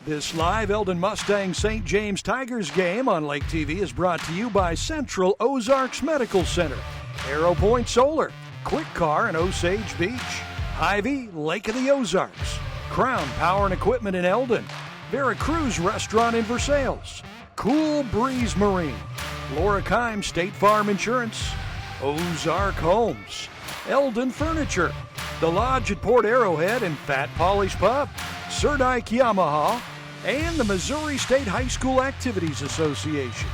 This live Eldon Mustang St. James Tigers game on Lake TV is brought to you by Central Ozarks Medical Center, Arrow Point Solar, Quick Car in Osage Beach, Hy-Vee, Lake of the Ozarks, Crown Power and Equipment in Eldon, Veracruz Restaurant in Versailles, Cool Breeze Marine, Laura Kime State Farm Insurance, Ozark Homes, Eldon Furniture, The Lodge at Port Arrowhead and Fat Polly's Pub, Sir Dyke Yamaha, and the Missouri State High School Activities Association.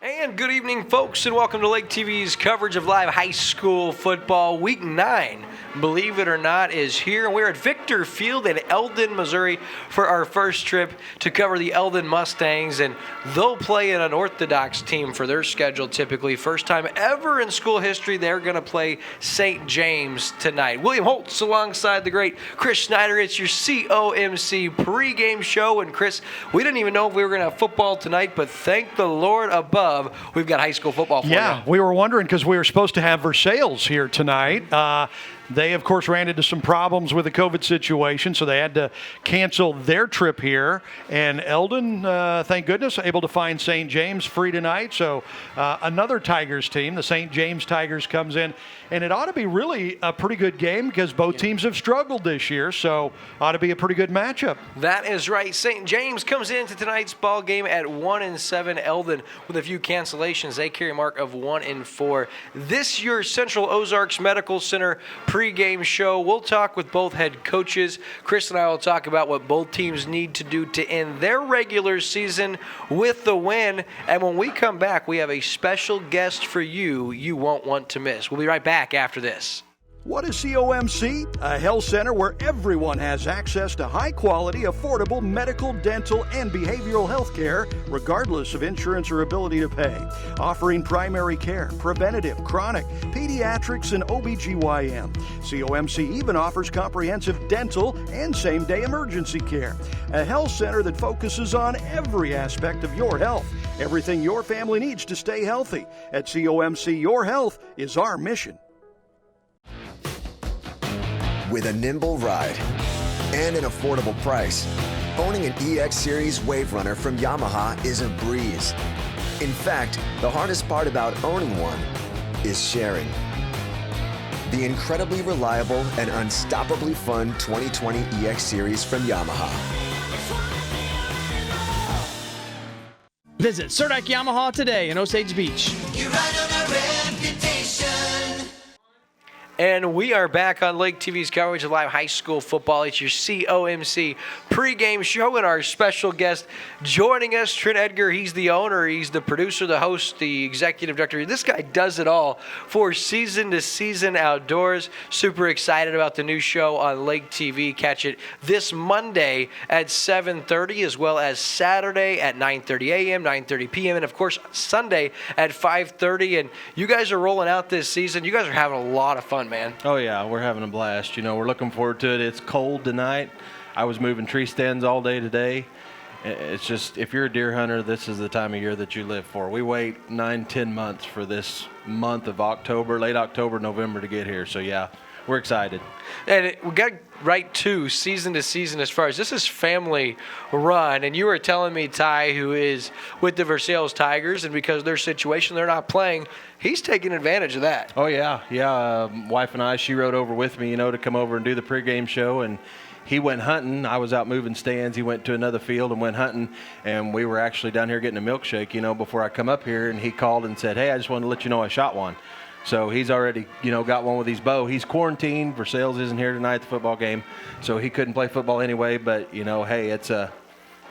And good evening, folks, and welcome to Lake TV's coverage of live high school football. Week 9, believe it or not, is here. We're at Victor Field in Eldon, Missouri for our first trip to cover the Eldon Mustangs, and they'll play an unorthodox team for their schedule typically. First time ever in school history, they're going to play St. James tonight. William Holtz alongside the great Chris Schneider. It's your COMC pregame show, and Chris, we didn't even know if we were going to have football tonight, but thank the Lord above, we've got high school football for you. Yeah, we were wondering because we were supposed to have Versailles here tonight. They, of course, ran into some problems with the COVID situation, so they had to cancel their trip here. And Eldon, thank goodness, able to find St. James free tonight. So another Tigers team, the St. James Tigers, comes in. And it ought to be really a pretty good game because both teams have struggled this year, so ought to be a pretty good matchup. That is right. St. James comes into tonight's ball game at 1-7. Eldon, with a few cancellations, they carry a mark of 1-4. This your Central Ozarks Medical Center pregame show. We'll talk with both head coaches. Chris and I will talk about what both teams need to do to end their regular season with the win. And when we come back, we have a special guest for you won't want to miss. We'll be right back after this. What is COMC? A health center where everyone has access to high-quality, affordable medical, dental, and behavioral health care, regardless of insurance or ability to pay. Offering primary care, preventative, chronic, pediatrics, and OBGYN. COMC even offers comprehensive dental and same-day emergency care. A health center that focuses on every aspect of your health. Everything your family needs to stay healthy. At COMC, your health is our mission. With a nimble ride and an affordable price, owning an EX Series Wave Runner from Yamaha is a breeze. In fact, the hardest part about owning one is sharing. The incredibly reliable and unstoppably fun 2020 EX Series from Yamaha. Visit Sir Dyke Yamaha today in Osage Beach. You ride on a reputation. And we are back on Lake TV's coverage of live high school football. It's your COMC pregame show, and our special guest joining us, Trent Edgar. He's the owner, he's the producer, the host, the executive director. This guy does it all for Season to Season Outdoors. Super excited about the new show on Lake TV. Catch it this Monday at 7:30, as well as Saturday at 9:30 a.m., 9:30 p.m., and of course Sunday at 5:30. And you guys are rolling out this season. You guys are having a lot of fun, man. Oh, yeah, we're having a blast. You know, we're looking forward to it. It's cold tonight. I was moving tree stands all day today. It's just, if you're a deer hunter, this is the time of year that you live for. We wait 9-10 months for this month of October, late October, November to get here. So, yeah, we're excited. And we got right to season to season as far as this is family run. And you were telling me, Ty, who is with the Versailles Tigers, and because of their situation, they're not playing, he's taking advantage of that. Oh, yeah. Wife and I, she rode over with me, to come over and do the pregame show. And he went hunting. I was out moving stands. He went to another field and went hunting. And we were actually down here getting a milkshake, before I come up here. And he called and said, hey, I just wanted to let you know I shot one. So he's already, got one with his bow. He's quarantined. Versailles isn't here tonight at the football game, so he couldn't play football anyway. But, hey, it's a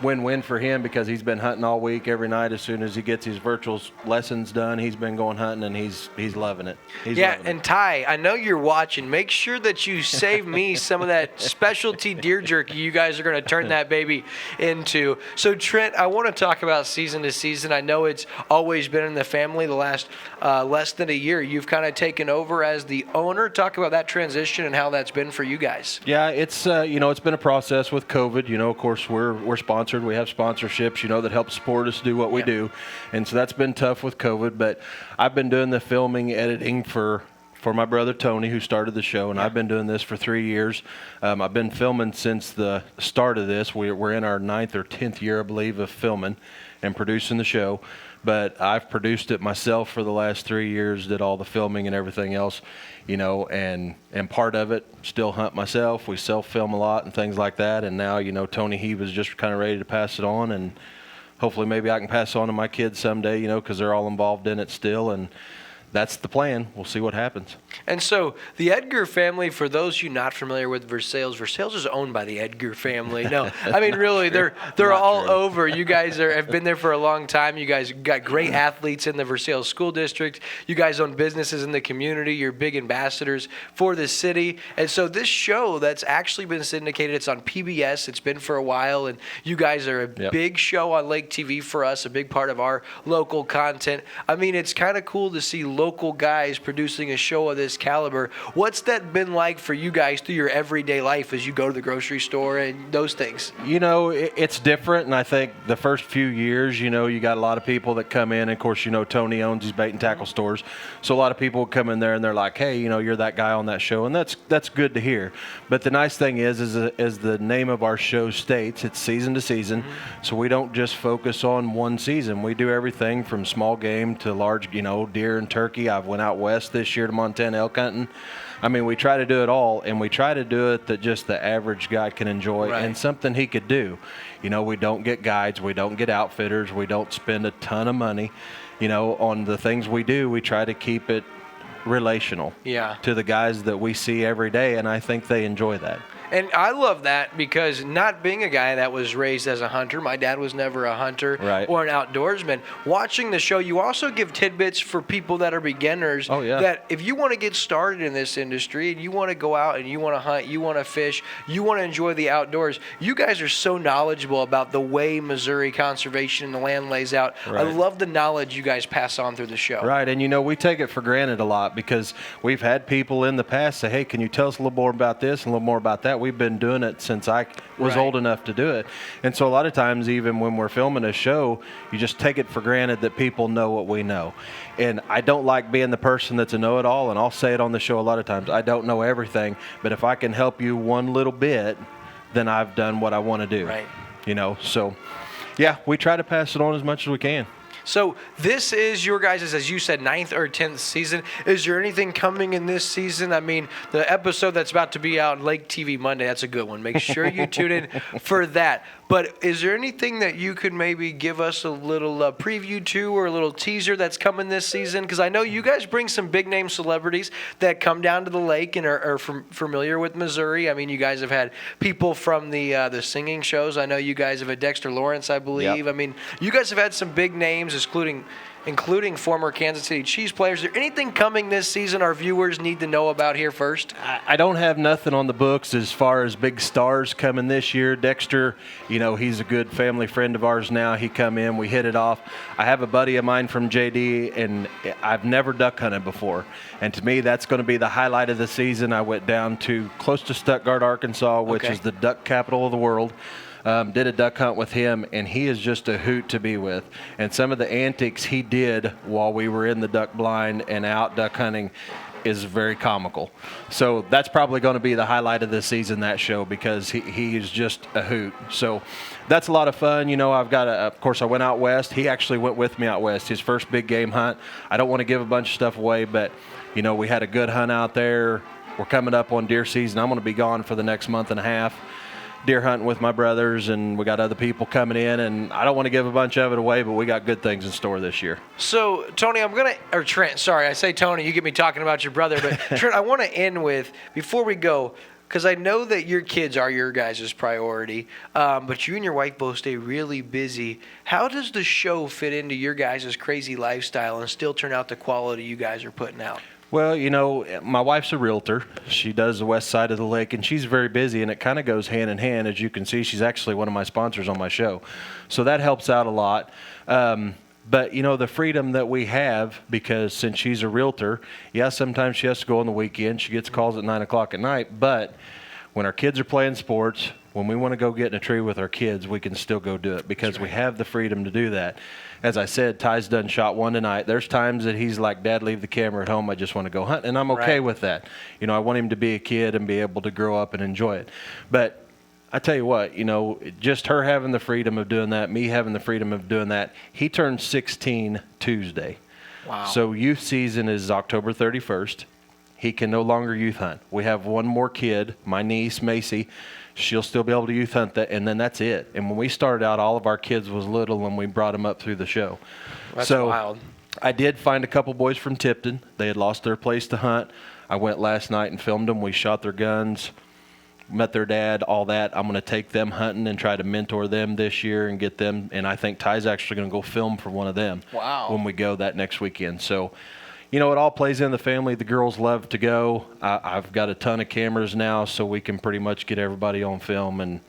win-win for him because he's been hunting all week, every night. As soon as he gets his virtual lessons done, he's been going hunting, and he's loving it. And Ty, I know you're watching. Make sure that you save me some of that specialty deer jerky you guys are going to turn that baby into. So, Trent, I want to talk about season to season. I know it's always been in the family the last less than a year. You've kind of taken over as the owner. Talk about that transition and how that's been for you guys. Yeah, it's it's been a process with COVID. Of course, we're sponsored sponsored. We have sponsorships, that help support us do what we do. And so that's been tough with COVID. But I've been doing the filming, editing for my brother Tony, who started the show, and I've been doing this for 3 years. I've been filming since the start of this. We're in our 9th or 10th year, I believe, of filming and producing the show. But I've produced it myself for the last 3 years, did all the filming and everything else, and part of it, still hunt myself. We self-film a lot and things like that. And now, Tony, he was just kind of ready to pass it on, and hopefully maybe I can pass it on to my kids someday, because they're all involved in it still. And that's the plan. We'll see what happens. And so the Edgar family, for those of you not familiar with Versailles is owned by the Edgar family. No, I mean, really, they're all over. You guys have been there for a long time. You guys got great athletes in the Versailles School District. You guys own businesses in the community. You're big ambassadors for the city. And so this show that's actually been syndicated, it's on PBS. It's been for a while. And you guys are a big show on Lake TV for us, a big part of our local content. I mean, it's kind of cool to see local guys producing a show of this caliber. What's that been like for you guys through your everyday life as you go to the grocery store and those things? It's different, and I think the first few years, you got a lot of people that come in. Of course, Tony owns these bait and tackle stores, so a lot of people come in there and they're like, hey, you're that guy on that show, and that's good to hear. But the nice thing is the name of our show states, it's season to season, so we don't just focus on one season. We do everything from small game to large, deer and turkey. I've went out west this year to Montana elk hunting. I mean, we try to do it all, and we try to do it that just the average guy can enjoy and something he could do. We don't get guides, we don't get outfitters, we don't spend a ton of money, on the things we do. We try to keep it relational to the guys that we see every day, and I think they enjoy that. And I love that because not being a guy that was raised as a hunter, my dad was never a hunter or an outdoorsman. Watching the show, you also give tidbits for people that are beginners. That if you want to get started in this industry and you want to go out and you want to hunt, you want to fish, you want to enjoy the outdoors, you guys are so knowledgeable about the way Missouri conservation and the land lays out. I love the knowledge you guys pass on through the show. Right, and we take it for granted a lot because we've had people in the past say, hey, can you tell us a little more about this and a little more about that? We've been doing it since I was old enough to do it. And so a lot of times, even when we're filming a show, you just take it for granted that people know what we know. And I don't like being the person that's a know-it-all, and I'll say it on the show a lot of times. I don't know everything, but if I can help you one little bit, then I've done what I want to do. So, we try to pass it on as much as we can. So this is your guys', as you said, 9th or 10th season. Is there anything coming in this season? I mean, the episode that's about to be out on Lake TV Monday, that's a good one. Make sure you tune in for that. But is there anything that you could maybe give us a little preview to or a little teaser that's coming this season? Because I know you guys bring some big-name celebrities that come down to the lake and are familiar with Missouri. I mean, you guys have had people from the singing shows. I know you guys have had Dexter Lawrence, I believe. I mean, you guys have had some big names, including former Kansas City Chiefs players. Is there anything coming this season our viewers need to know about here first? I don't have nothing on the books as far as big stars coming this year. Dexter, he's a good family friend of ours now. He come in, we hit it off. I have a buddy of mine from JD, and I've never duck hunted before. And to me, that's going to be the highlight of the season. I went down to close to Stuttgart, Arkansas, which is the duck capital of the world. Did a duck hunt with him, and he is just a hoot to be with. And some of the antics he did while we were in the duck blind and out duck hunting is very comical. So that's probably going to be the highlight of the season, that show, because he is just a hoot. So that's a lot of fun. I've got of course, I went out west. He actually went with me out west, his first big game hunt. I don't want to give a bunch of stuff away, but, we had a good hunt out there. We're coming up on deer season. I'm going to be gone for the next month and a half. Deer hunting with my brothers, and we got other people coming in, and I don't want to give a bunch of it away, but we got good things in store this year. So, Tony, Trent, sorry, I say Tony, you get me talking about your brother, but Trent, I want to end with, before we go, because I know that your kids are your guys' priority, but you and your wife both stay really busy. How does the show fit into your guys' crazy lifestyle and still turn out the quality you guys are putting out? Well, my wife's a realtor. She does the west side of the lake, and she's very busy, and it kind of goes hand in hand. As you can see, she's actually one of my sponsors on my show. So that helps out a lot. But, the freedom that we have, because since she's a realtor, sometimes she has to go on the weekend. She gets calls at 9 o'clock at night, but when our kids are playing sports, when we want to go get in a tree with our kids, we can still go do it because we have the freedom to do that. As I said, Ty's done shot one tonight. There's times that he's like, Dad, leave the camera at home. I just want to go hunt. And I'm okay with that. You know, I want him to be a kid and be able to grow up and enjoy it. But I tell you what, you know, just her having the freedom of doing that, me having the freedom of doing that. He turned 16 Tuesday. Wow. So youth season is October 31st. He can no longer youth hunt. We have one more kid, my niece, Macy. She'll still be able to youth hunt that, and then that's it. And when we started out, all of our kids was little, and we brought them up through the show. That's wild. I did find a couple boys from Tipton. They had lost their place to hunt. I went last night and filmed them. We shot their guns, met their dad, all that. I'm going to take them hunting and try to mentor them this year and get them. And I think Ty's actually going to go film for one of them when we go that next weekend. So, you know, it all plays in the family. The girls love to go. I've got a ton of cameras now, so we can pretty much get everybody on film. And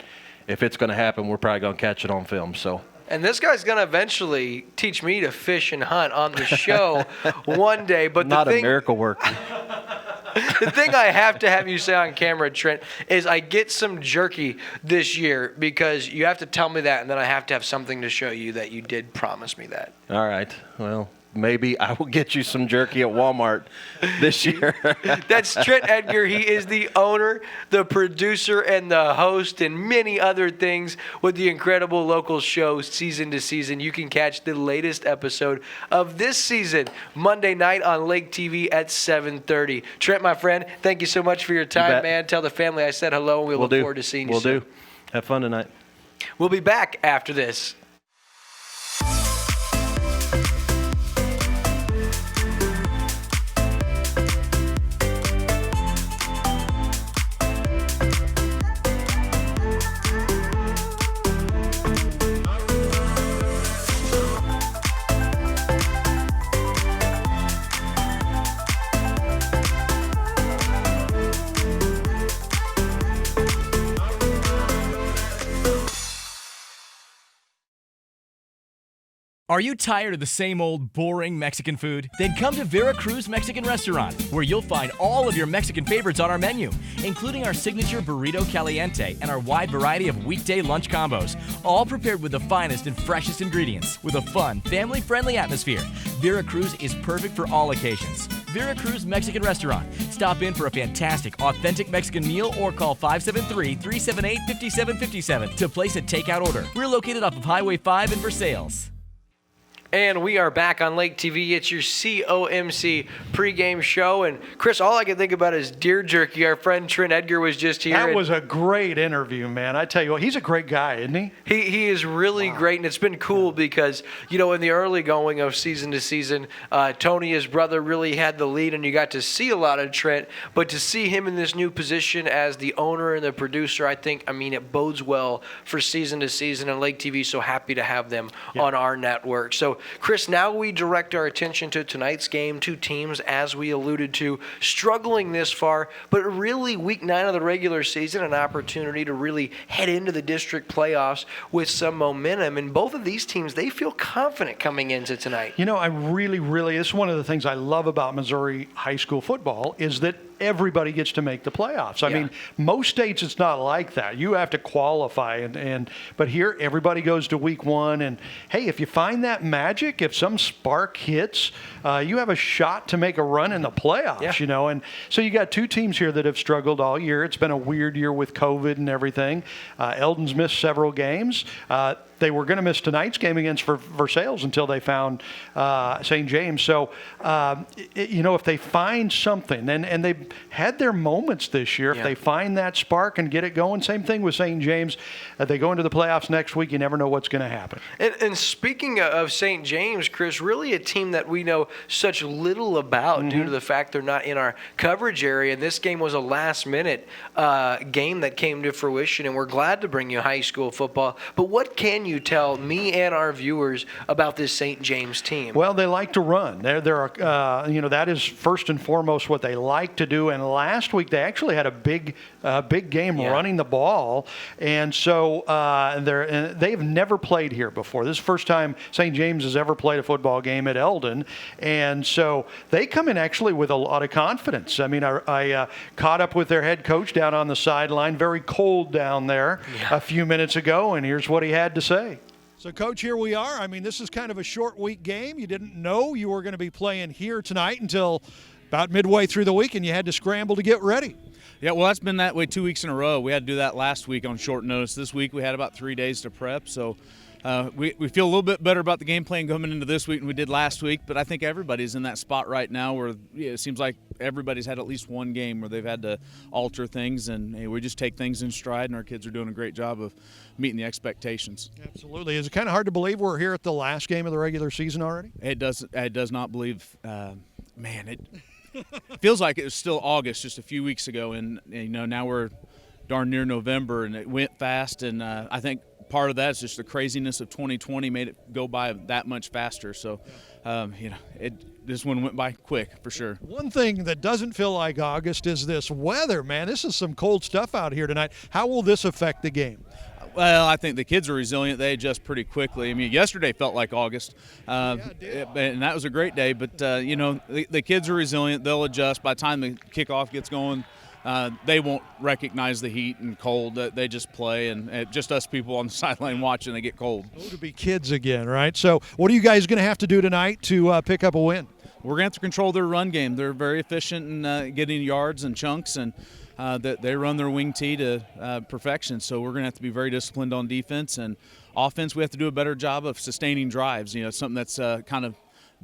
if it's going to happen, we're probably going to catch it on film. So. And this guy's going to eventually teach me to fish and hunt on the show one day. But not a miracle worker. The thing I have to have you say on camera, Trent, is I get some jerky this year because you have to tell me that, and then I have to have something to show you that you did promise me that. All right. Well, maybe I will get you some jerky at Walmart this year. That's Trent Edgar. He is the owner, the producer, and the host, and many other things with the incredible local show Season to Season. You can catch the latest episode of this season Monday night on Lake TV at 7:30. Trent, my friend, thank you so much for your time, man. Tell the family I said hello, and we look forward to seeing you soon. Will do. Have fun tonight. We'll be back after this. Are you tired of the same old boring Mexican food? Then come to Veracruz Mexican Restaurant, where you'll find all of your Mexican favorites on our menu, including our signature burrito caliente and our wide variety of weekday lunch combos, all prepared with the finest and freshest ingredients, with a fun, family-friendly atmosphere. Veracruz is perfect for all occasions. Veracruz Mexican Restaurant. Stop in for a fantastic, authentic Mexican meal or call 573-378-5757 to place a takeout order. We're located off of Highway 5 in Versailles. And we are back on Lake TV. It's your COMC pregame show. And, Chris, all I can think about is deer jerky. Our friend Trent Edgar was just here. That was a great interview, man. I tell you what, he's a great guy, isn't he? He is really great, and it's been cool because, you know, in the early going of Season to Season, Tony, his brother, really had the lead, and you got to see a lot of Trent. But to see him in this new position as the owner and the producer, I think, it bodes well for Season to Season, and Lake TV is so happy to have them on our network. So, Chris, now we direct our attention to tonight's game. Two teams, as we alluded to, struggling this far, but really week 9 of the regular season, an opportunity to really head into the district playoffs with some momentum. And both of these teams, they feel confident coming into tonight. You know, I really, it's one of the things I love about Missouri high school football is that everybody gets to make the playoffs. I mean, most states it's not like that. You have to qualify, but here everybody goes to week 1, and hey, if you find that magic, if some spark hits, you have a shot to make a run in the playoffs. You know, and so you got two teams here that have struggled all year. It's been a weird year with COVID and everything. Eldon's missed several games. They were going to miss tonight's game against Versailles until they found St. James. So, you know, if they find something, and they've had their moments this year, if they find that spark and get it going, same thing with St. James. They go into the playoffs next week, you never know what's going to happen. And speaking of St. James, Chris, really a team that we know such little about due to the fact they're not in our coverage area. And this game was a last-minute game that came to fruition, and we're glad to bring you high school football. But what can you tell me and our viewers about this St. James team? Well, they like to run. You know, that is first and foremost what they like to do. do. And last week they actually had a big game running the ball. And so they've never played here before. This is the first time St. James has ever played a football game at Eldon. And so they come in actually with a lot of confidence. I mean, I caught up with their head coach down on the sideline, very cold down there a few minutes ago, and here's what he had to say. So, Coach, here we are. I mean, this is kind of a short week game. You didn't know you were going to be playing here tonight until about midway through the week, and you had to scramble to get ready. Yeah, well, that's been that way 2 weeks in a row. We had to do that last week on short notice. This week we had about 3 days to prep, so we feel a little bit better about the game plan coming into this week than we did last week, but I think everybody's in that spot right now where it seems like everybody's had at least one game where they've had to alter things, and we just take things in stride, and our kids are doing a great job of meeting the expectations. Absolutely. Is it kind of hard to believe we're here at the last game of the regular season already? It does not believe, man, it feels like it was still August just a few weeks ago, and now we're darn near November, and it went fast, and I think part of that is just the craziness of 2020 made it go by that much faster. So, this one went by quick for sure. One thing that doesn't feel like August is this weather, man. This is some cold stuff out here tonight. How will this affect the game? Well, I think the kids are resilient. They adjust pretty quickly. I mean, yesterday felt like August, and that was a great day. But, the kids are resilient. They'll adjust. By the time the kickoff gets going, they won't recognize the heat and cold. They just play, and just us people on the sideline watching, they get cold. Oh, to be kids again, right? So what are you guys going to have to do tonight to pick up a win? We're going to have to control their run game. They're very efficient in getting yards and chunks, and they run their wing tee to perfection. So we're going to have to be very disciplined on defense. And offense, we have to do a better job of sustaining drives. Something that's kind of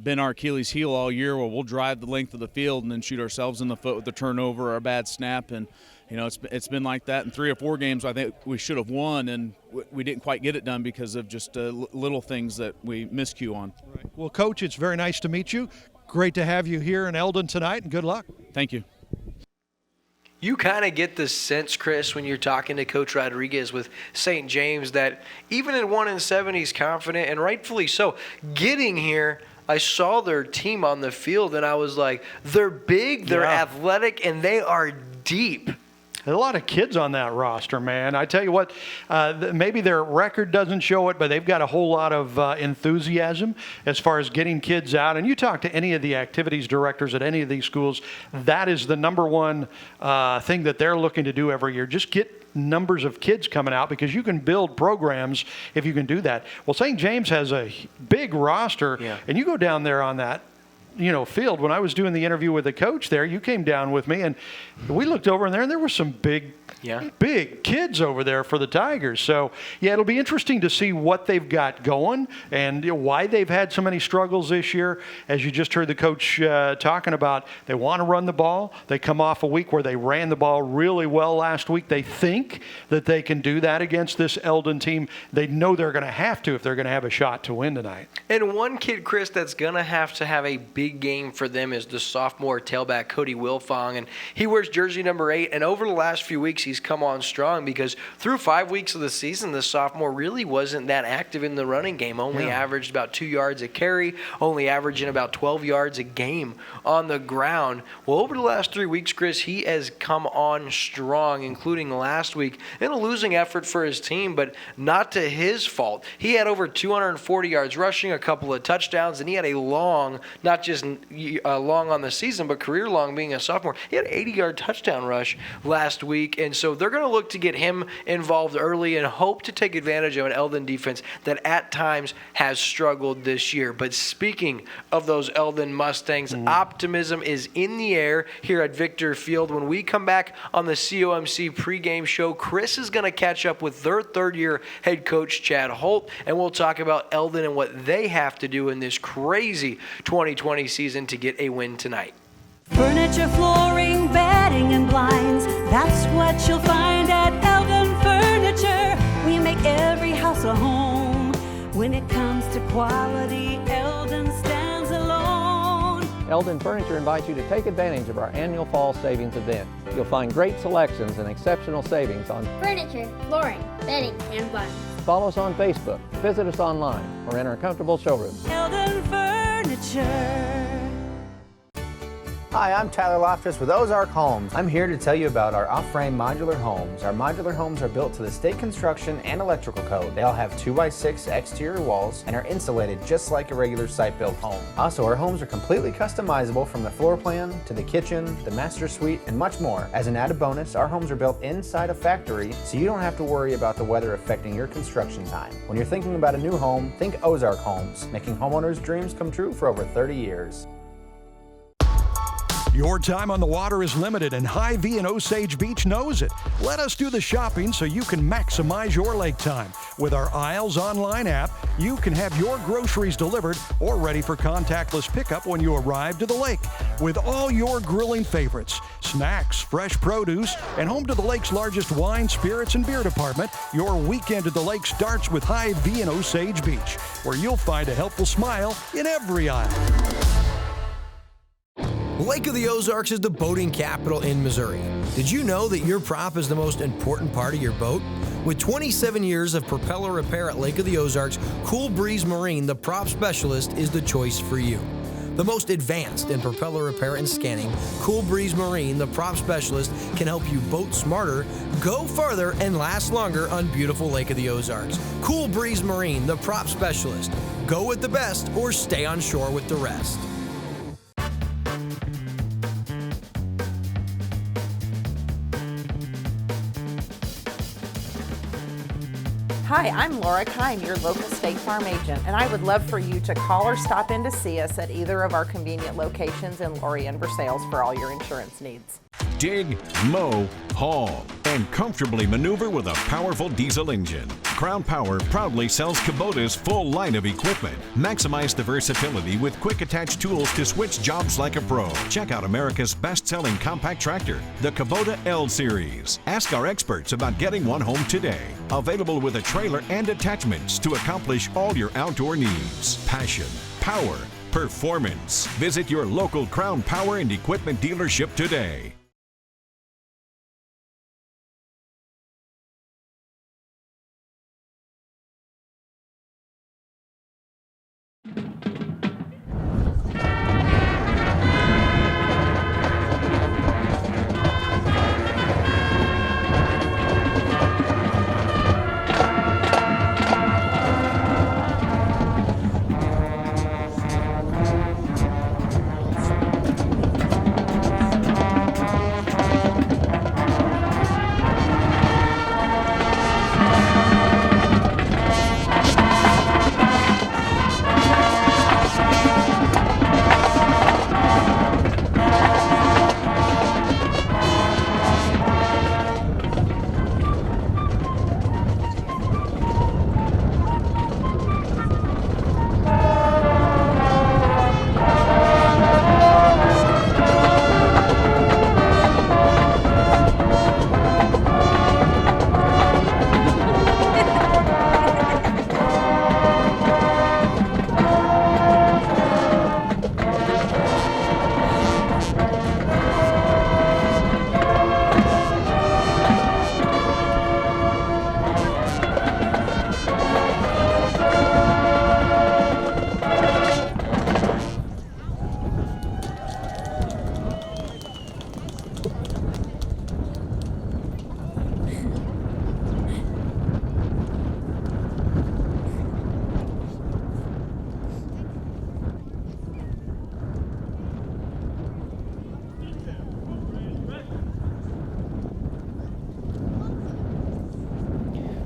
been our Achilles heel all year, where we'll drive the length of the field and then shoot ourselves in the foot with a turnover or a bad snap. And it's been like that in 3 or 4 games. I think we should have won, and we didn't quite get it done because of just little things that we miscue on. Right. Well, Coach, it's very nice to meet you. Great to have you here in Eldon tonight, and good luck. Thank you. You kind of get the sense, Chris, when you're talking to Coach Rodriguez with St. James, that even at 1-7, he's confident, and rightfully so. Getting here, I saw their team on the field, and I was like, they're big, they're athletic, and they are deep. There's a lot of kids on that roster, man. I tell you what, maybe their record doesn't show it, but they've got a whole lot of enthusiasm as far as getting kids out. And you talk to any of the activities directors at any of these schools, that is the number one thing that they're looking to do every year. Just get numbers of kids coming out, because you can build programs if you can do that. Well, St. James has a big roster, and you go down there on that field. When I was doing the interview with the coach there, you came down with me, and we looked over in there, and there were some big kids over there for the Tigers. So, it'll be interesting to see what they've got going and why they've had so many struggles this year. As you just heard the coach talking about, they want to run the ball. They come off a week where they ran the ball really well last week. They think that they can do that against this Eldon team. They know they're going to have to if they're going to have a shot to win tonight. And one kid, Chris, that's going to have a big game for them is the sophomore tailback, Cody Wilfong. And he wears jersey number 8. And over the last few weeks, he's come on strong, because through 5 weeks of the season, the sophomore really wasn't that active in the running game. Only averaged about 2 yards a carry, only averaging about 12 yards a game on the ground. Well, over the last 3 weeks, Chris, he has come on strong, including last week in a losing effort for his team, but not to his fault. He had over 240 yards rushing, a couple of touchdowns, and he had a long, not just long on the season, but career long being a sophomore. He had an 80-yard touchdown rush last week, and so they're going to look to get him involved early and hope to take advantage of an Eldon defense that at times has struggled this year. But speaking of those Eldon Mustangs, optimism is in the air here at Victor Field. When we come back on the COMC pregame show, Chris is going to catch up with their third-year head coach, Chad Holt, and we'll talk about Eldon and what they have to do in this crazy 2020 season to get a win tonight. Furniture, flooring, bedding, and blinds. That's what you'll find at Eldon Furniture. We make every house a home. When it comes to quality, Eldon stands alone. Eldon Furniture invites you to take advantage of our annual fall savings event. You'll find great selections and exceptional savings on furniture, flooring, bedding, and blinds. Follow us on Facebook, visit us online, or in our comfortable showroom. Eldon Furniture. Hi, I'm Tyler Loftus with Ozark Homes. I'm here to tell you about our off-frame modular homes. Our modular homes are built to the state construction and electrical code. They all have 2x6 exterior walls and are insulated just like a regular site-built home. Also, our homes are completely customizable from the floor plan to the kitchen, the master suite, and much more. As an added bonus, our homes are built inside a factory, so you don't have to worry about the weather affecting your construction time. When you're thinking about a new home, think Ozark Homes, making homeowners' dreams come true for over 30 years. Your time on the water is limited, and Hy-Vee in Osage Beach knows it. Let us do the shopping so you can maximize your lake time. With our Isles online app, you can have your groceries delivered or ready for contactless pickup when you arrive to the lake. With all your grilling favorites, snacks, fresh produce, and home to the lake's largest wine, spirits, and beer department, your weekend at the lake starts with Hy-Vee in Osage Beach, where you'll find a helpful smile in every aisle. Lake of the Ozarks is the boating capital in Missouri. Did you know that your prop is the most important part of your boat? With 27 years of propeller repair at Lake of the Ozarks, Cool Breeze Marine, the prop specialist, is the choice for you. The most advanced in propeller repair and scanning, Cool Breeze Marine, the prop specialist, can help you boat smarter, go further, and last longer on beautiful Lake of the Ozarks. Cool Breeze Marine, the prop specialist. Go with the best or stay on shore with the rest. Hi, I'm Laura Kine, your local State Farm agent, and I would love for you to call or stop in to see us at either of our convenient locations in Laurie and Versailles for all your insurance needs. Dig, mow, haul, and comfortably maneuver with a powerful diesel engine. Crown Power proudly sells Kubota's full line of equipment. Maximize the versatility with quick attach tools to switch jobs like a pro. Check out America's best-selling compact tractor, the Kubota L Series. Ask our experts about getting one home today. Available with a trailer and attachments to accomplish all your outdoor needs. Passion, power, performance. Visit your local Crown Power and Equipment dealership today.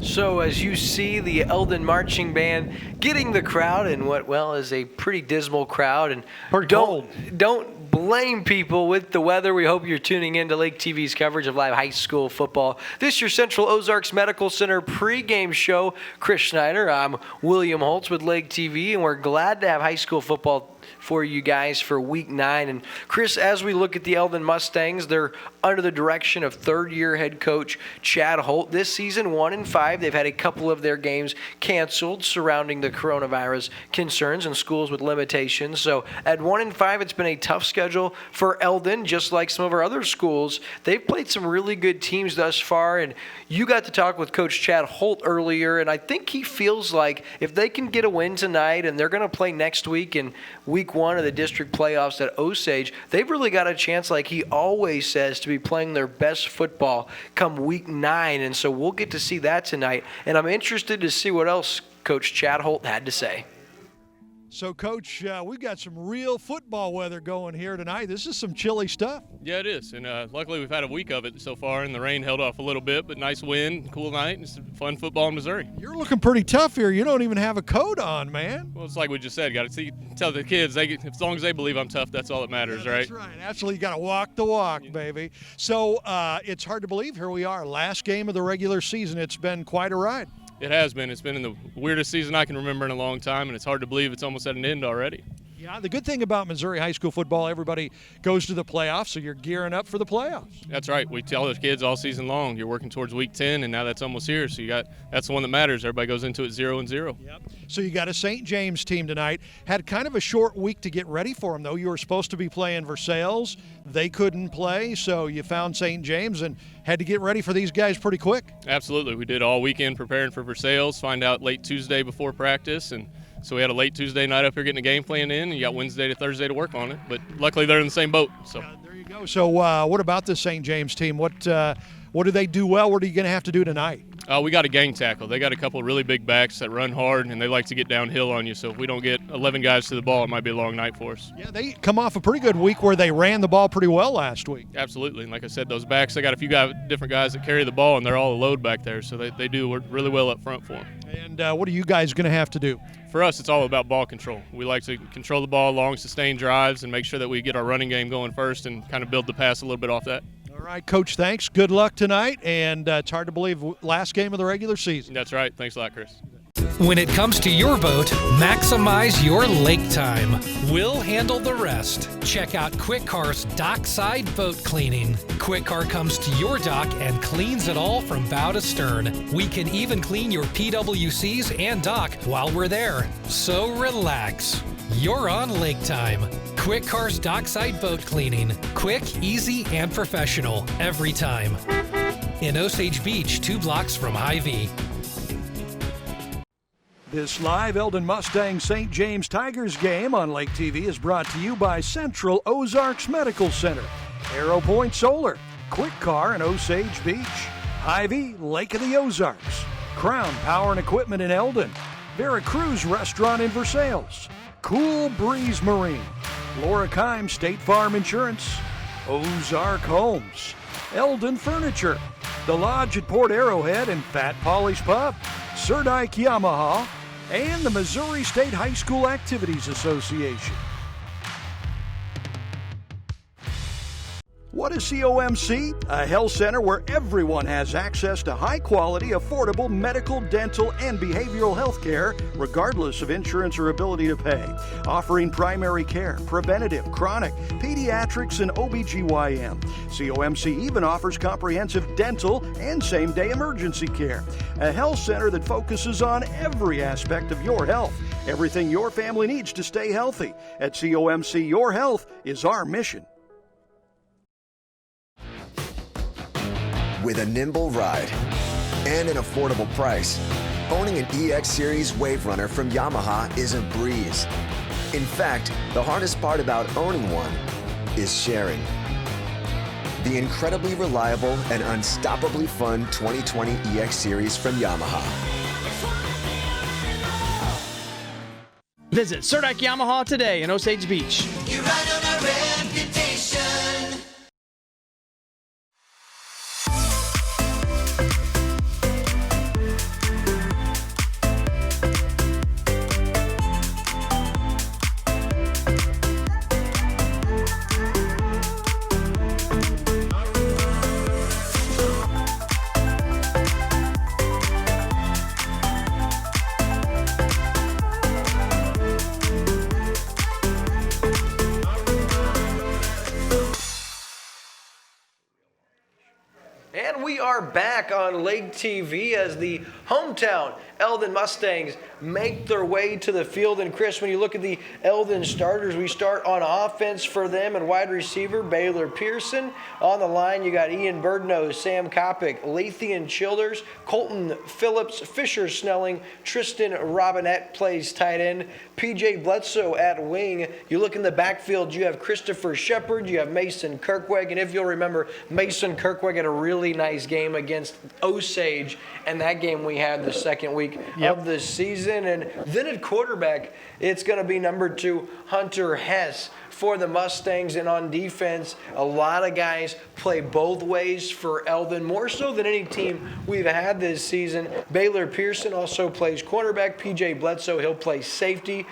So as you see the Eldon marching band getting the crowd in what, well, is a pretty dismal crowd. And don't blame people with the weather. We hope you're tuning in to Lake TV's coverage of live high school football. This is your Central Ozarks Medical Center pregame show. Chris Schneider, I'm William Holtz with Lake TV, and we're glad to have high school football for you guys for week 9. And Chris, as we look at the Eldon Mustangs, they're under the direction of third-year head coach Chad Holt. This season, 1-5. They've had a couple of their games canceled surrounding the coronavirus concerns and schools with limitations. So at 1-5, it's been a tough schedule for Eldon, just like some of our other schools. They've played some really good teams thus far, and you got to talk with Coach Chad Holt earlier, and I think he feels like if they can get a win tonight and they're going to play next week in week 1 of the district playoffs at Osage, they've really got a chance, like he always says, to be playing their best football come week 9, and so we'll get to see that tonight, and I'm interested to see what else Coach Chad Holt had to say. So, Coach, we've got some real football weather going here tonight. This is some chilly stuff. Yeah, it is, and luckily we've had a week of it so far, and the rain held off a little bit, but nice wind, cool night, and it's fun football in Missouri. You're looking pretty tough here. You don't even have a coat on, man. Well, it's like we just said, got to tell the kids, as long as they believe I'm tough, that's all that matters, right? That's right. Absolutely, you got to walk the walk, baby. So it's hard to believe here we are, last game of the regular season. It's been quite a ride. It has been. It's been in the weirdest season I can remember in a long time, and it's hard to believe it's almost at an end already. Yeah, the good thing about Missouri high school football, everybody goes to the playoffs, so you're gearing up for the playoffs. That's right. We tell the kids all season long, you're working towards week 10, and now that's almost here. So that's the one that matters. Everybody goes into it 0-0. Yep. So you got a St. James team tonight. Had kind of a short week to get ready for them, though. You were supposed to be playing Versailles. They couldn't play, so you found St. James and had to get ready for these guys pretty quick. Absolutely. We did all weekend preparing for Versailles, find out late Tuesday before practice, and so we had a late Tuesday night up here getting a game plan in, and you got Wednesday to Thursday to work on it. But luckily they're in the same boat. So there you go. So what about the St. James team? What do they do well? What are you going to have to do tonight? We got a gang tackle. They got a couple of really big backs that run hard, and they like to get downhill on you. So if we don't get 11 guys to the ball, it might be a long night for us. Yeah, they come off a pretty good week where they ran the ball pretty well last week. Absolutely. And like I said, those backs, they got a few different guys that carry the ball, and they're all a load back there. So they do really well up front for them. And what are you guys going to have to do? For us, it's all about ball control. We like to control the ball, long, sustained drives, and make sure that we get our running game going first and kind of build the pass a little bit off that. All right, Coach, thanks. Good luck tonight, and it's hard to believe last game of the regular season. That's right. Thanks a lot, Chris. When it comes to your boat, maximize your lake time. We'll handle the rest. Check out Quick Car's Dockside Boat Cleaning. Quick Car comes to your dock and cleans it all from bow to stern. We can even clean your PWCs and dock while we're there. So relax. You're on lake time. Quick Car's Dockside Boat Cleaning. Quick, easy, and professional every time. In Osage Beach, 2 blocks from Hy-Vee. This live Eldon Mustang St. James Tigers game on Lake TV is brought to you by Central Ozarks Medical Center, Arrow Point Solar, Quick Car in Osage Beach, Hy-Vee, Lake of the Ozarks, Crown Power and Equipment in Eldon, Veracruz Restaurant in Versailles, Cool Breeze Marine, Laura Kime State Farm Insurance, Ozark Homes, Eldon Furniture, The Lodge at Port Arrowhead and Fat Polly's Pub, Sir Dyke Yamaha, and the Missouri State High School Activities Association. What is COMC? A health center where everyone has access to high-quality, affordable medical, dental, and behavioral health care, regardless of insurance or ability to pay. Offering primary care, preventative, chronic, pediatrics, and OBGYN. COMC even offers comprehensive dental and same-day emergency care. A health center that focuses on every aspect of your health. Everything your family needs to stay healthy. At COMC, your health is our mission. With a nimble ride and an affordable price, owning an EX Series Wave Runner from Yamaha is a breeze. In fact, the hardest part about owning one is sharing. The incredibly reliable and unstoppably fun 2020 EX Series from Yamaha. Visit Sir Dyke Yamaha today in Osage Beach. You ride on a reputation. are back on Lake TV as the hometown Eldon Mustangs make their way to the field. And Chris, when you look at the Eldon starters, we start on offense for them and wide receiver Baylor Pearson. On the line, you got Ian Birdnose, Sam Kopic, Lathian Childers, Colton Phillips, Fisher Snelling, Tristan Robinette plays tight end, PJ Bledsoe at wing. You look in the backfield, you have Christopher Shepard, you have Mason Kirkweg, and if you'll remember, Mason Kirkweg had a really nice game against Osage, and that game we had the second week of the season. And then at quarterback, it's going to be number 2, Hunter Hess for the Mustangs. And on defense, a lot of guys play both ways for Eldon, more so than any team we've had this season. Baylor Pearson also plays cornerback. PJ Bledsoe, he'll play safety.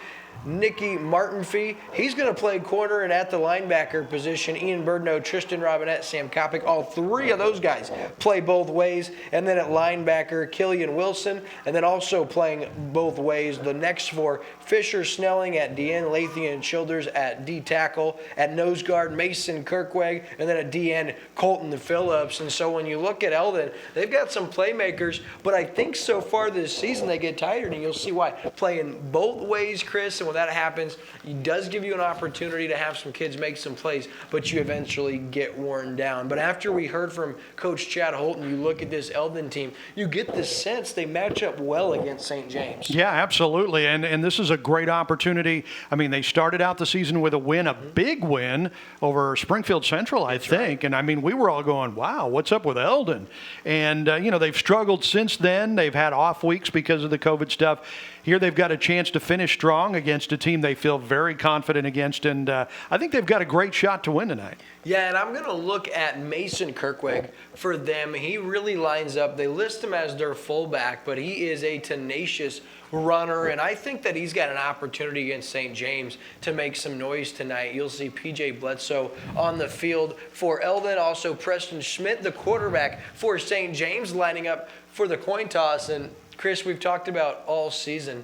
Nicky Martinfee, he's going to play corner, and at the linebacker position, Ian Birdnow, Tristan Robinette, Sam Kopic, all three of those guys play both ways. And then at linebacker, Killian Wilson, and then also playing both ways, the next 4, Fisher Snelling at DN, Lathian Childers at D tackle, at nose guard, Mason Kirkweg, and then at DN, Colton Phillips. And so when you look at Eldon, they've got some playmakers, but I think so far this season they get tired, and you'll see why. Playing both ways, Chris, and when that happens, it does give you an opportunity to have some kids make some plays, but you eventually get worn down. But after we heard from Coach Chad Holton, you look at this Eldon team, you get the sense they match up well against St. James. Yeah, absolutely. And this is a great opportunity. I mean, they started out the season with a win, a big win over Springfield Central, I think. Right. And I mean, we were all going, wow, what's up with Eldon? And, they've struggled since then. They've had off weeks because of the COVID stuff. Here they've got a chance to finish strong against a team they feel very confident against, and I think they've got a great shot to win tonight. Yeah, and I'm going to look at Mason Kirkweg for them. He really lines up. They list him as their fullback, but he is a tenacious runner, and I think that he's got an opportunity against St. James to make some noise tonight. You'll see PJ Bledsoe on the field for Eldon, also Preston Schmidt, the quarterback for St. James, lining up for the coin toss. And Chris, we've talked about all season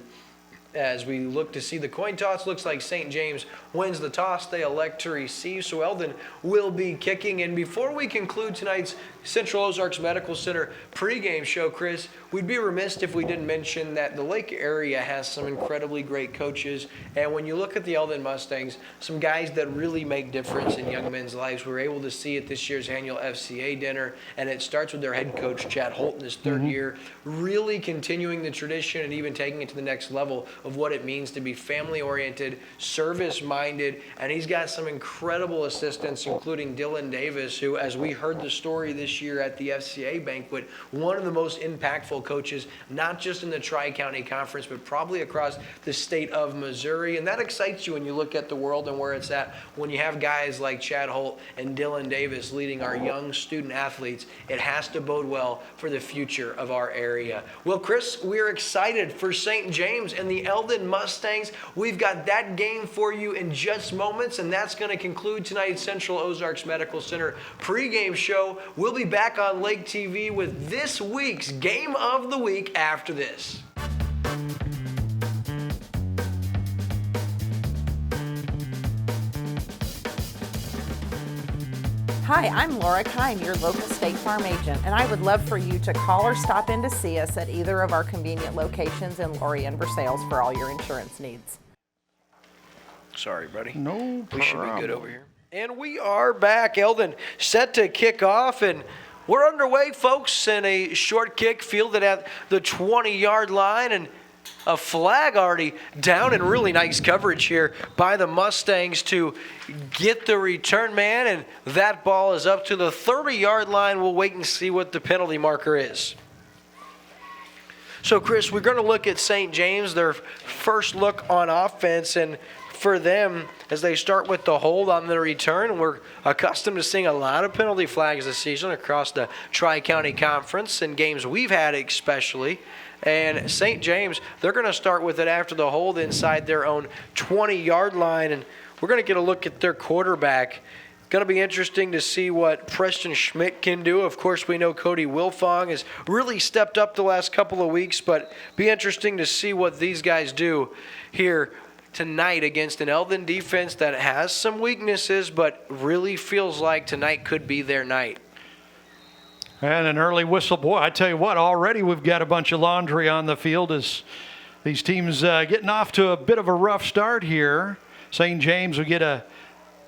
as we look to see the coin toss. Looks like St. James wins the toss. They elect to receive, so Eldon will be kicking. And before we conclude tonight's Central Ozarks Medical Center pregame show, Chris, we'd be remiss if we didn't mention that the Lake area has some incredibly great coaches. And when you look at the Eldon Mustangs, some guys that really make difference in young men's lives. We were able to see at this year's annual FCA dinner, and it starts with their head coach, Chad Holton, his third year, really continuing the tradition and even taking it to the next level of what it means to be family-oriented, service-minded, and he's got some incredible assistants, including Dylan Davis, who, as we heard the story this year at the FCA banquet, one of the most impactful coaches, not just in the Tri-County Conference, but probably across the state of Missouri. And that excites you when you look at the world and where it's at. When you have guys like Chad Holt and Dylan Davis leading our young student athletes, it has to bode well for the future of our area. Well, Chris, we're excited for St. James and the Eldon Mustangs. We've got that game for you in just moments, and that's going to conclude tonight's Central Ozarks Medical Center pregame show. We'll be back on Lake TV with this week's Game of the Week after this. Hi, I'm Laura Kine, your local State Farm agent, and I would love for you to call or stop in to see us at either of our convenient locations in Lorien and Versailles for all your insurance needs. Sorry, buddy. No problem. We should be good over here. And we are back. Eldon set to kick off, and we're underway, folks, in a short kick fielded at the 20-yard line, and a flag already down, and really nice coverage here by the Mustangs to get the return man, and that ball is up to the 30-yard line. We'll wait and see what the penalty marker is. So, Chris, we're going to look at St. James, their first look on offense, and for them, as they start with the hold on the return, we're accustomed to seeing a lot of penalty flags this season across the Tri-County Conference and games we've had especially. And St. James, they're going to start with it after the hold inside their own 20-yard line, and we're going to get a look at their quarterback. Going to be interesting to see what Preston Schmidt can do. Of course, we know Cody Wilfong has really stepped up the last couple of weeks, but be interesting to see what these guys do here tonight against an Eldon defense that has some weaknesses, but really feels like tonight could be their night. And an early whistle. Boy, I tell you what, already we've got a bunch of laundry on the field as these teams getting off to a bit of a rough start here. St. James will get a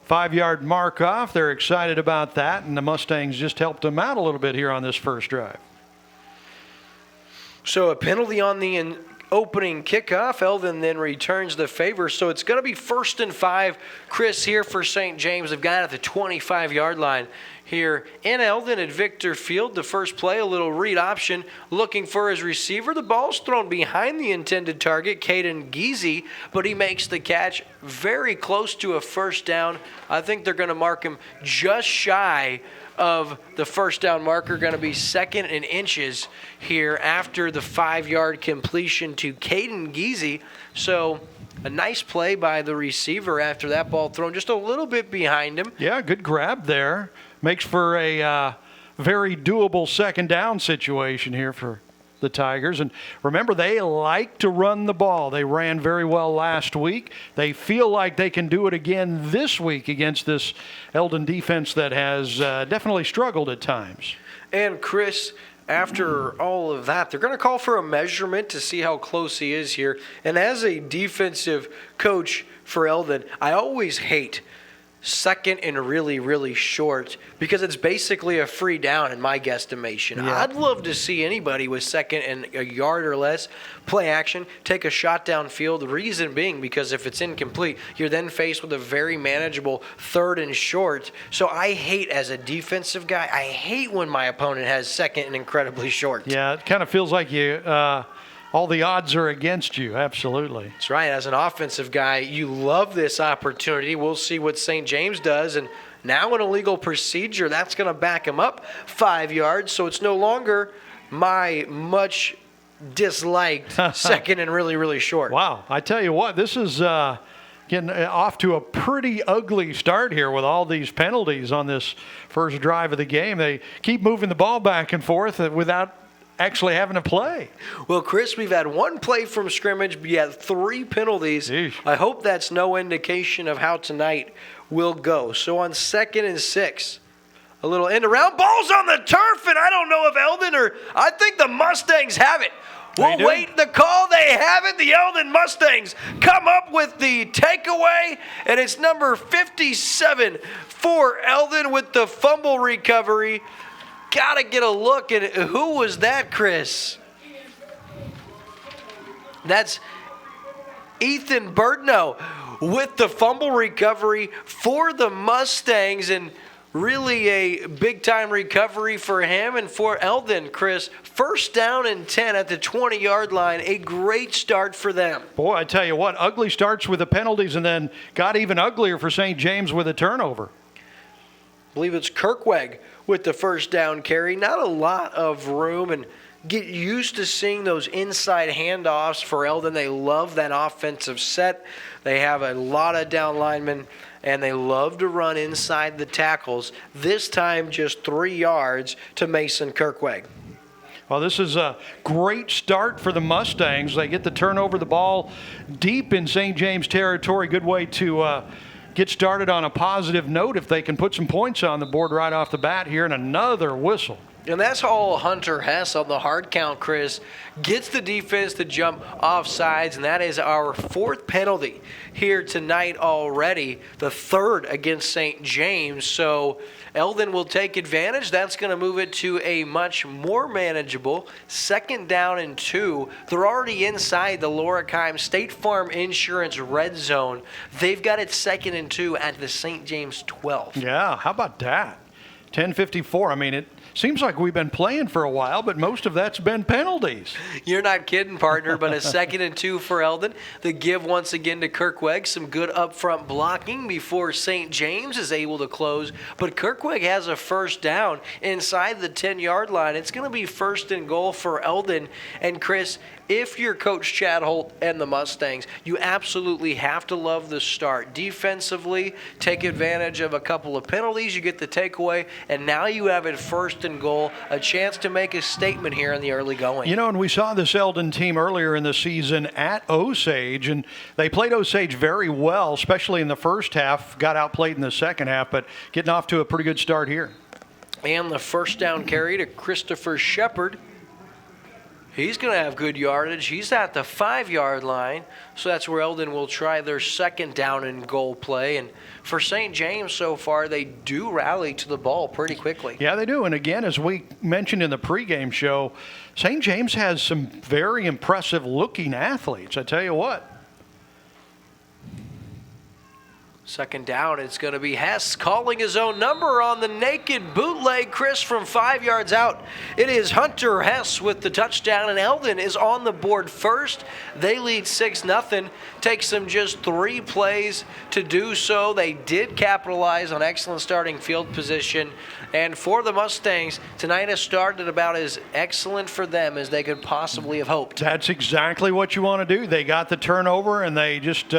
5-yard mark off. They're excited about that, and the Mustangs just helped them out a little bit here on this first drive. So a penalty on the opening kickoff. Eldon then returns the favor. So it's going to be 1st and 5, Chris, here for St. James. They've got it at the 25-yard line here in Eldon at Victor Field. The first play, a little read option, looking for his receiver. The ball's thrown behind the intended target, Caden Geezy, but he makes the catch very close to a first down. I think they're going to mark him just shy of the first down marker, going to be 2nd and inches here after the 5-yard completion to Caden Geezy. So a nice play by the receiver after that ball thrown just a little bit behind him. Yeah, good grab there. Makes for a very doable 2nd down situation here for the Tigers. And remember, they like to run the ball. They ran very well last week. They feel like they can do it again this week against this Eldon defense that has definitely struggled at times. And Chris, after all of that, they're going to call for a measurement to see how close he is here. And as a defensive coach for Eldon, I always hate 2nd and really short because it's basically a free down in my guesstimation. Yeah. I'd love to see anybody with 2nd and a yard or less play action, take a shot downfield. The reason being because if it's incomplete, you're then faced with a very manageable 3rd and short. So I hate, as a defensive guy, I hate when my opponent has 2nd and incredibly short. Yeah, it kind of feels like you all the odds are against you. Absolutely. That's right. As an offensive guy, you love this opportunity. We'll see what St. James does. And now an illegal procedure, that's going to back him up 5 yards. So it's no longer my much disliked 2nd and really short. Wow. I tell you what, this is getting off to a pretty ugly start here with all these penalties on this first drive of the game. They keep moving the ball back and forth without actually having to play. Well, Chris, we've had 1 play from scrimmage, but yet 3 penalties. Eesh. I hope that's no indication of how tonight will go. So on 2nd and 6, a little end around, ball's on the turf, and I don't know if Eldon or I think the Mustangs have it. We'll wait the call. They have it. The Eldon Mustangs come up with the takeaway, and it's number 57 for Eldon with the fumble recovery. Got to get a look at it. Who was that, Chris? That's Ethan Birdno with the fumble recovery for the Mustangs, and really a big-time recovery for him and for Eldon, Chris. 1st down and 10 at the 20-yard line. A great start for them. Boy, I tell you what, ugly starts with the penalties and then got even uglier for St. James with a turnover. I believe it's Kirkweg with the 1st down carry. Not a lot of room, and get used to seeing those inside handoffs for Eldon. They love that offensive set. They have a lot of down linemen, and they love to run inside the tackles. This time just 3 yards to Mason Kirkweg. Well, this is a great start for the Mustangs. They get the turnover, the ball deep in St. James territory. Good way to get started on a positive note if they can put some points on the board right off the bat here, and another whistle. And that's all Hunter Hess on the hard count, Chris. Gets the defense to jump off sides, and that is our 4th penalty here tonight already, the 3rd against St. James. So Eldon will take advantage. That's going to move it to a much more manageable 2nd down and 2. They're already inside the Lorikheim State Farm Insurance red zone. They've got it 2nd and 2 at the St. James 12. Yeah, how about that? 10:54. I mean, it seems like we've been playing for a while, but most of that's been penalties. You're not kidding, partner, but a 2nd and 2 for Eldon. The give once again to Kirkweg. Some good up-front blocking before St. James is able to close. But Kirkweg has a 1st down inside the 10-yard line. It's going to be 1st and goal for Eldon. And, Chris, if you're Coach Chad Holt and the Mustangs, you absolutely have to love the start. Defensively, take advantage of a couple of penalties. You get the takeaway, and now you have it 1st and goal, a chance to make a statement here in the early going. You know, and we saw this Eldon team earlier in the season at Osage, and they played Osage very well, especially in the first half, got outplayed in the second half, but getting off to a pretty good start here. And the first down carry to Christopher Shepard. He's going to have good yardage. He's at the 5-yard line, so that's where Eldon will try their second down and goal play. And for St. James so far, they do rally to the ball pretty quickly. Yeah, they do. And again, as we mentioned in the pregame show, St. James has some very impressive-looking athletes. I tell you what. Second down, it's going to be Hess calling his own number on the naked bootleg, Chris, from 5 yards out. It is Hunter Hess with the touchdown, and Eldon is on the board first. They lead 6-0. Takes them just 3 plays to do so. They did capitalize on excellent starting field position. And for the Mustangs, tonight has started about as excellent for them as they could possibly have hoped. That's exactly what you want to do. They got the turnover, and they just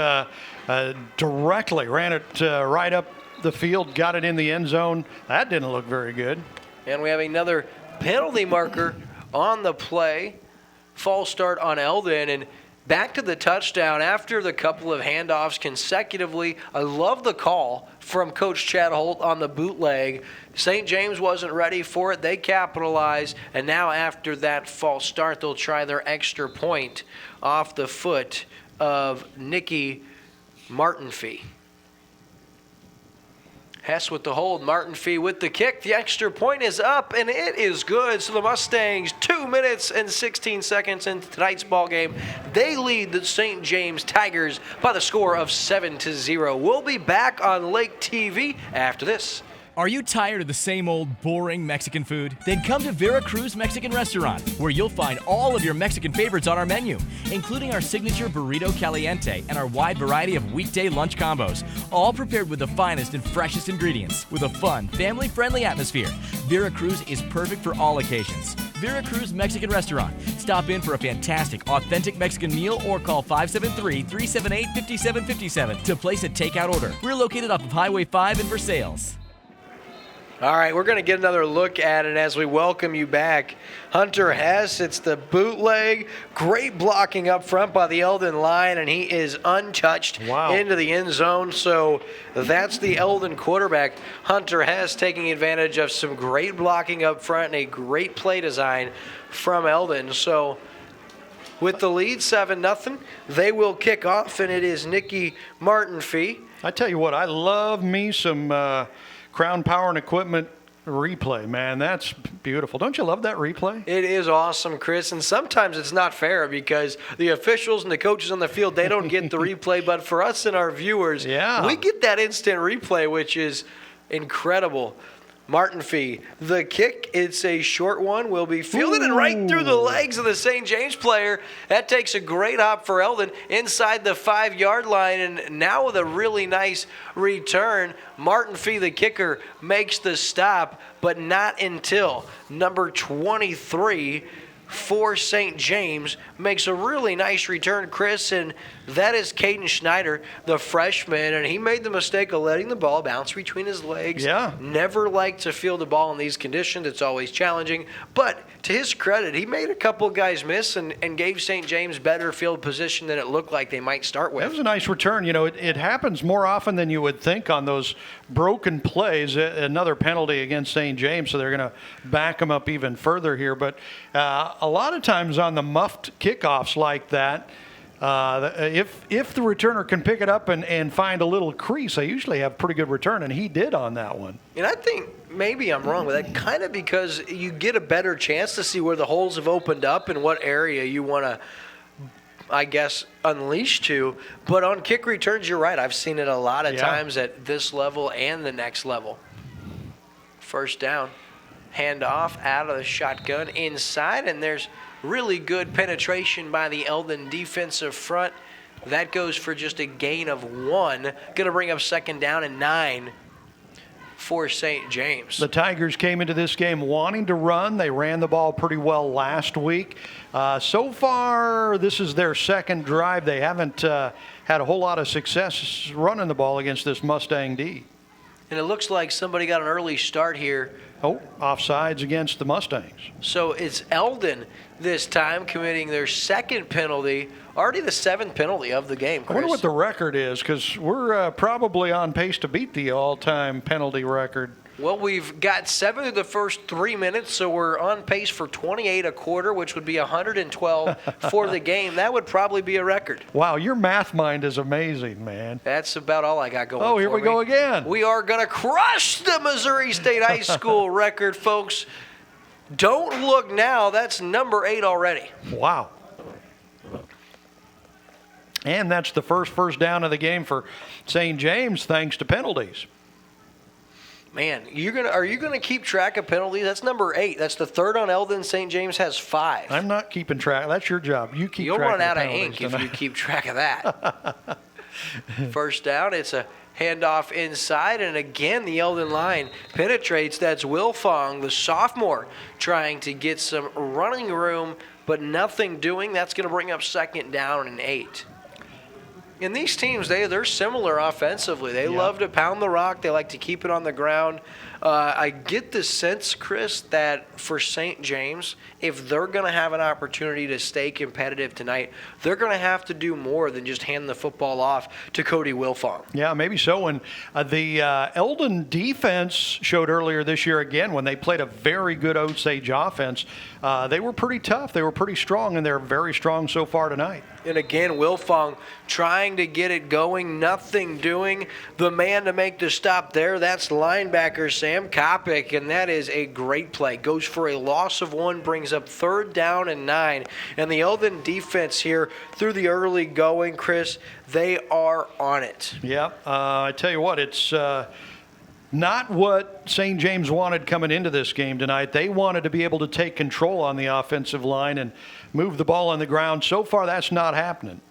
directly ran it right up the field, got it in the end zone. That didn't look very good. And we have another penalty marker on the play. False start on Eldon, and back to the touchdown after the couple of handoffs consecutively. I love the call from Coach Chad Holt on the bootleg. St. James wasn't ready for it. They capitalized, and now after that false start, they'll try their extra point off the foot of Nicky Martinfee. Hess with the hold, Martinfee with the kick. The extra point is up, and it is good. So the Mustangs, 2 minutes and 16 seconds into tonight's ball game, they lead the St. James Tigers by the score of 7-0. We'll be back on Lake TV after this. Are you tired of the same old boring Mexican food? Then come to Veracruz Mexican Restaurant, where you'll find all of your Mexican favorites on our menu, including our signature burrito caliente and our wide variety of weekday lunch combos, all prepared with the finest and freshest ingredients, with a fun, family-friendly atmosphere. Veracruz is perfect for all occasions. Veracruz Mexican Restaurant. Stop in for a fantastic, authentic Mexican meal or call 573-378-5757 to place a takeout order. We're located off of Highway 5 in Versailles. All right, we're going to get another look at it as we welcome you back. Hunter Hess, it's the bootleg. Great blocking up front by the Eldon line, and he is untouched into the end zone. So that's the Eldon quarterback, Hunter Hess, taking advantage of some great blocking up front and a great play design from Eldon. So with the lead 7-0, they will kick off, and it is Nicky Martinfee. I tell you what, I love me some Crown Power and Equipment replay, man. That's beautiful. Don't you love that replay? It is awesome, Chris. And sometimes it's not fair because the officials and the coaches on the field, they don't get the replay. But for us and our viewers, we get that instant replay, which is incredible. Martinfee, the kick, it's a short one, will be fielded and right through the legs of the St. James player. That takes a great hop for Eldon inside the 5-yard line, and now with a really nice return, Martinfee, the kicker, makes the stop, but not until number 23 for St. James makes a really nice return, Chris, and that is Caden Schneider, the freshman, and he made the mistake of letting the ball bounce between his legs. Yeah. Never liked to field the ball in these conditions. It's always challenging, but to his credit, he made a couple guys miss and gave St. James better field position than it looked like they might start with. That was a nice return. You know, it happens more often than you would think on those broken plays. Another penalty against St. James, so they're going to back them up even further here. But a lot of times on the muffed kickoffs like that, if the returner can pick it up and find a little crease, they usually have pretty good return, and he did on that one. And I think maybe I'm wrong with that, kind of because you get a better chance to see where the holes have opened up and what area you want to, I guess, unleash to. But on kick returns, you're right. I've seen it a lot of times at this level and the next level. First down. Hand off out of the shotgun inside, and there's really good penetration by the Eldon defensive front. That goes for just a gain of 1. Going to bring up second down and 9 for St. James. The Tigers came into this game wanting to run. They ran the ball pretty well last week. So far, this is their second drive. They haven't had a whole lot of success running the ball against this Mustang D. And it looks like somebody got an early start here. Oh, offsides against the Mustangs. So it's Eldon this time committing their second penalty, already the 7th penalty of the game, Chris. I wonder what the record is, because we're probably on pace to beat the all-time penalty record. Well, we've got 7 through the first 3 minutes, so we're on pace for 28 a quarter, which would be 112 for the game. That would probably be a record. Wow, your math mind is amazing, man. That's about all I got going Oh, here for we go again. We are going to crush the Missouri State High School record, folks. Don't look now. That's number 8 already. Wow. And that's the first down of the game for St. James, thanks to penalties. Man, are you gonna keep track of penalties? That's number 8. That's the third on Eldon. St. James has 5. I'm not keeping track. That's your job. You keep You'll track run of out of penalties ink tonight. if you keep track of that. First down, it's a handoff inside, and again the Eldon line penetrates. That's Wilfong, the sophomore, trying to get some running room, but nothing doing. That's going to bring up second down and 8. And these teams, they're similar offensively. They love to pound the rock. They like to keep it on the ground. I get the sense, Chris, that for St. James, if they're going to have an opportunity to stay competitive tonight, they're going to have to do more than just hand the football off to Cody Wilfong. Yeah, maybe so. And the Eldon defense showed earlier this year again when they played a very good Osage offense. They were pretty tough. They were pretty strong, and they're very strong so far tonight. And again, Wilfong trying to get it going, nothing doing. The man to make the stop there, that's linebacker Sam Kopic, and that is a great play. Goes for a loss of 1, brings up third down and 9. And the Eldon defense here through the early going, Chris, they are on it. Yeah, I tell you what, it's not what St. James wanted coming into this game tonight. They wanted to be able to take control on the offensive line and move the ball on the ground. So far, that's not happening.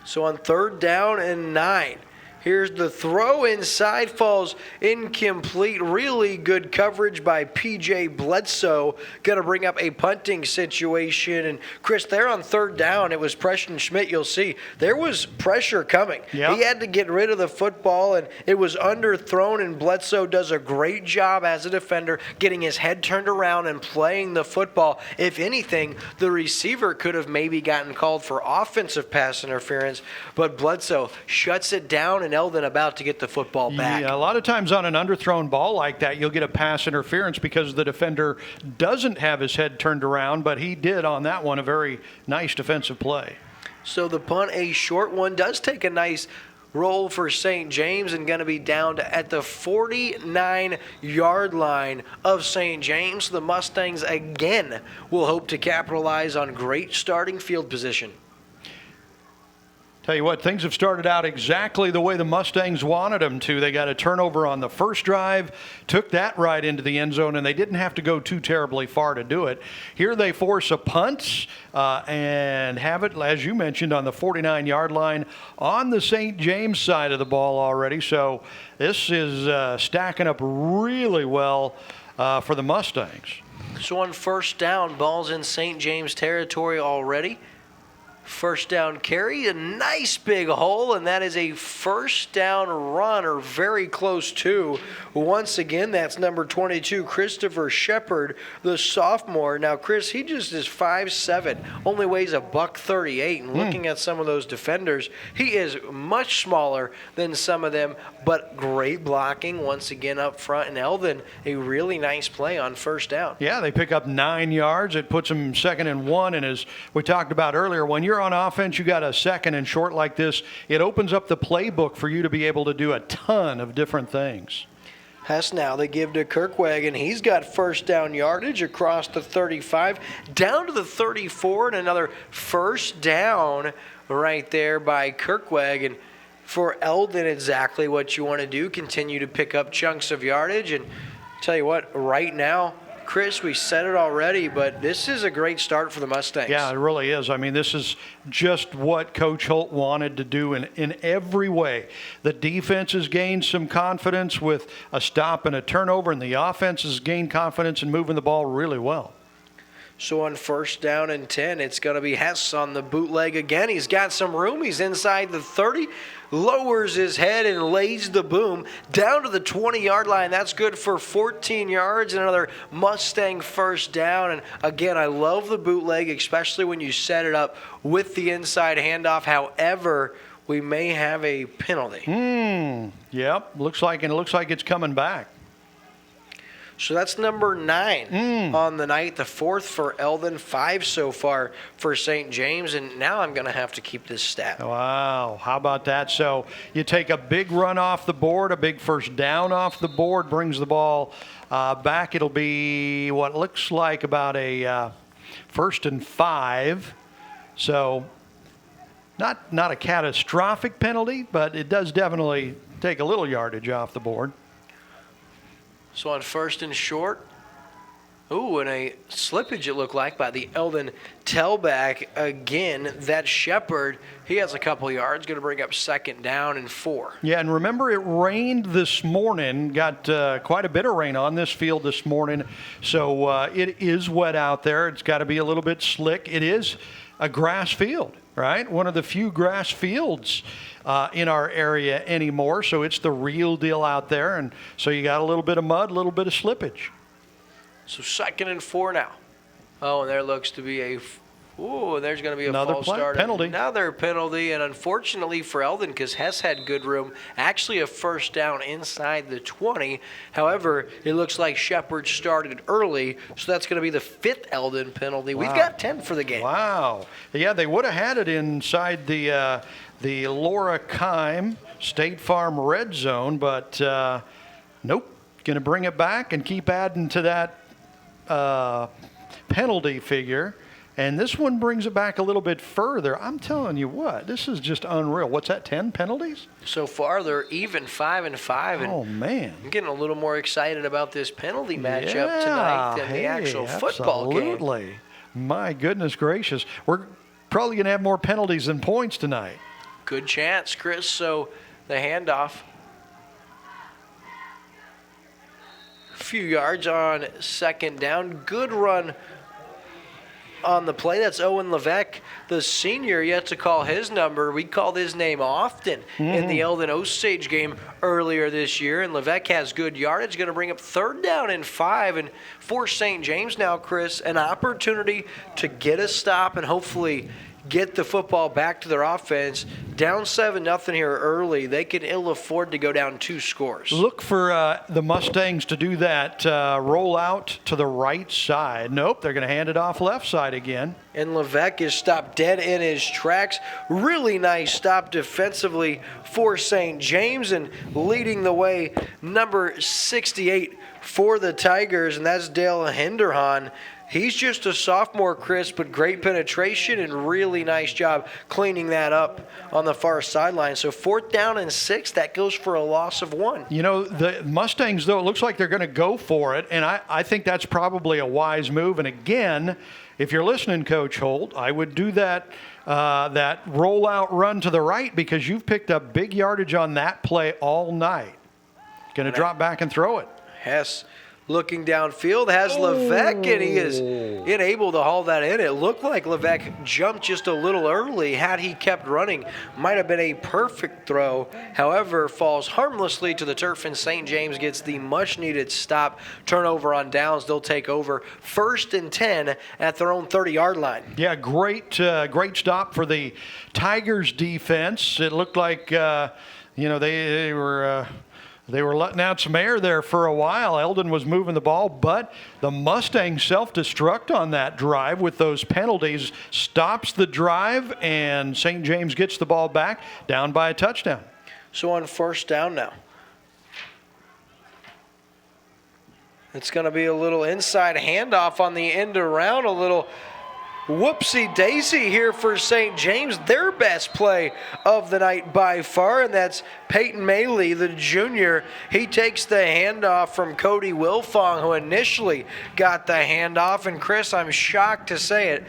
So on third down and 9, here's the throw inside, falls incomplete. Really good coverage by P.J. Bledsoe. Going to bring up a punting situation. And, Chris, there on third down, it was Preston Schmidt. You'll see there was pressure coming. Yep. He had to get rid of the football, and it was underthrown, and Bledsoe does a great job as a defender getting his head turned around and playing the football. If anything, the receiver could have maybe gotten called for offensive pass interference, but Bledsoe shuts it down, and Eldon about to get the football back. Yeah, a lot of times on an underthrown ball like that, you'll get a pass interference because the defender doesn't have his head turned around, but he did on that one, a very nice defensive play. So the punt, a short one, does take a nice roll for St. James and going to be down at the 49-yard line of St. James. The Mustangs again will hope to capitalize on great starting field position. Tell you what, things have started out exactly the way the Mustangs wanted them to. They got a turnover on the first drive, took that right into the end zone, and they didn't have to go too terribly far to do it. Here they force a punt and have it, as you mentioned, on the 49-yard line on the St. James side of the ball already. So this is stacking up really well for the Mustangs. So on first down, ball's in St. James territory already. First down carry, a nice big hole, and that is a first down run, or very close to. Once again, that's number 22, Christopher Shepard, the sophomore. Now, Chris, he just is 5'7", only weighs $138, and looking at some of those defenders, he is much smaller than some of them, but great blocking once again up front. And Eldon, a really nice play on first down. Yeah, they pick up 9 yards. It puts them 2nd and 1, and as we talked about earlier, when you're on offense, you got a second and short like this, it opens up the playbook for you to be able to do a ton of different things. Hess now they give to Kirkwagon. He's got first down yardage across the 35, down to the 34, and another first down right there by Kirkwagon. For Eldon, exactly what you want to do, continue to pick up chunks of yardage. And tell you what, right now, Chris, we said it already, but this is a great start for the Mustangs. Yeah, it really is. I mean, this is just what Coach Holt wanted to do in every way. The defense has gained some confidence with a stop and a turnover, and the offense has gained confidence in moving the ball really well. So on first down and 10, it's going to be Hess on the bootleg again. He's got some room. He's inside the 30, lowers his head and lays the boom down to the 20-yard line. That's good for 14 yards and another Mustang first down. And again, I love the bootleg, especially when you set it up with the inside handoff. However, we may have a penalty. Yep, looks like it's coming back. So that's number 9 on the night, the 4th for Eldon, 5 so far for St. James, and now I'm going to have to keep this stat. Wow, how about that? So you take a big run off the board, a big first down off the board, brings the ball back. It'll be what looks like about a 1st and 5. So not a catastrophic penalty, but it does definitely take a little yardage off the board. So on 1st and short, and a slippage it looked like by the Eldon tailback. Again, that Shepard, he has a couple yards, going to bring up 2nd down and 4. Yeah, and remember it rained this morning, got quite a bit of rain on this field this morning, so it is wet out there. It's got to be a little bit slick. It is a grass field, right? One of the few grass fields in our area anymore, so it's the real deal out there, and so you got a little bit of mud, a little bit of slippage. So 2nd and 4 now. And there looks to be there's going to be a another false start. penalty. Another penalty, and unfortunately for Eldon, because Hess had good room, actually a 1st down inside the 20. However, it looks like Shepard started early, so that's going to be the 5th Eldon penalty. Wow. We've got 10 for the game. Wow. Yeah, they would have had it inside the Laura Kime State Farm red zone, but nope. Going to bring it back and keep adding to that penalty figure. And this one brings it back a little bit further. I'm telling you what, this is just unreal. What's that, 10 penalties? So far, they're even 5 and 5. And oh, man. I'm getting a little more excited about this penalty matchup tonight than the actual football game. Absolutely. My goodness gracious. We're probably going to have more penalties than points tonight. Good chance, Chris. So the handoff. Few yards on 2nd down. Good run on the play. That's Owen Levesque, the senior, yet to call his number. We called his name often in the Eldon Osage game earlier this year, and Levesque has good yardage. Going to bring up 3rd down and 5, and for St. James now, Chris, an opportunity to get a stop and hopefully get the football back to their offense. Down 7-0 here early. They can ill afford to go down 2 scores. Look for the Mustangs to do that roll out to the right side. Nope, they're going to hand it off left side again. And Levesque is stopped dead in his tracks. Really nice stop defensively for St. James, and leading the way, number 68 for the Tigers, and that's Dale Henderhan. He's just a sophomore, Chris, but great penetration and really nice job cleaning that up on the far sideline. So 4th down and 6, that goes for a loss of 1. You know, the Mustangs, though, it looks like they're going to go for it, and I think that's probably a wise move. And again, if you're listening, Coach Holt, I would do that rollout run to the right because you've picked up big yardage on that play all night. Going to drop back and throw it. Hess looking downfield, has Levesque, and he is unable to haul that in. It looked like Levesque jumped just a little early. Had he kept running, might have been a perfect throw. However, falls harmlessly to the turf, and St. James gets the much-needed stop. Turnover on downs. They'll take over 1st and 10 at their own 30-yard line. Yeah, great stop for the Tigers defense. It looked like, they were letting out some air there for a while. Eldon was moving the ball, but the Mustangs self-destruct on that drive with those penalties, stops the drive, and St. James gets the ball back, down by a touchdown. So on 1st down now. It's going to be a little inside handoff on the end around, a little whoopsie-daisy here for St. James, their best play of the night by far, and that's Peyton Maley, the junior. He takes the handoff from Cody Wilfong, who initially got the handoff, and Chris, I'm shocked to say it,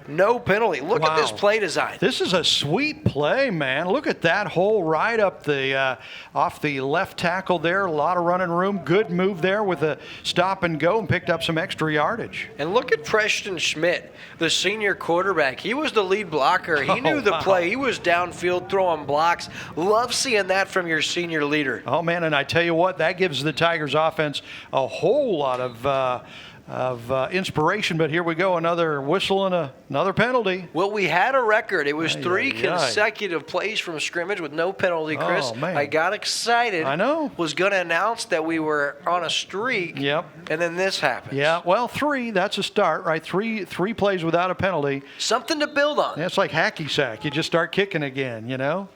no penalty. Look at this play design. This is a sweet play, man. Look at that hole right up the off the left tackle there. A lot of running room. Good move there with a stop and go, and picked up some extra yardage. And look at Preston Schmidt, the senior quarterback. He was the lead blocker. He knew the play. He was downfield throwing blocks. Love seeing that from your senior leader. Oh, man, and I tell you what, that gives the Tigers offense a whole lot of inspiration, but here we go, another whistle and another penalty. Well, we had a record. It was three consecutive plays from scrimmage with no penalty, Chris. Oh, man. I got excited. I know. Was going to announce that we were on a streak. Yep. And then this happens. Yeah, well, three, that's a start, right? Three plays without a penalty. Something to build on. Yeah, it's like hacky sack. You just start kicking again, you know?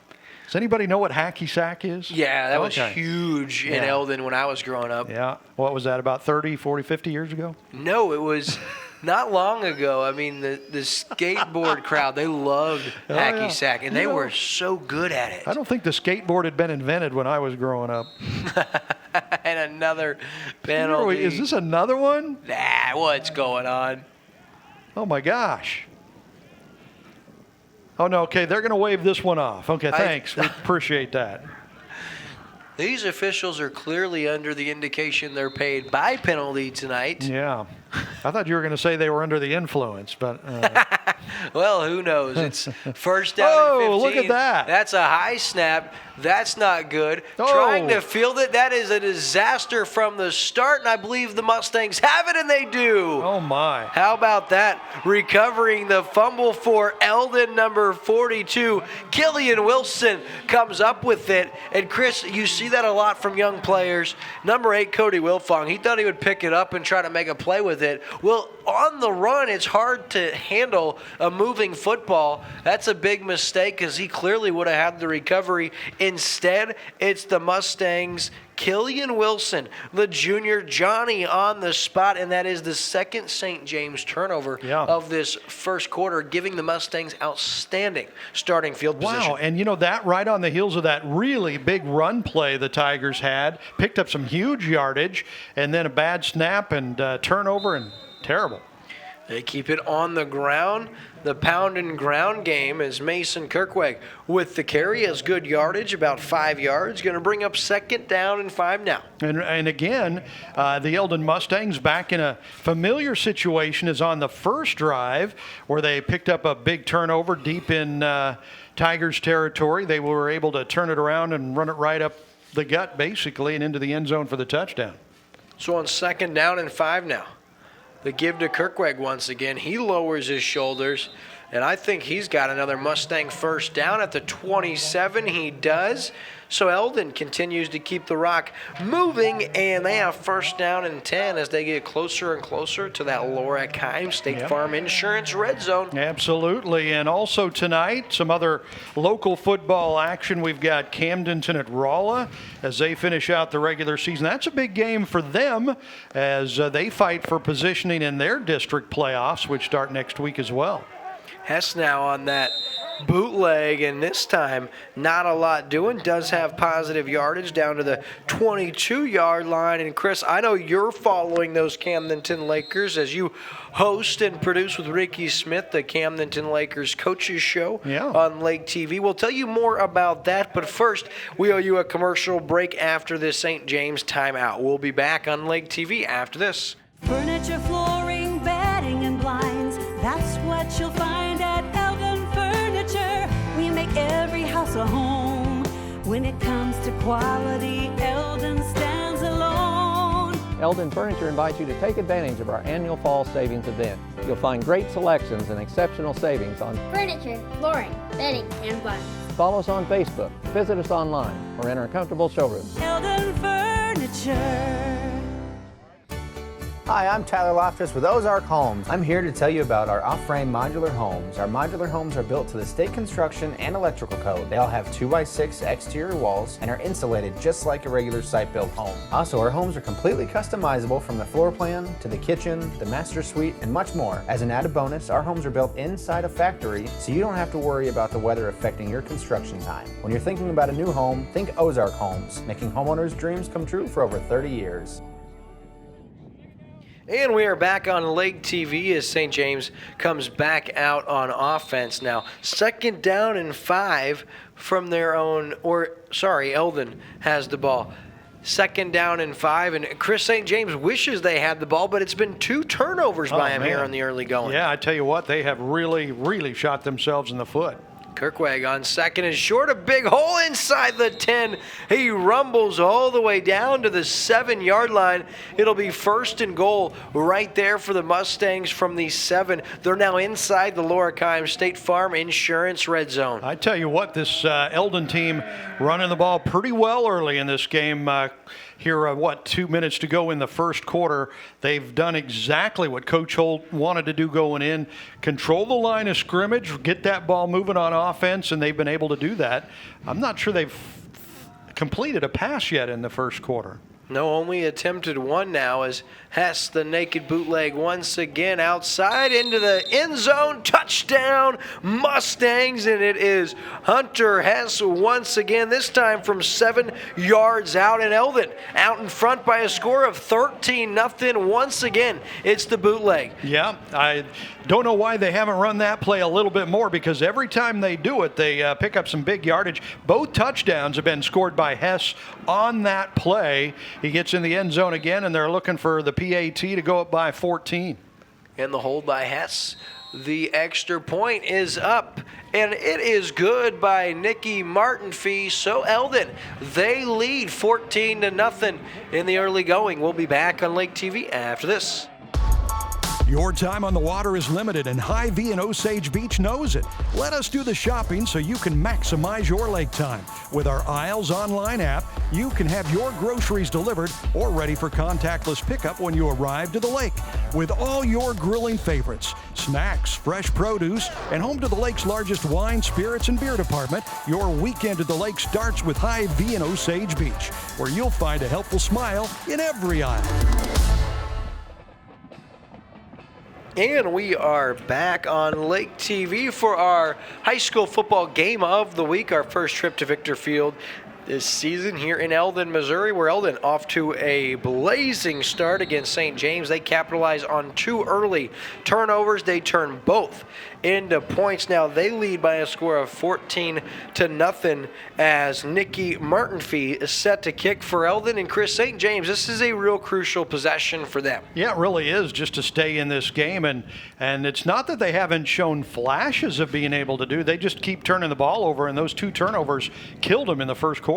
Does anybody know what hacky sack is? Yeah, that was huge in Eldon when I was growing up. Yeah. What was that, about 30, 40, 50 years ago? No, it was not long ago. I mean, the skateboard crowd, they loved hacky sack, and they were so good at it. I don't think the skateboard had been invented when I was growing up. And another penalty. Is this another one? Nah, what's going on? Oh, my gosh. Oh, no, okay, they're going to wave this one off. Okay, thanks. We appreciate that. These officials are clearly under the indication they're paid by penalty tonight. Yeah. I thought you were going to say they were under the influence, but... Well, who knows? It's first down and 15. Look at that. That's a high snap. That's not good. Trying to field it, that is a disaster from the start, and I believe the Mustangs have it, and they do. Oh, my. How about that? Recovering the fumble for Eldon, number 42. Killian Wilson comes up with it. And, Chris, you see that a lot from young players. Number 8, Cody Wilfong, he thought he would pick it up and try to make a play with it. Well, on the run, it's hard to handle a moving football. That's a big mistake because he clearly would have had the recovery. Instead, it's the Mustangs' Killian Wilson, the junior Johnny on the spot, and that is the second St. James turnover of this first quarter, giving the Mustangs outstanding starting field position. Wow, and you know that right on the heels of that really big run play the Tigers had, picked up some huge yardage, and then a bad snap and turnover, and terrible. They keep it on the ground. The pound and ground game is Mason Kirkweg with the carry, has good yardage, about 5 yards. Going to bring up second down and 5 now. And again, the Eldon Mustangs back in a familiar situation as on the first drive where they picked up a big turnover deep in Tigers territory. They were able to turn it around and run it right up the gut basically and into the end zone for the touchdown. So on second down and 5 now. The give to Kirkweg once again. He lowers his shoulders, and I think he's got another Mustang first down at the 27. He does. So Eldon continues to keep the rock moving, and they have first down and 10 as they get closer and closer to that Laura Kime State Farm Insurance red zone. Absolutely. And also tonight, some other local football action. We've got Camdenton at Rolla as they finish out the regular season. That's a big game for them as they fight for positioning in their district playoffs, which start next week as well. Hess now on that bootleg, and this time not a lot doing. Does have positive yardage down to the 22-yard line. And Chris, I know you're following those Camdenton Lakers as you host and produce with Ricky Smith the Camdenton Lakers Coaches Show on Lake TV. We'll tell you more about that, but first we owe you a commercial break after this St. James timeout. We'll be back on Lake TV after this. Furniture, flooring, bedding, and blinds. That's what you'll find at Eldon Furniture. We make every house a home. When it comes to quality, Eldon stands alone. Eldon Furniture invites you to take advantage of our annual fall savings event. You'll find great selections and exceptional savings on furniture, flooring, bedding, and blinds. Follow us on Facebook, visit us online, or enter a comfortable showroom. Eldon Furniture. Hi, I'm Tyler Loftus with Ozarks Homes. I'm here to tell you about our off-frame modular homes. Our modular homes are built to the state construction and electrical code. They all have 2x6 exterior walls and are insulated just like a regular site-built home. Also, our homes are completely customizable from the floor plan to the kitchen, the master suite, and much more. As an added bonus, our homes are built inside a factory, so you don't have to worry about the weather affecting your construction time. When you're thinking about a new home, think Ozarks Homes, making homeowners' dreams come true for over 30 years. And we are back on Lake TV as St. James comes back out on offense now. Second down and 5 from their own, Eldon has the ball. Second down and 5, and Chris, St. James wishes they had the ball, but it's been 2 turnovers by him here in the early going. Yeah, I tell you what, they have really, really shot themselves in the foot. Kirkweg on second is short, a big hole inside the 10. He rumbles all the way down to the 7-yard line. It'll be first and goal right there for the Mustangs from the 7. They're now inside the Lorikheim State Farm Insurance red zone. I tell you what, this Eldon team running the ball pretty well early in this game. Here, 2 minutes to go in the first quarter. They've done exactly what Coach Holt wanted to do going in. Control the line of scrimmage, get that ball moving on offense, and they've been able to do that. I'm not sure they've completed a pass yet in the first quarter. No, only attempted one now as Hess, the naked bootleg, once again outside into the end zone. Touchdown, Mustangs, and it is Hunter Hess once again, this time from 7 yards out, and Eldon out in front by a score of 13-0. Once again, it's the bootleg. Yeah, I don't know why they haven't run that play a little bit more, because every time they do it, they pick up some big yardage. Both touchdowns have been scored by Hess on that play. He gets in the end zone again, and they're looking for the PAT to go up by 14. And the hold by Hess. The extra point is up, and it is good by Nicky Martinfee. So Eldon, they lead 14-0 in the early going. We'll be back on Lake TV after this. Your time on the water is limited, and Hy-Vee and Osage Beach knows it. Let us do the shopping so you can maximize your lake time. With our Isles online app, you can have your groceries delivered or ready for contactless pickup when you arrive to the lake. With all your grilling favorites, snacks, fresh produce, and home to the lake's largest wine, spirits, and beer department, your weekend at the lake starts with Hy-Vee and Osage Beach, where you'll find a helpful smile in every aisle. And we are back on Lake TV for our high school football game of the week, our first trip to Victor Field this season here in Eldon, Missouri, where Eldon off to a blazing start against St. James. They capitalize on 2 early turnovers. They turn both into points. Now they lead by a score of 14-0 as Nicky Martinfee is set to kick for Eldon. And Chris, St. James, this is a real crucial possession for them. Yeah, it really is, just to stay in this game. And it's not that they haven't shown flashes of being able to do. They just keep turning the ball over, and those 2 turnovers killed them in the first quarter.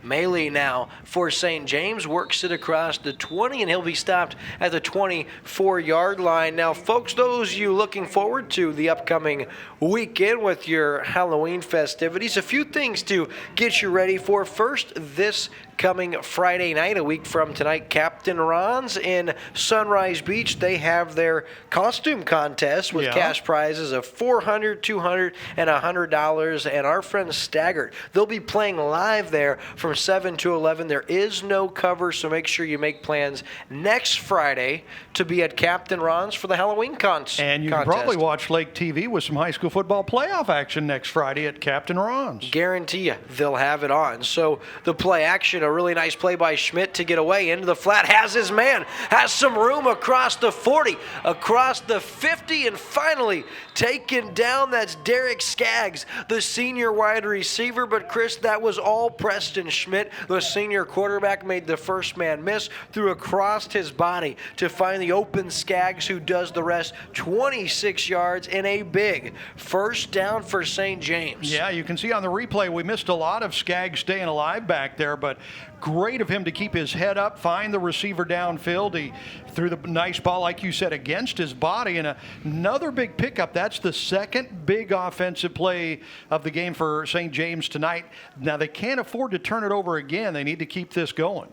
Melee now for St. James, works it across the 20, and he'll be stopped at the 24-yard line. Now, folks, those you looking forward to the upcoming weekend with your Halloween festivities, a few things to get you ready for. First, this coming Friday night, a week from tonight, Captain Ron's in Sunrise Beach. They have their costume contest with cash prizes of $400, $200, and $100. And our friends Staggered, they'll be playing live there from 7 to 11. There is no cover, so make sure you make plans next Friday to be at Captain Ron's for the Halloween contest. And you can probably watch Lake TV with some high school football playoff action next Friday at Captain Ron's. Guarantee you they'll have it on. So the play action, a really nice play by Schmidt to get away into the flat, has his man, has some room across the 40, across the 50, and finally taken down. That's Derek Skaggs, the senior wide receiver. But Chris, that was all Preston Schmidt. The senior quarterback made the first man miss, threw across his body to find the open Skaggs, who does the rest. 26 yards and a big first down for St. James. Yeah, you can see on the replay we missed a lot of Skaggs staying alive back there, but great of him to keep his head up, find the receiver downfield. He threw the nice ball, like you said, against his body, and another big pickup. That's the second big offensive play of the game for St. James tonight. Now, they can't afford to turn it over again. They need to keep this going.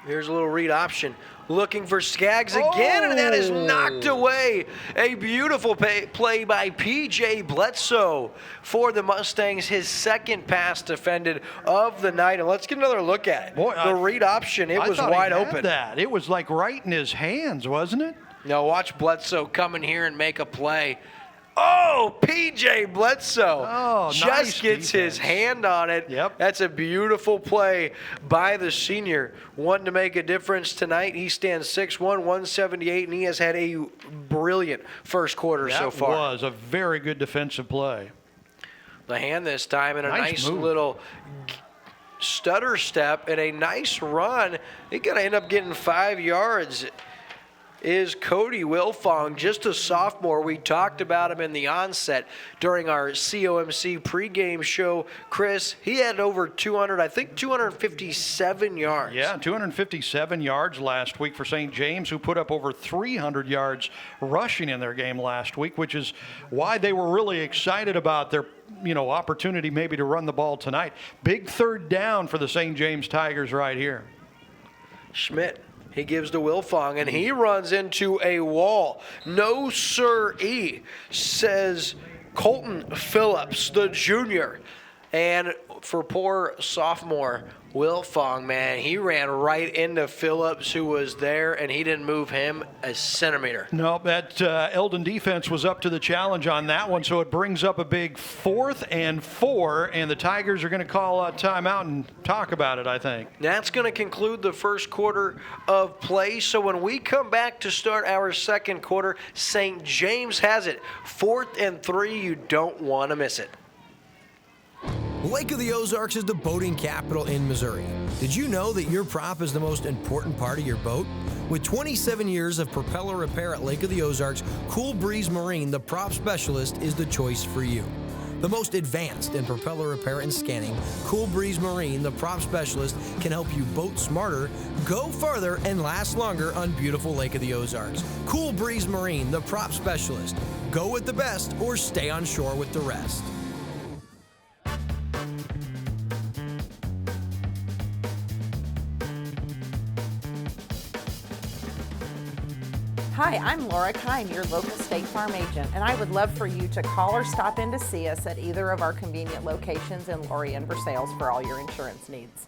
Here's a little read option. Looking for Skaggs again, and that is knocked away. A beautiful play by P.J. Bledsoe for the Mustangs, his second pass defended of the night. And let's get another look at it. Boy, the read option, it was wide open. It was like right in his hands, wasn't it? Now watch Bledsoe come in here and make a play. Oh, P.J. Bledsoe just gets his hand on it. Yep. That's a beautiful play by the senior. One to make a difference tonight. He stands 6'1", 178, and he has had a brilliant first quarter so far. That was a very good defensive play. The hand this time, and a nice move. little stutter step and a nice run. He's going to end up getting 5 yards. is Cody Wilfong, just a sophomore. We talked about him in the onset during our COMC pregame show. Chris, he had over 257 yards. Yeah, 257 yards last week for St. James, who put up over 300 yards rushing in their game last week, which is why they were really excited about their opportunity maybe to run the ball tonight. Big third down for the St. James Tigers right here. Schmidt. He gives to Wilfong, and he runs into a wall. No, sir-ee, says Colton Phillips, the junior. And for poor sophomore Wilfong, man, he ran right into Phillips, who was there, and he didn't move him a centimeter. No, that Eldon defense was up to the challenge on that one, so it brings up a big 4th and 4, and the Tigers are going to call a timeout and talk about it, I think. That's going to conclude the first quarter of play. So when we come back to start our second quarter, St. James has it. 4th and 3, you don't want to miss it. Lake of the Ozarks is the boating capital in Missouri. Did you know that your prop is the most important part of your boat? With 27 years of propeller repair at Lake of the Ozarks, Cool Breeze Marine, the prop specialist, is the choice for you. The most advanced in propeller repair and scanning, Cool Breeze Marine, the prop specialist, can help you boat smarter, go farther, and last longer on beautiful Lake of the Ozarks. Cool Breeze Marine, the prop specialist. Go with the best or stay on shore with the rest. Hi, I'm Laura Kine, your local State Farm agent, and I would love for you to call or stop in to see us at either of our convenient locations in Lorien Versailles for all your insurance needs.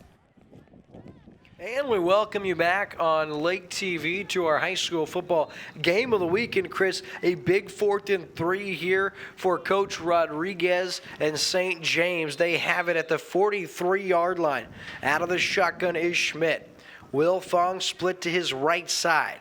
And we welcome you back on Lake TV to our high school football game of the weekend, Chris. A big 4th and 3 here for Coach Rodriguez and St. James. They have it at the 43-yard line. Out of the shotgun is Schmidt. Wilfong split to his right side.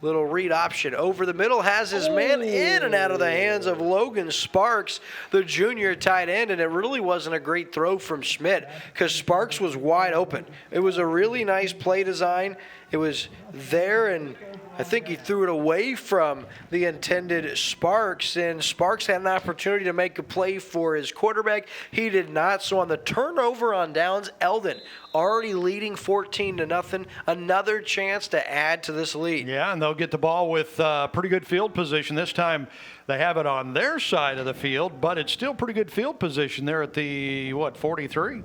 Little read option over the middle, has his man in and out of the hands of Logan Sparks, the junior tight end, and it really wasn't a great throw from Schmidt because Sparks was wide open. It was a really nice play design. It was there, and I think he threw it away from the intended Sparks, and Sparks had an opportunity to make a play for his quarterback. He did not. So on the turnover on downs, Eldon already leading 14-0. Another chance to add to this lead. Yeah, and they'll get the ball with pretty good field position. This time they have it on their side of the field, but it's still pretty good field position there at the, 43?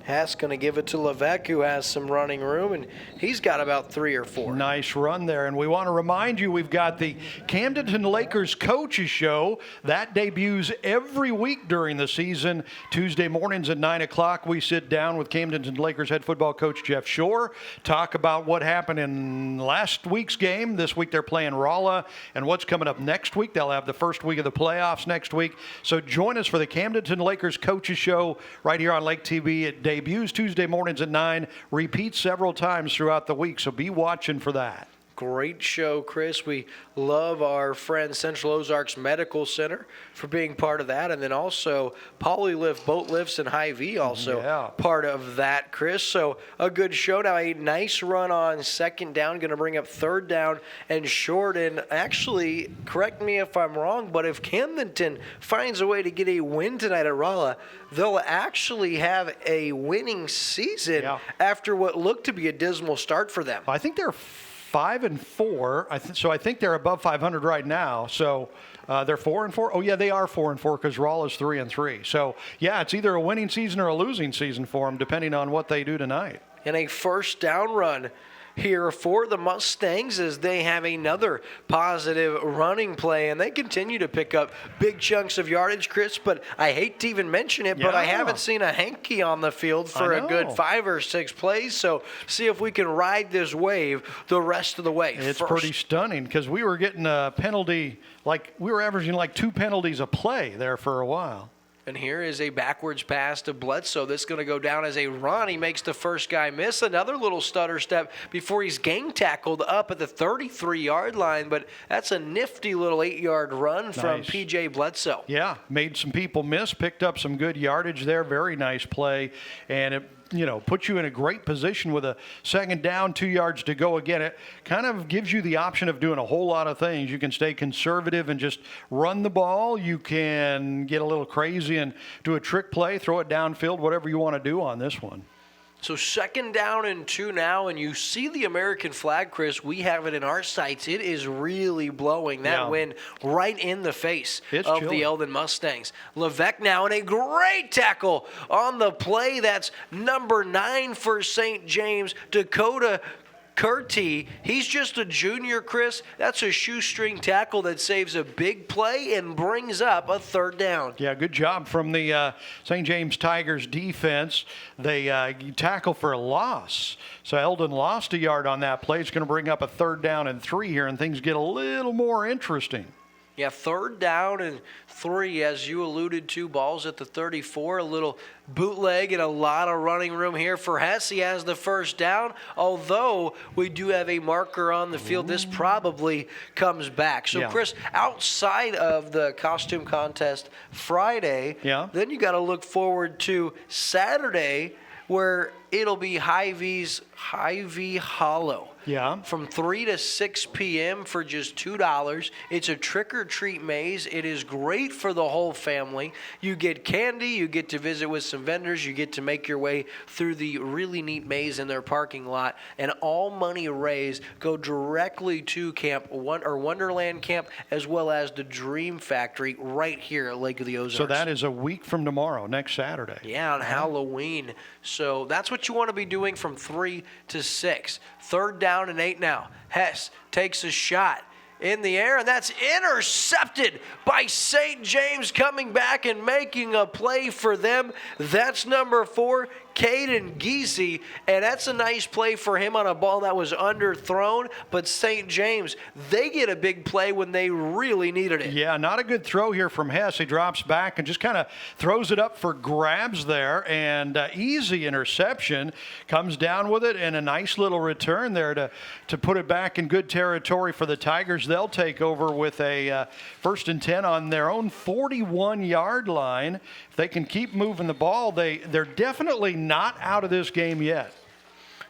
Haas going to give it to Levesque, who has some running room, and he's got about 3 or 4. Nice run there. And we want to remind you we've got the Camdenton Lakers Coaches Show. That debuts every week during the season. Tuesday mornings at 9 o'clock, we sit down with Camdenton Lakers head football coach Jeff Shore, talk about what happened in last week's game. This week they're playing Rolla, and what's coming up next week. They'll have the first week of the playoffs next week. So join us for the Camdenton Lakers Coaches Show right here on Lake TV. It debuts Tuesday mornings at 9, repeats several times throughout the week, so be watching for that. Great show, Chris. We love our friend Central Ozarks Medical Center for being part of that. And then also Polylift Boat Lifts and Hy-Vee also part of that, Chris. So a good show. Now a nice run on second down, going to bring up third down and short. And actually, correct me if I'm wrong, but if Camdenton finds a way to get a win tonight at Rolla, they'll actually have a winning season after what looked to be a dismal start for them. I think they're 5-4, so I think they're above 500 right now. So they're 4-4. Oh yeah, they are 4-4 because Rolla's 3-3. So yeah, it's either a winning season or a losing season for them, depending on what they do tonight. And a first down run here for the Mustangs as they have another positive running play, and they continue to pick up big chunks of yardage, Chris, but I hate to even mention it, but I haven't seen a hanky on the field for a good 5 or 6 plays, so see if we can ride this wave the rest of the way. It's pretty stunning because we were getting a penalty, we were averaging 2 penalties a play there for a while. And here is a backwards pass to Bledsoe. This is going to go down as a run. He makes the first guy miss. Another little stutter step before he's gang tackled up at the 33-yard line. But that's a nifty little 8-yard run from P.J. Bledsoe. Yeah, made some people miss, picked up some good yardage there. Very nice play. And put you in a great position with a second down, 2 yards to go. Again, it kind of gives you the option of doing a whole lot of things. You can stay conservative and just run the ball. You can get a little crazy and do a trick play, throw it downfield, whatever you want to do on this one. So 2nd down and 2 now, and you see the American flag, Chris. We have it in our sights. It is really blowing that wind right in the face of the Eldon Mustangs. Levesque now, and a great tackle on the play. That's number 9 for St. James, Dakota Curti. He's just a junior, Chris. That's a shoestring tackle that saves a big play and brings up a 3rd down. Yeah, good job from the St. James Tigers defense. They tackle for a loss. So Eldon lost a yard on that play. It's going to bring up a 3rd down and 3 here, and things get a little more interesting. Yeah, 3rd down and 3, as you alluded to. Ball's at the 34. A little bootleg and a lot of running room here for Hess. He has the 1st down, although we do have a marker on the field. This probably comes back. So, Chris, outside of the costume contest Friday, then you got to look forward to Saturday, where it'll be Hy-Vee Hollow. Yeah. From 3 to 6 p.m. for just $2. It's a trick-or-treat maze. It is great for the whole family. You get candy. You get to visit with some vendors. You get to make your way through the really neat maze in their parking lot. And all money raised go directly to Wonderland Camp, as well as the Dream Factory right here at Lake of the Ozarks. So that is a week from tomorrow, next Saturday. Yeah, on Halloween. So that's what you want to be doing from 3 to 6. 3rd down and 8 now. Hess takes a shot in the air, and that's intercepted by St. James, coming back and making a play for them. That's number 4, Caden Giese, and that's a nice play for him on a ball that was underthrown. But St. James, they get a big play when they really needed it. Yeah, not a good throw here from Hess. He drops back and just kind of throws it up for grabs there, and easy interception. Comes down with it, and a nice little return there to put it back in good territory for the Tigers. They'll take over with a 1st and 10 on their own 41-yard line. If they can keep moving the ball, they're definitely not out of this game yet.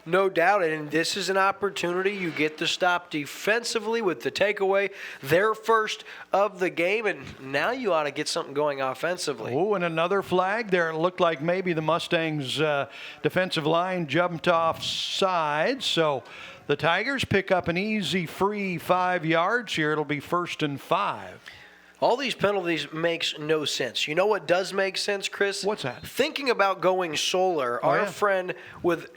No doubt, and this is an opportunity. You get to stop defensively with the takeaway. Their first of the game, and now you ought to get something going offensively. Oh, and another flag there. It looked like maybe the Mustangs' defensive line jumped off sides, so the Tigers pick up an easy free 5 yards here. It'll be 1st and 5. All these penalties makes no sense. You know what does make sense, Chris? What's that? Thinking about going solar, our friend with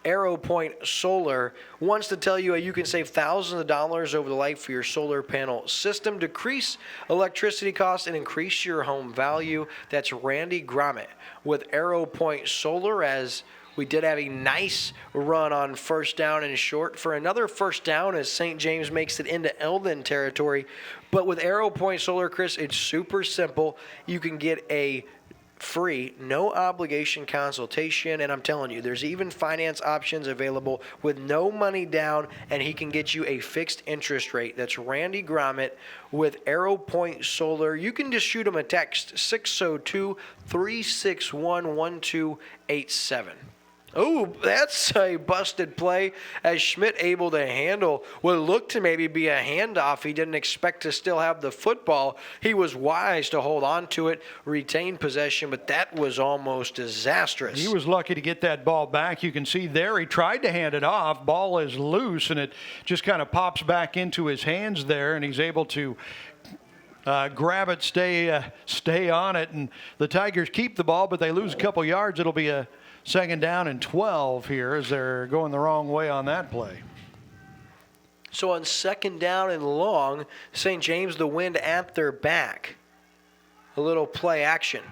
Arrow Point Solar wants to tell you you can save thousands of dollars over the life of your solar panel system, decrease electricity costs, and increase your home value. That's Randy Gromit with Arrow Point Solar, as we did have a nice run on 1st down and short for another 1st down as St. James makes it into Eldon territory. But with Arrow Point Solar, Chris, it's super simple. You can get a free, no obligation consultation, and I'm telling you, there's even finance options available with no money down, and he can get you a fixed interest rate. That's Randy Gromit with Arrow Point Solar. You can just shoot him a text, 602-361-1287. Oh, that's a busted play as Schmidt able to handle what looked to maybe be a handoff. He didn't expect to still have the football. He was wise to hold on to it, retain possession, but that was almost disastrous. He was lucky to get that ball back. You can see there he tried to hand it off. Ball is loose, and it just kind of pops back into his hands there, and he's able to grab it, stay on it, and the Tigers keep the ball, but they lose a couple yards. It'll be a 2nd down and 12 here as they're going the wrong way on that play. So on 2nd down and long, St. James, the wind at their back. A little play action.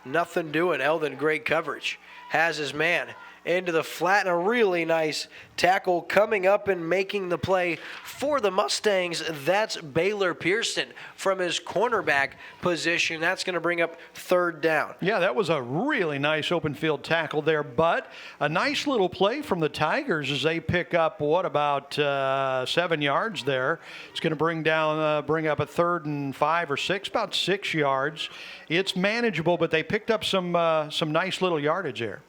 Nothing doing. Eldon, great coverage. Has his man into the flat, and a really nice tackle coming up and making the play for the Mustangs. That's Baylor Pearson from his cornerback position. That's going to bring up 3rd down. Yeah, that was a really nice open field tackle there, but a nice little play from the Tigers as they pick up, about 7 yards there. It's going to bring up a 3rd and 5 or 6, about 6 yards. It's manageable, but they picked up some nice little yardage there.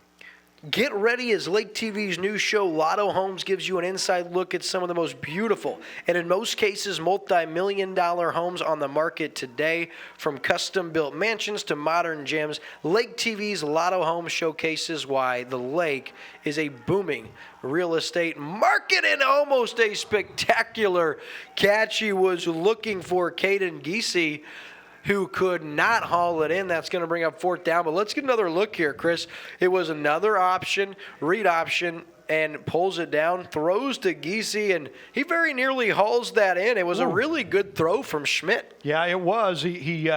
Get ready as Lake TV's new show, Lotto Homes, gives you an inside look at some of the most beautiful and in most cases multi-million-dollar homes on the market today. From custom-built mansions to modern gyms, Lake TV's Lotto Homes showcases why the Lake is a booming real estate market and almost a spectacular catch he was looking for. Caden Giese, who could not haul it in. That's going to bring up fourth down. But let's get another look here, Chris. It was another option, read option, and pulls it down, throws to Giese, and he very nearly hauls that in. It was a really good throw from Schmidt. Yeah, it was. He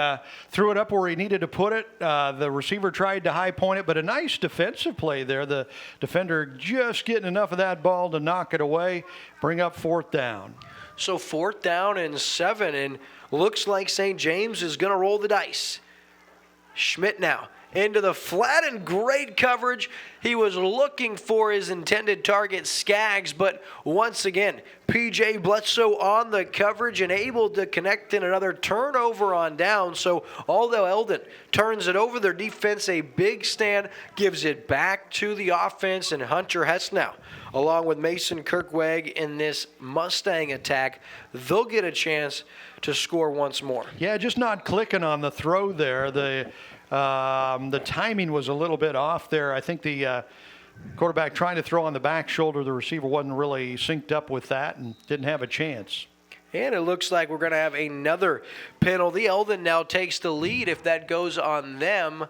threw it up where he needed to put it. The receiver tried to high point it, but a nice defensive play there. The defender just getting enough of that ball to knock it away, bring up fourth down. So fourth down and 7, and looks like St. James is going to roll the dice. Schmidt now into the flat and great coverage. He was looking for his intended target, Skaggs, but once again, P.J. Bledsoe on the coverage and able to connect in another turnover on down. So although Eldon turns it over, their defense a big stand, gives it back to the offense, and Hunter Hess now, along with Mason Kirkweg in this Mustang attack, they'll get a chance to score once more. Yeah, just not clicking on the throw there. The timing was a little bit off there. I think the quarterback trying to throw on the back shoulder, the receiver wasn't really synced up with that and didn't have a chance. And it looks like we're going to have another penalty. Eldon now takes the lead if that goes on them.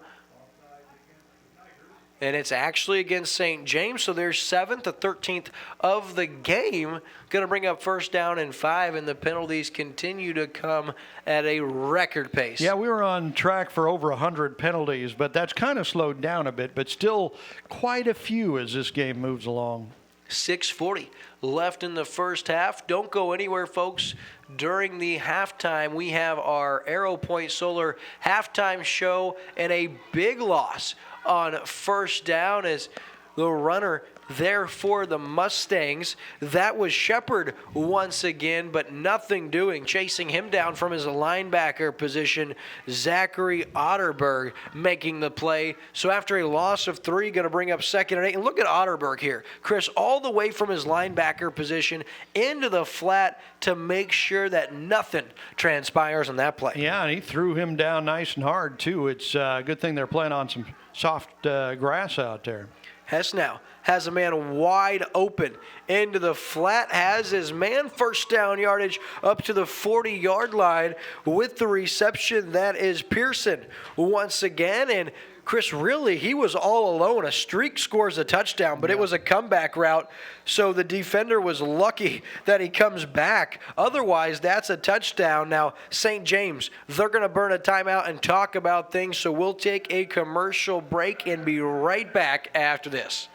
And it's actually against St. James, so their 7th, the 13th of the game. Going to bring up first down and 5, and the penalties continue to come at a record pace. Yeah, we were on track for over 100 penalties, but that's kind of slowed down a bit, but still quite a few as this game moves along. 6:40 left in the first half. Don't go anywhere, folks. During the halftime, we have our Arrow Point Solar halftime show, and a big loss on first down as the runner there for the Mustangs. That was Shepard once again, but nothing doing. Chasing him down from his linebacker position, Zachary Otterberg making the play. So after a loss of 3, going to bring up 2nd and 8. And look at Otterberg here. Chris, all the way from his linebacker position into the flat to make sure that nothing transpires on that play. Yeah, and he threw him down nice and hard, too. It's a good thing they're playing on some soft grass out there. Hess now has a man wide open into the flat, has his man first down yardage up to the 40-yard line with the reception. That is Pearson once again. And Chris, really, he was all alone. A streak scores a touchdown, but it was a comeback route, so the defender was lucky that he comes back. Otherwise, that's a touchdown. Now, St. James, they're going to burn a timeout and talk about things, so we'll take a commercial break and be right back after this.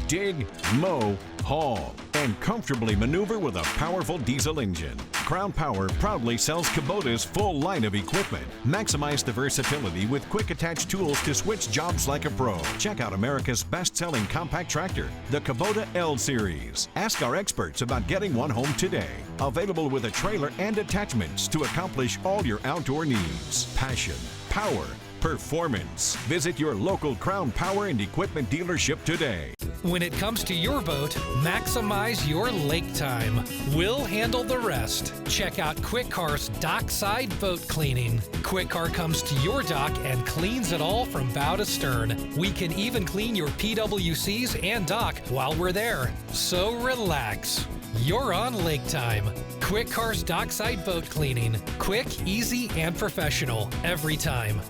Dig, mow, haul, and comfortably maneuver with a powerful diesel engine. Crown Power proudly sells Kubota's full line of equipment. Maximize the versatility with quick attach tools to switch jobs like a pro. Check out America's best-selling compact tractor, the Kubota L Series. Ask our experts about getting one home today. Available with a trailer and attachments to accomplish all your outdoor needs. Passion, power, performance. Visit your local Crown Power and Equipment dealership today. When it comes to your boat, maximize your lake time. We'll handle the rest. Check out Quick Car's Dockside Boat Cleaning. Quick Car comes to your dock and cleans it all from bow to stern. We can even clean your PWCs and dock while we're there. So relax. You're on lake time. Quick Car's Dockside Boat Cleaning. Quick, easy, and professional every time.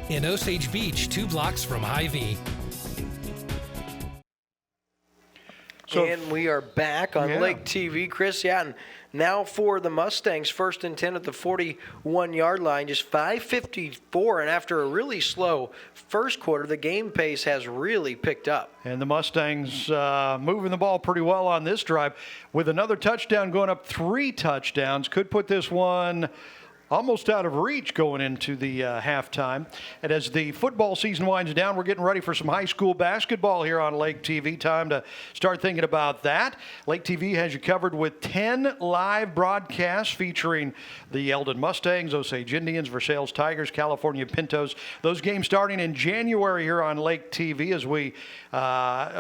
In Osage Beach, 2 blocks from Hy-Vee. And we are back on Lake TV, Chris. Yeah, and now for the Mustangs, 1st and 10 at the 41-yard line, just 5:54. And after a really slow first quarter, the game pace has really picked up. And the Mustangs moving the ball pretty well on this drive with another touchdown going up, 3 touchdowns. Could put this one almost out of reach going into the halftime. And as the football season winds down, we're getting ready for some high school basketball here on Lake TV. Time to start thinking about that. Lake TV has you covered with 10 live broadcasts featuring the Eldon Mustangs, Osage Indians, Versailles Tigers, California Pintos. Those games starting in January here on Lake TV as we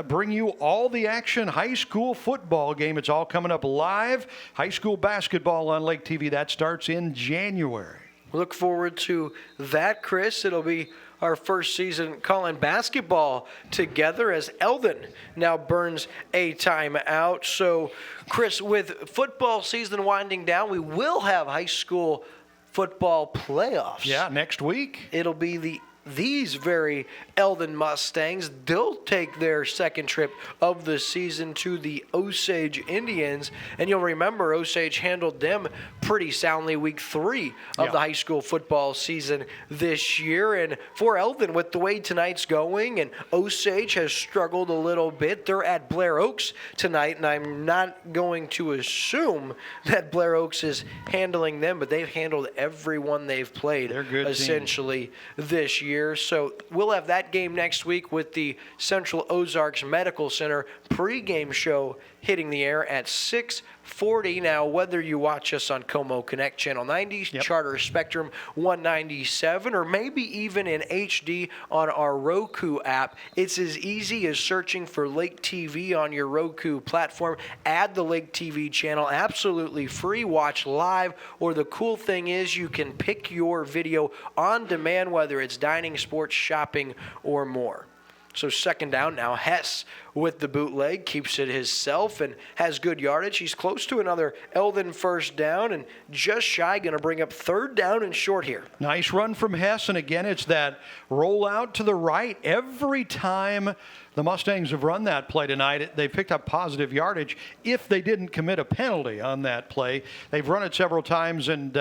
bring you all the action high school football game. It's all coming up live. High school basketball on Lake TV. That starts in January. Look forward to that, Chris. It'll be our first season calling basketball together as Eldon now burns a timeout. So, Chris, with football season winding down, we will have high school football playoffs. Yeah, next week. It'll be these very Eldon Mustangs. They'll take their second trip of the season to the Osage Indians. And you'll remember Osage handled them pretty soundly week 3 of the high school football season this year. And for Eldon, with the way tonight's going, and Osage has struggled a little bit, they're at Blair Oaks tonight. And I'm not going to assume that Blair Oaks is handling them, but they've handled everyone they've played essentially this year. So we'll have that game next week with the Central Ozarks Medical Center pregame show hitting the air at 6:40. Now, whether you watch us on Como Connect Channel 90, Charter Spectrum 197, or maybe even in HD on our Roku app, it's as easy as searching for Lake TV on your Roku platform. Add the Lake TV channel, absolutely free. Watch live, or the cool thing is you can pick your video on demand, whether it's dining, sports, shopping, or more. So second down now, Hess with the bootleg, keeps it himself and has good yardage. He's close to another Eldon first down and just shy, going to bring up third down and short here. Nice run from Hess, and again, it's that rollout to the right. Every time the Mustangs have run that play tonight, they picked up positive yardage if they didn't commit a penalty on that play. They've run it several times and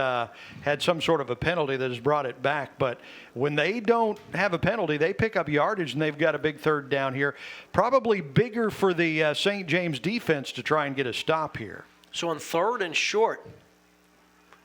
had some sort of a penalty that has brought it back. But when they don't have a penalty, they pick up yardage, and they've got a big third down here. Probably bigger for the St. James defense to try and get a stop here. So on third and short,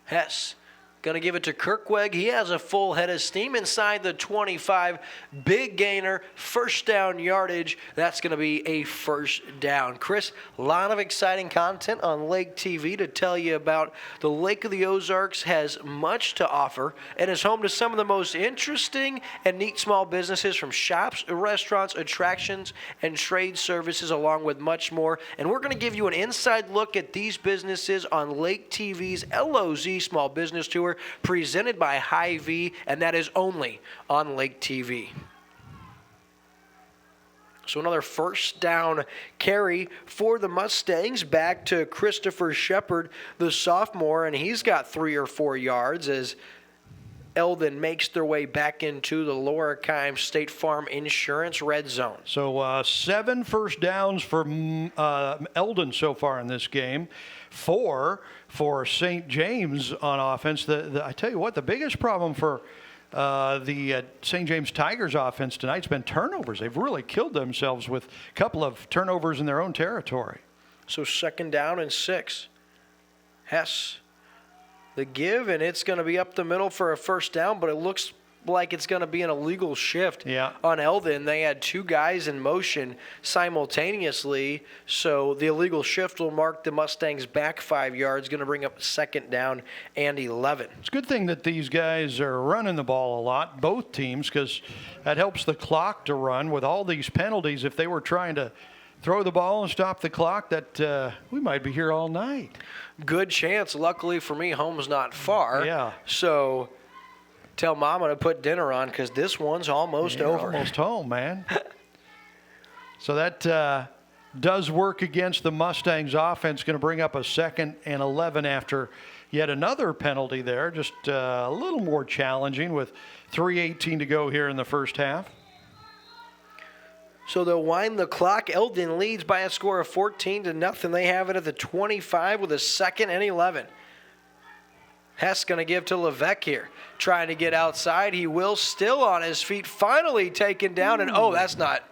Hess going to give it to Kirkweg. He has a full head of steam inside the 25. Big gainer, first down yardage. That's going to be a first down. Chris, a lot of exciting content on Lake TV to tell you about. The Lake of the Ozarks has much to offer and is home to some of the most interesting and neat small businesses, from shops, restaurants, attractions, and trade services, along with much more. And we're going to give you an inside look at these businesses on Lake TV's LOZ Small Business Tour, presented by Hy-Vee, and that is only on Lake TV. So another first down carry for the Mustangs, back to Christopher Shepard, the sophomore, and he's got 3 or 4 yards as Eldon makes their way back into the Lorikeim State Farm Insurance red zone. So 7 first downs for Eldon so far in this game. 4 for St. James on offense. I tell you what, the biggest problem for the St. James Tigers offense tonight's been turnovers. They've really killed themselves with a couple of turnovers in their own territory. So second down and 6. Hess, the give, and it's going to be up the middle for a first down, but it looks like it's going to be an illegal shift on Eldon. They had 2 guys in motion simultaneously, so the illegal shift will mark the Mustangs back 5 yards, going to bring up second down and 11. It's a good thing that these guys are running the ball a lot, both teams, because that helps the clock to run. With all these penalties, if they were trying to throw the ball and stop the clock, that we might be here all night. Good chance. Luckily for me, home's not far. Yeah. So tell Mama to put dinner on, because this one's almost over. Almost home, man. So that does work against the Mustangs offense. Going to bring up a second and 11 after yet another penalty there. Just a little more challenging with 3:18 to go here in the first half. So they'll wind the clock. Eldon leads by a score of 14-0. They have it at the 25 with a second and 11. Hess going to give to Levesque here, trying to get outside. He will, still on his feet, finally taken down. And, oh, that's not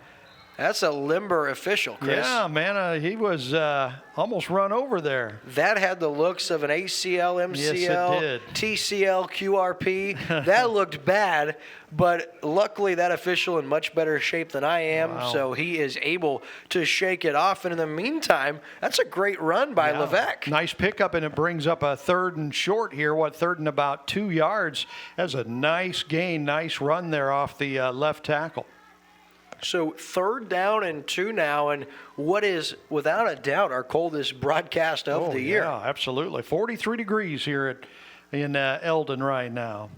That's a limber official, Chris. Yeah, man, he was almost run over there. That had the looks of an ACL, MCL, Yes, it did. TCL, QRP. That looked bad, but luckily that official in much better shape than I am, Wow. so he is able to shake it off. And in the meantime, that's a great run by Levesque. Nice pickup, and it brings up a 3rd and short here. Third and about 2 yards. That's a nice gain, nice run there off the left tackle. So 3rd down and 2 now, and what is, without a doubt, our coldest broadcast of the year. Yeah, absolutely. 43 degrees here in Eldon right now.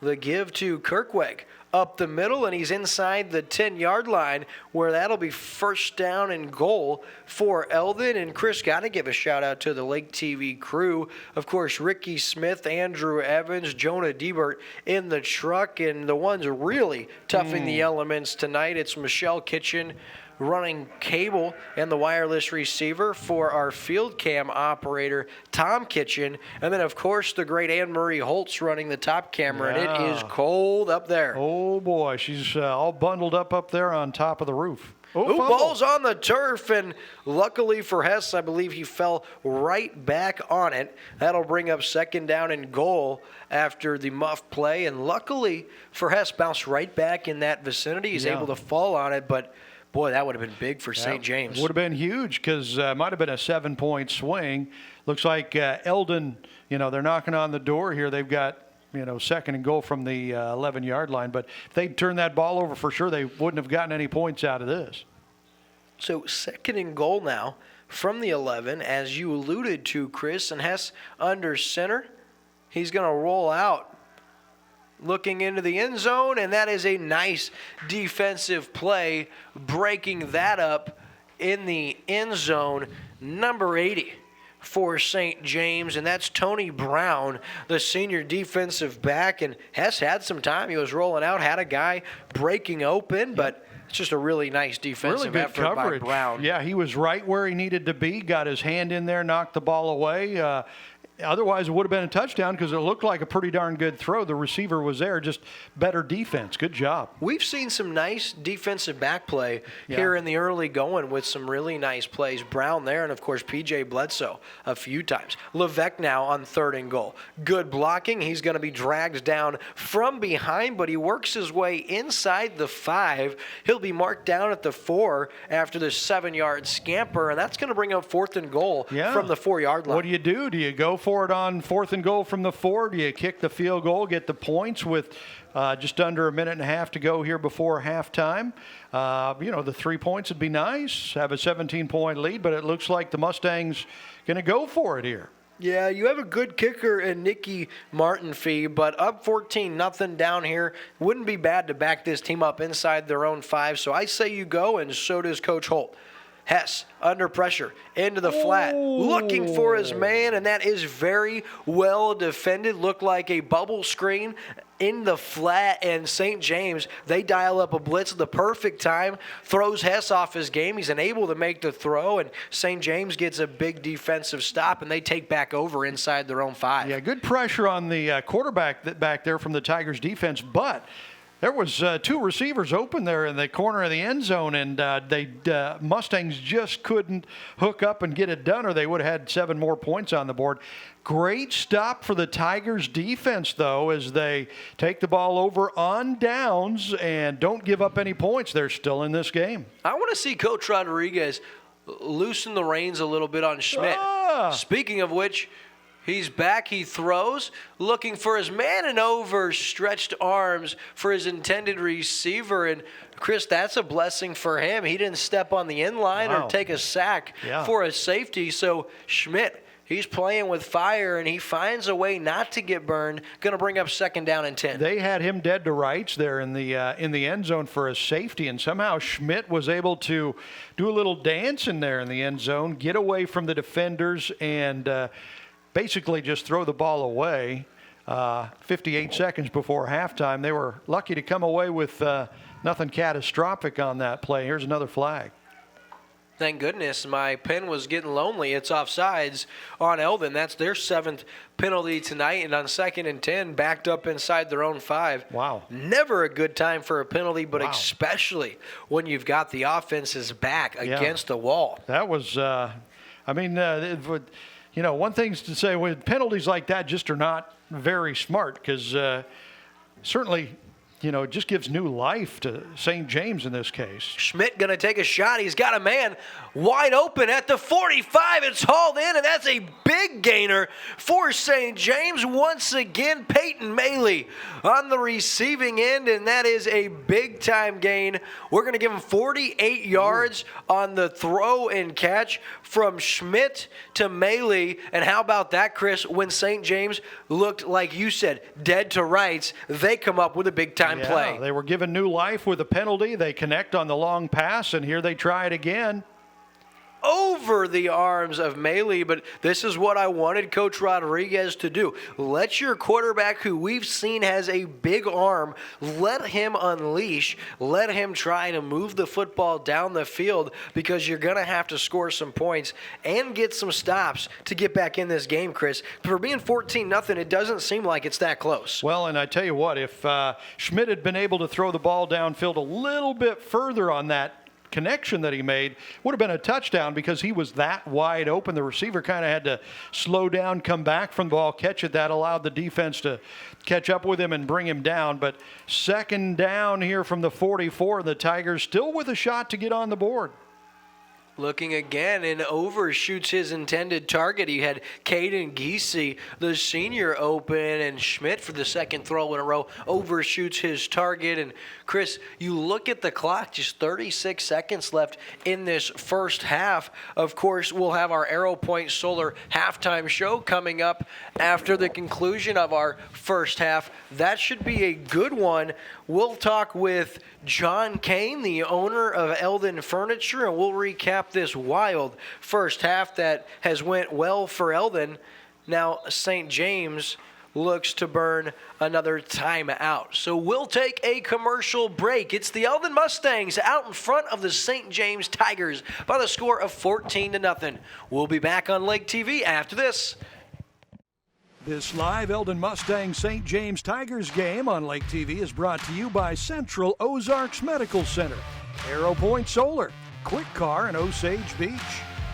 The give to Kirkweg up the middle, and he's inside the 10-yard line, where that'll be 1st down and goal for Eldon. And Chris, got to give a shout-out to the Lake TV crew. Of course, Ricky Smith, Andrew Evans, Jonah Diebert in the truck, and the ones really toughing the elements tonight, it's Michelle Kitchen running cable and the wireless receiver for our field cam operator, Tom Kitchen. And then, of course, the great Anne-Marie Holtz running the top camera, and it is cold up there. Oh, boy, she's all bundled up there on top of the roof. Ooh, ball's on the turf, and luckily for Hess, I believe he fell right back on it. That'll bring up 2nd down and goal after the muff play, and luckily for Hess, bounced right back in that vicinity. He's able to fall on it, but boy, that would have been big for St. James. Would have been huge because it might have been a 7-point swing. Looks like Eldon, they're knocking on the door here. They've got, 2nd and goal from the 11-yard line. But if they'd turned that ball over for sure, they wouldn't have gotten any points out of this. So 2nd and goal now from the 11, as you alluded to, Chris, and Hess under center. He's going to roll out, looking into the end zone, and that is a nice defensive play, breaking that up in the end zone. Number 80 for St. James, and that's Tony Brown, the senior defensive back. And Hess had some time. He was rolling out, had a guy breaking open, but it's just a really nice defensive Really good effort coverage. by Brown. Yeah, he was right where he needed to be, got his hand in there, knocked the ball away. Otherwise, it would have been a touchdown because it looked like a pretty darn good throw. The receiver was there, just better defense. Good job. We've seen some nice defensive back play here in the early going with some really nice plays. Brown there, and of course P.J. Bledsoe a few times. Levesque now on 3rd and goal. Good blocking. He's going to be dragged down from behind, but he works his way inside the 5. He'll be marked down at the 4 after the 7-yard scamper, and that's going to bring up 4th and goal from the 4-yard line. What do you do? Do you go for it on 4th and goal from the 4? Do you kick the field goal, get the points with just under a minute and a half to go here before halftime? The 3 points would be nice, have a 17-point lead, but it looks like the Mustangs going to go for it here. Yeah, you have a good kicker in Nikki Martinfee, but up 14-0 down here. Wouldn't be bad to back this team up inside their own 5, so I say you go, and so does Coach Holt. Hess under pressure into the flat, looking for his man, and that is very well defended. Looked like a bubble screen in the flat, and St. James, they dial up a blitz at the perfect time, throws Hess off his game. He's unable to make the throw, and St. James gets a big defensive stop, and they take back over inside their own 5. Yeah, good pressure on the quarterback back there from the Tigers defense, but there was 2 receivers open there in the corner of the end zone, and Mustangs just couldn't hook up and get it done, or they would have had 7 more points on the board. Great stop for the Tigers defense, though, as they take the ball over on downs and don't give up any points. They're still in this game. I want to see Coach Rodriguez loosen the reins a little bit on Schmidt. Speaking of which, he's back, he throws, looking for his man, and over stretched arms for his intended receiver. And Chris, that's a blessing for him. He didn't step on the end line or take a sack for a safety. So Schmidt, he's playing with fire, and he finds a way not to get burned. Going to bring up 2nd down and 10. They had him dead to rights there in the end zone for a safety, and somehow Schmidt was able to do a little dance in there in the end zone, get away from the defenders, and basically just throw the ball away. 58 seconds before halftime. They were lucky to come away with nothing catastrophic on that play. Here's another flag. Thank goodness my pen was getting lonely. It's offsides on Eldon. That's their 7th penalty tonight, and on 2nd and 10, backed up inside their own 5. Wow. Never a good time for a penalty, but especially when you've got the offense's back against the wall. That was, one thing's to say with penalties like that just are not very smart because certainly – it just gives new life to St. James in this case. Schmidt going to take a shot. He's got a man wide open at the 45. It's hauled in, and that's a big gainer for St. James. Once again, Peyton Maley on the receiving end, and that is a big-time gain. We're going to give him 48 yards on the throw and catch from Schmidt to Maley. And how about that, Chris? When St. James looked, like you said, dead to rights, they come up with a big-time play. They were given new life with a penalty. They connect on the long pass, and here they try it again. Over the arms of Maley, but this is what I wanted Coach Rodriguez to do. Let your quarterback, who we've seen has a big arm, let him unleash. Let him try to move the football down the field because you're going to have to score some points and get some stops to get back in this game, Chris. For being 14-0, it doesn't seem like it's that close. Well, and I tell you what, if Schmidt had been able to throw the ball downfield a little bit further on that connection that he made, would have been a touchdown because he was that wide open. The receiver kind of had to slow down, come back from the ball, catch it. That allowed the defense to catch up with him and bring him down. But 2nd down here from the 44, the Tigers still with a shot to get on the board. Looking again and overshoots his intended target. He had Caden Giese, the senior, open, and Schmidt for the 2nd throw in a row overshoots his target. And Chris, you look at the clock, just 36 seconds left in this first half. Of course, we'll have our Arrow Point Solar halftime show coming up after the conclusion of our first half. That should be a good one. We'll talk with John Kane, the owner of Eldon Furniture, and we'll recap this wild first half that has went well for Eldon. Now St. James looks to burn another timeout. So we'll take a commercial break. It's the Eldon Mustangs out in front of the St. James Tigers by the score of 14-0. We'll be back on Lake TV after this. This live Eldon Mustang St. James Tigers game on Lake TV is brought to you by Central Ozarks Medical Center, Arrow Point Solar, Quick Car in Osage Beach,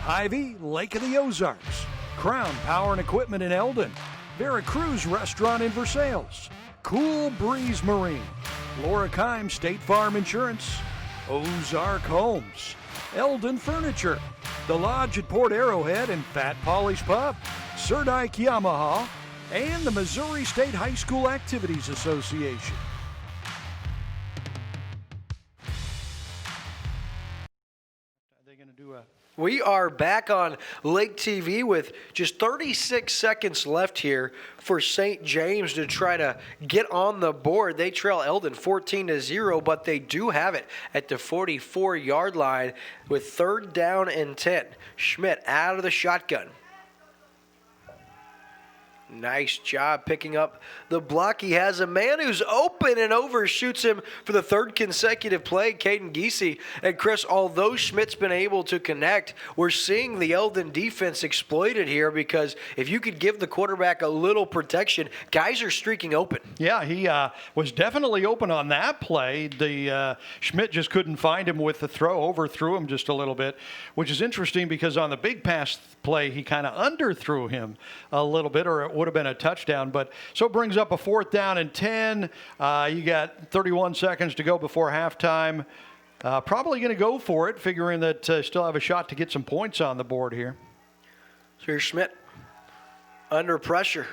Hy-Vee, Lake of the Ozarks, Crown Power and Equipment in Eldon, Veracruz Restaurant in Versailles, Cool Breeze Marine, Laura Kime State Farm Insurance, Ozark Homes, Eldon Furniture, The Lodge at Port Arrowhead and Fat Polly's Pub, Surdike Yamaha, and the Missouri State High School Activities Association. We are back on Lake TV with just 36 seconds left here for St. James to try to get on the board. They trail Eldon 14-0, but they do have it at the 44-yard line with 3rd down and 10. Schmidt out of the shotgun. Nice job picking up the block. He has a man who's open and overshoots him for the 3rd consecutive play, Caden Giese. And Chris, although Schmidt's been able to connect, we're seeing the Eldon defense exploited here because if you could give the quarterback a little protection, guys are streaking open. Yeah, he was definitely open on that play. The Schmidt just couldn't find him with the throw, overthrew him just a little bit, which is interesting because on the big pass play, he kind of underthrew him a little bit, or it would have been a touchdown. But so it brings up a 4th down and 10. You got 31 seconds to go before halftime. Probably going to go for it, figuring that still have a shot to get some points on the board here. So here's Schmidt under pressure,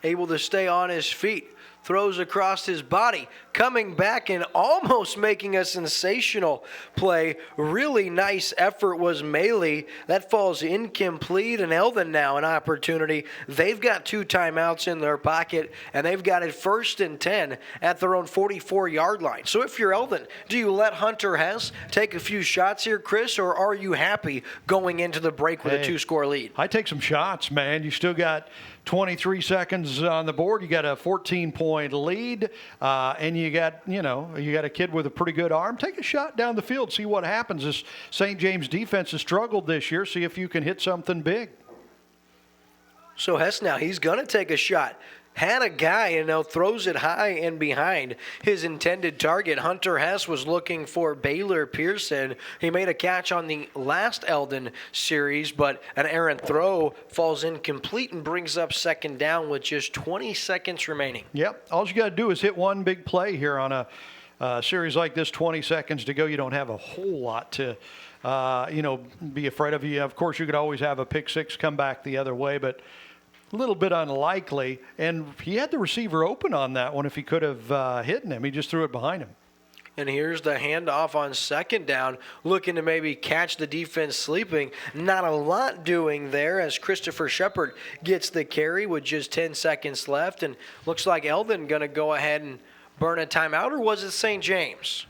able to stay on his feet. Throws across his body, coming back and almost making a sensational play. Really nice effort was Maley. That falls incomplete, and Eldon now an opportunity. They've got 2 timeouts in their pocket, and they've got it 1st and 10 at their own 44-yard line. So if you're Eldon, do you let Hunter Hess take a few shots here, Chris, or are you happy going into the break with a 2-score lead? I take some shots, man. You still got 23 seconds on the board. You got a 14-point 4-point lead, and you got a kid with a pretty good arm. Take a shot down the field, see what happens. This St. James defense has struggled this year. See if you can hit something big. So Hess now, he's going to take a shot. Had a guy and now throws it high and behind his intended target. Hunter Hess was looking for Baylor Pearson. He made a catch on the last Eldon series, but an errant throw falls incomplete and brings up second down with just 20 seconds remaining. Yep. All you got to do is hit one big play here on a series like this. 20 seconds to go. You don't have a whole lot to be afraid of. Of course, you could always have a pick six come back the other way, but a little bit unlikely. And he had the receiver open on that one if he could have hit him. He just threw it behind him. And here's the handoff on second down, looking to maybe catch the defense sleeping. Not a lot doing there as Christopher Shepard gets the carry with just 10 seconds left. And looks like Eldon going to go ahead and burn a timeout, or was it St. James?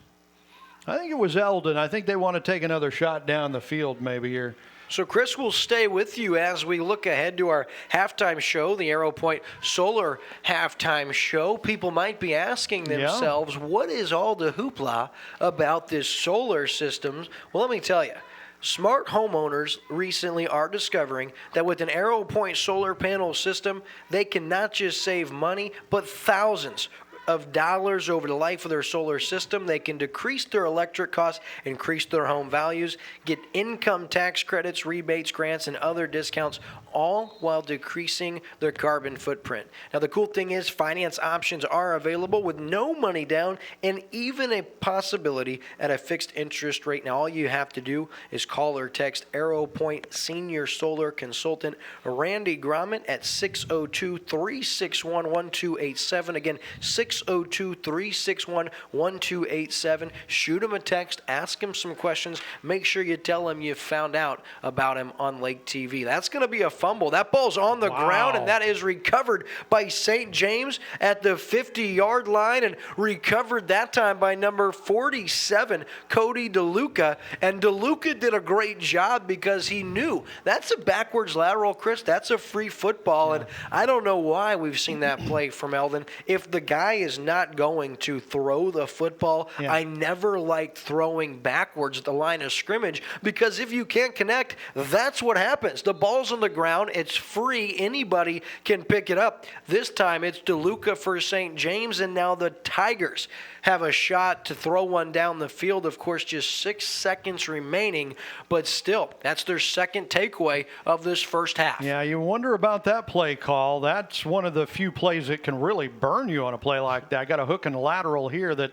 I think it was Eldon. I think they want to take another shot down the field maybe here. So Chris will stay with you as we look ahead to our halftime show, the Arrow Point Solar halftime show. People might be asking themselves, what is all the hoopla about this solar system? Well, let me tell you. Smart homeowners recently are discovering that with an Arrow Point solar panel system, they can not just save money, but thousands of dollars over the life of their solar system. They can decrease their electric costs, increase their home values, get income tax credits, rebates, grants, and other discounts, all while decreasing their carbon footprint. Now, the cool thing is finance options are available with no money down and even a possibility at a fixed interest rate. Now, all you have to do is call or text Arrow Point Senior Solar Consultant Randy Gromit at 602-361-1287. Again, 602-361-1287. Shoot him a text, ask him some questions. Make sure you tell him you found out about him on Lake TV. That's going to be a fumble. That ball's on the ground, and that is recovered by St. James at the 50-yard line, and recovered that time by number 47, Cody DeLuca. And DeLuca did a great job because he knew that's a backwards lateral, Chris. That's a free football, and I don't know why we've seen that play from Eldon. If the guy is not going to throw the football, I never liked throwing backwards at the line of scrimmage, because if you can't connect, that's what happens. The ball's on the ground. It's free. Anybody can pick it up. This time it's DeLuca for St. James, and now the Tigers have a shot to throw one down the field. Of course, just 6 seconds remaining, but still, that's their second takeaway of this first half. Yeah, you wonder about that play call. That's one of the few plays that can really burn you on a play like that. Got a hook and lateral here that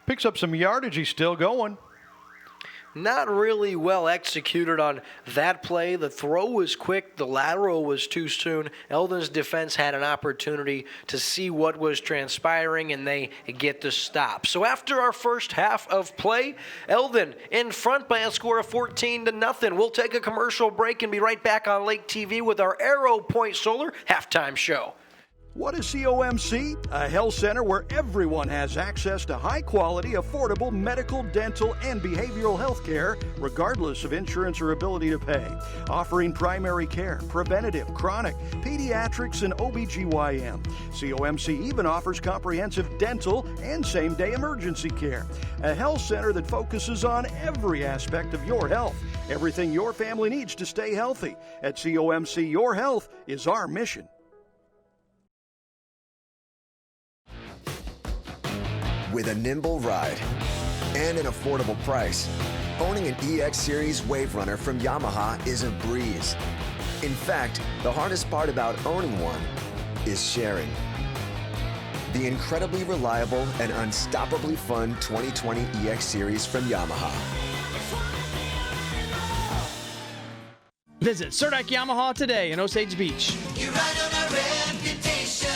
picks up some yardage. He's still going. Not really well executed on that play. The throw was quick. The lateral was too soon. Eldon's defense had an opportunity to see what was transpiring, and they get the stop. So after our first half of play, Eldon in front by a score of 14-0. We'll take a commercial break and be right back on Lake TV with our Arrow Point Solar halftime show. What is COMC? A health center where everyone has access to high-quality, affordable medical, dental, and behavioral health care, regardless of insurance or ability to pay. Offering primary care, preventative, chronic, pediatrics, and OBGYN. COMC even offers comprehensive dental and same-day emergency care. A health center that focuses on every aspect of your health. Everything your family needs to stay healthy. At COMC, your health is our mission. With a nimble ride and an affordable price, owning an EX Series Wave Runner from Yamaha is a breeze. In fact, the hardest part about owning one is sharing. The incredibly reliable and unstoppably fun 2020 EX Series from Yamaha. Visit Surdak Yamaha today in Osage Beach. You ride on a reputation.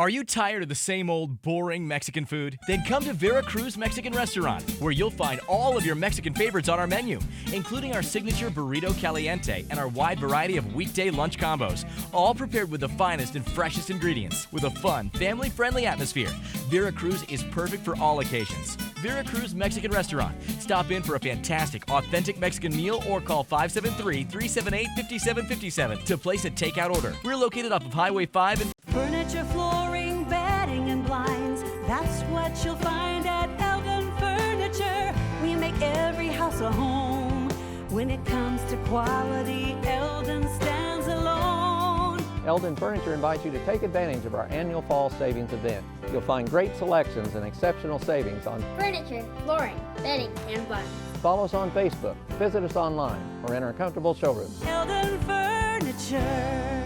Are you tired of the same old boring Mexican food? Then come to Veracruz Mexican Restaurant, where you'll find all of your Mexican favorites on our menu, including our signature burrito caliente and our wide variety of weekday lunch combos, all prepared with the finest and freshest ingredients, with a fun, family-friendly atmosphere. Veracruz is perfect for all occasions. Veracruz Mexican Restaurant. Stop in for a fantastic, authentic Mexican meal or call 573-378-5757 to place a takeout order. We're located off of Highway 5 and Furniture, flooring, bedding, and blinds. That's what you'll find at Eldon Furniture. We make every house a home. When it comes to quality, Eldon stands alone. Eldon Furniture invites you to take advantage of our annual fall savings event. You'll find great selections and exceptional savings on furniture, flooring, bedding, and blinds. Follow us on Facebook, visit us online, or enter a comfortable showroom. Eldon Furniture.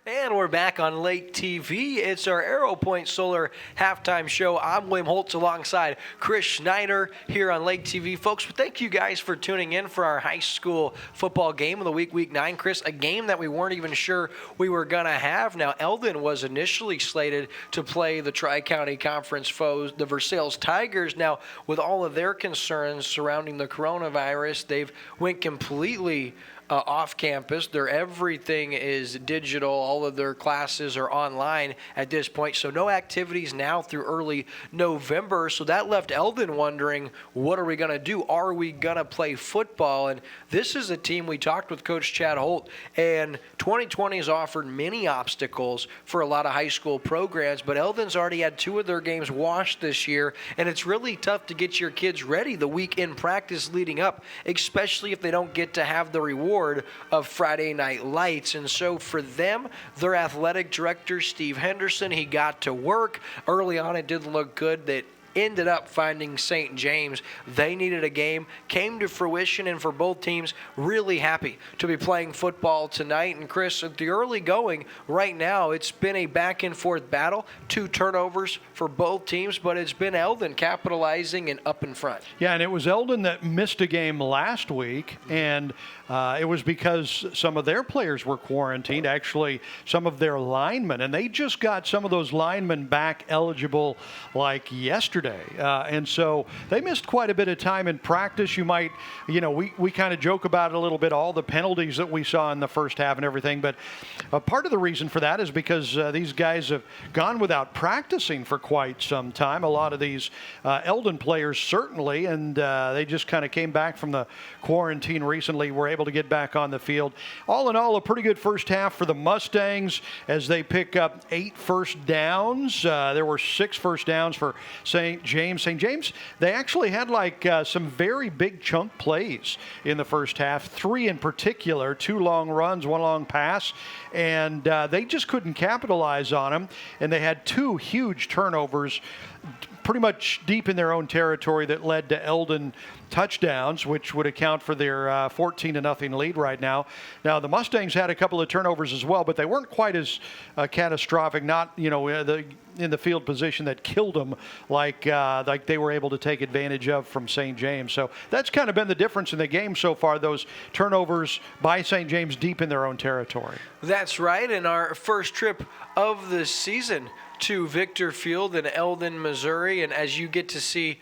And we're back on Lake TV. It's our Arrow Point Solar halftime show. I'm William Holtz alongside Chris Schneider here on Lake TV. Folks, thank you guys for tuning in for our high school football game of the week, Week 9. Chris, a game that we weren't even sure we were going to have. Now, Eldon was initially slated to play the Tri-County Conference foes, the Versailles Tigers. Now, with all of their concerns surrounding the coronavirus, they've went completely off campus. Their everything is digital. All of their classes are online at this point. So no activities now through early November. So that left Eldon wondering, what are we going to do? Are we going to play football? And this is a team, we talked with Coach Chad Holt, and 2020 has offered many obstacles for a lot of high school programs, but Eldon's already had 2 of their games washed this year, and it's really tough to get your kids ready the week in practice leading up, especially if they don't get to have the reward of Friday Night Lights. And so for them, their athletic director, Steve Henderson, he got to work. Early on, it didn't look good. That ended up finding St. James. They needed a game, came to fruition, and for both teams, really happy to be playing football tonight. And Chris, at the early going, right now, it's been a back-and-forth battle, 2 turnovers for both teams, but it's been Eldon capitalizing and up in front. Yeah, and it was Eldon that missed a game last week, and it was because some of their players were quarantined, actually some of their linemen, and they just got some of those linemen back eligible like yesterday. And so they missed quite a bit of time in practice. You might, we kind of joke about it a little bit, all the penalties that we saw in the first half and everything, but part of the reason for that is because these guys have gone without practicing for quite some time. A lot of these Eldon players certainly, and they just kind of came back from the quarantine recently, were able to get back on the field. All in all, a pretty good first half for the Mustangs as they pick up 8 first downs. There were 6 first downs for St. James. St. James, they actually had some very big chunk plays in the first half, 3 in particular, 2 long runs, 1 long pass, and they just couldn't capitalize on them. And they had 2 huge turnovers pretty much deep in their own territory that led to Eldon touchdowns, which would account for their 14-0 lead right now. Now, the Mustangs had a couple of turnovers as well, but they weren't quite as catastrophic, not, in the field position that killed them like they were able to take advantage of from St. James. So that's kind of been the difference in the game so far, those turnovers by St. James deep in their own territory. That's right, and our first trip of the season to Victor Field in Eldon, Missouri, and as you get to see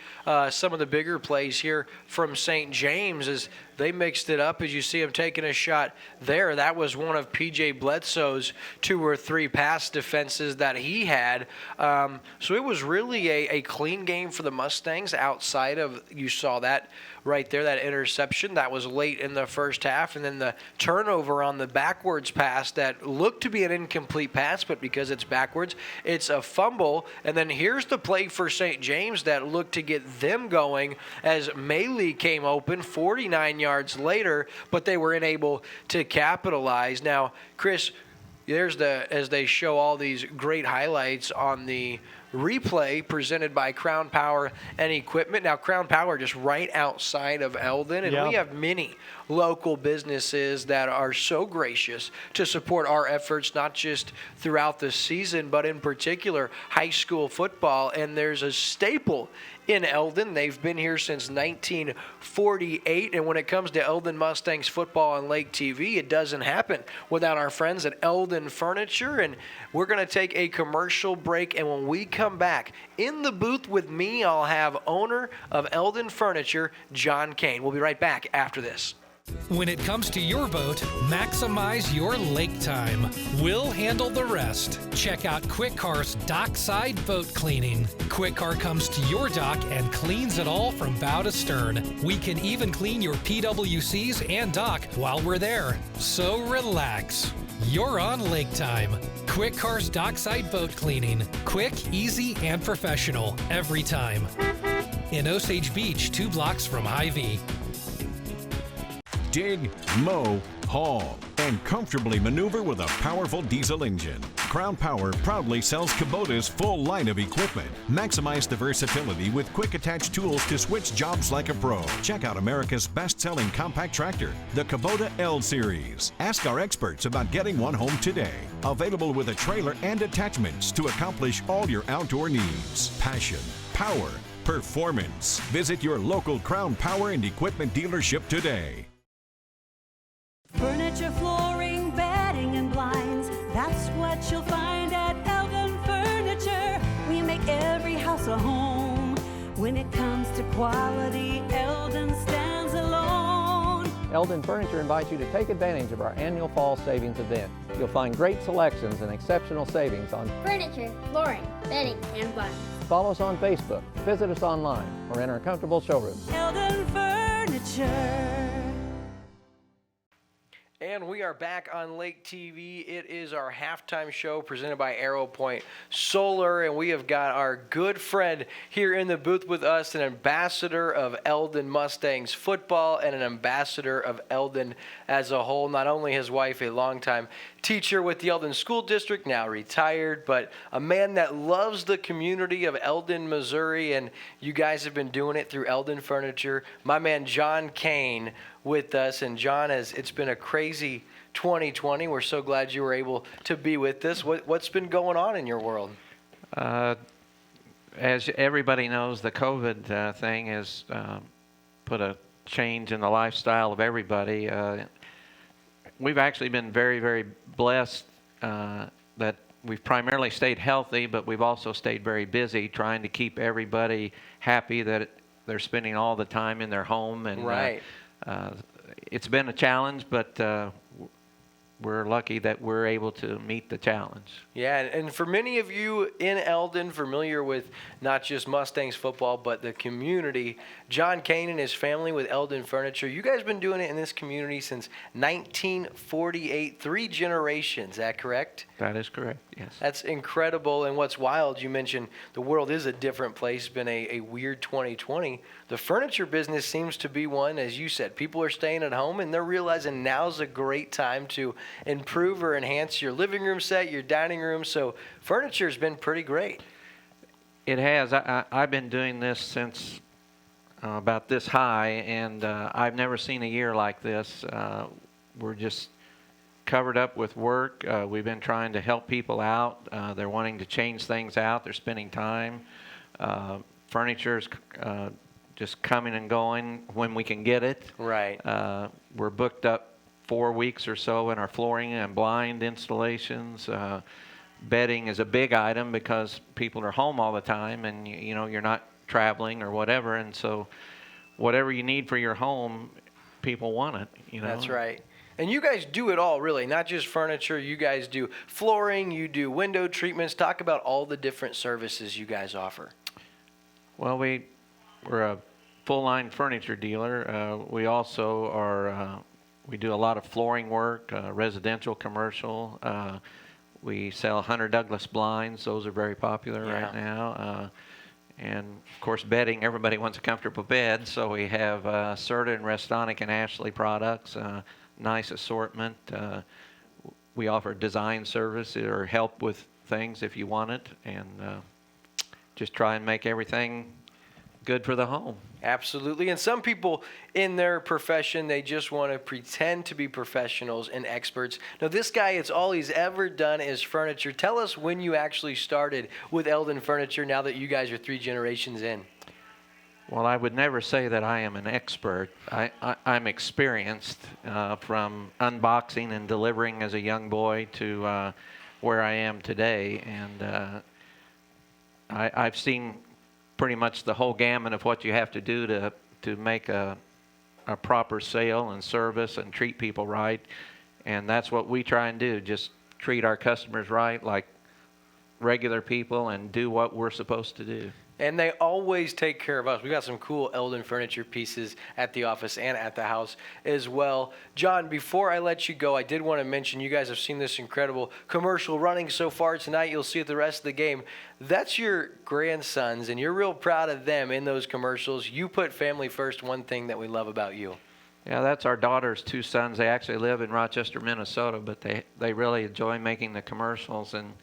some of the bigger plays here from St. James as they mixed it up, as you see him taking a shot there. That was one of P.J. Bledsoe's 2 or 3 pass defenses that he had. So it was really a clean game for the Mustangs outside of, you saw that right there, that interception that was late in the first half, and then the turnover on the backwards pass that looked to be an incomplete pass, but because it's backwards, it's a fumble. And then here's the play for St. James that looked to get them going as Maley came open 49 yards later, but they were unable to capitalize. Now, Chris, as they show all these great highlights on the replay presented by Crown Power and Equipment. Now, Crown Power just right outside of Eldon, and we have many local businesses that are so gracious to support our efforts, not just throughout the season, but in particular high school football. And there's a staple in Eldon. They've been here since 1948, and when it comes to Eldon Mustangs football on Lake TV, it doesn't happen without our friends at Eldon Furniture. And we're going to take a commercial break, and when we come back, in the booth with me, I'll have owner of Eldon Furniture, John Kane. We'll be right back after this. When it comes to your boat, maximize your lake time. We'll handle the rest. Check out Quick Car's Dockside Boat Cleaning. Quick Car comes to your dock and cleans it all from bow to stern. We can even clean your PWCs and dock while we're there. So relax. You're on lake time. Quick Car's Dockside Boat Cleaning. Quick, easy, and professional every time. In Osage Beach, 2 blocks from Hy-Vee. Dig, mow, haul, and comfortably maneuver with a powerful diesel engine. Crown Power proudly sells Kubota's full line of equipment. Maximize the versatility with quick attach tools to switch jobs like a pro. Check out America's best-selling compact tractor, the Kubota L Series. Ask our experts about getting one home today. Available with a trailer and attachments to accomplish all your outdoor needs. Passion, power, performance. Visit your local Crown Power and Equipment dealership today. Furniture, flooring, bedding, and blinds. That's what you'll find at Eldon Furniture. We make every house a home. When it comes to quality, Eldon stands alone. Eldon Furniture invites you to take advantage of our annual fall savings event. You'll find great selections and exceptional savings on furniture, flooring, bedding, and blinds. Follow us on Facebook, visit us online, or in our comfortable showroom. Eldon Furniture. And we are back on Lake TV. It is our halftime show presented by Arrow Point Solar, and we have got our good friend here in the booth with us, an ambassador of Eldon Mustangs football and an ambassador of Eldon as a whole. Not only his wife, a longtime teacher with the Eldon School District, now retired, but a man that loves the community of Eldon, Missouri, and you guys have been doing it through Eldon Furniture. My man John Kane with us, and John, it's been a crazy 2020. We're so glad you were able to be with us. What's been going on in your world? As everybody knows, the COVID thing has put a change in the lifestyle of everybody. We've actually been very, very blessed that we've primarily stayed healthy, but we've also stayed very busy trying to keep everybody happy that they're spending all the time in their home. And right. It's been a challenge, but we're lucky that we're able to meet the challenge. Yeah, and for many of you in Eldon, familiar with not just Mustangs football, but the community, John Kane and his family with Eldon Furniture, you guys have been doing it in this community since 1948, 3 generations, is that correct? That is correct, yes. That's incredible, and what's wild, you mentioned the world is a different place, it's been a weird 2020. The furniture business seems to be one, as you said, people are staying at home and they're realizing now's a great time to improve or enhance your living room set, your dining room, so furniture's been pretty great. It has. I've been doing this since about this high, and I've never seen a year like this. We're just covered up with work. We've been trying to help people out. They're wanting to change things out. They're spending time. Furniture's just coming and going when we can get it. Right. We're booked up 4 weeks or so in our flooring and blind installations. Bedding is a big item because people are home all the time, and you know you're not traveling or whatever, and so whatever you need for your home, people want it. You know. That's right. And you guys do it all, really, not just furniture. You guys do flooring, you do window treatments. Talk about all the different services you guys offer. Well, we're a full-line furniture dealer. We also are. We do a lot of flooring work, residential, commercial. We sell Hunter Douglas blinds. Those are very popular right now. And, of course, bedding. Everybody wants a comfortable bed, so we have Serta and Restonic and Ashley products, nice assortment. We offer design service or help with things if you want it. And just try and make everything good for the home. Absolutely. And some people in their profession, they just want to pretend to be professionals and experts. Now, this guy, it's all he's ever done is furniture. Tell us when you actually started with Eldon Furniture now that you guys are 3 generations in. Well, I would never say that I am an expert. I'm experienced from unboxing and delivering as a young boy to where I am today. And I've seen pretty much the whole gamut of what you have to do to make a proper sale and service and treat people right. And that's what we try and do, just treat our customers right like regular people and do what we're supposed to do. And they always take care of us. We got some cool Eldon Furniture pieces at the office and at the house as well. John, before I let you go, I did want to mention you guys have seen this incredible commercial running so far tonight. You'll see it the rest of the game. That's your grandsons, and you're real proud of them in those commercials. You put family first, one thing that we love about you. Yeah, that's our daughter's 2 sons. They actually live in Rochester, Minnesota, but they really enjoy making the commercials, and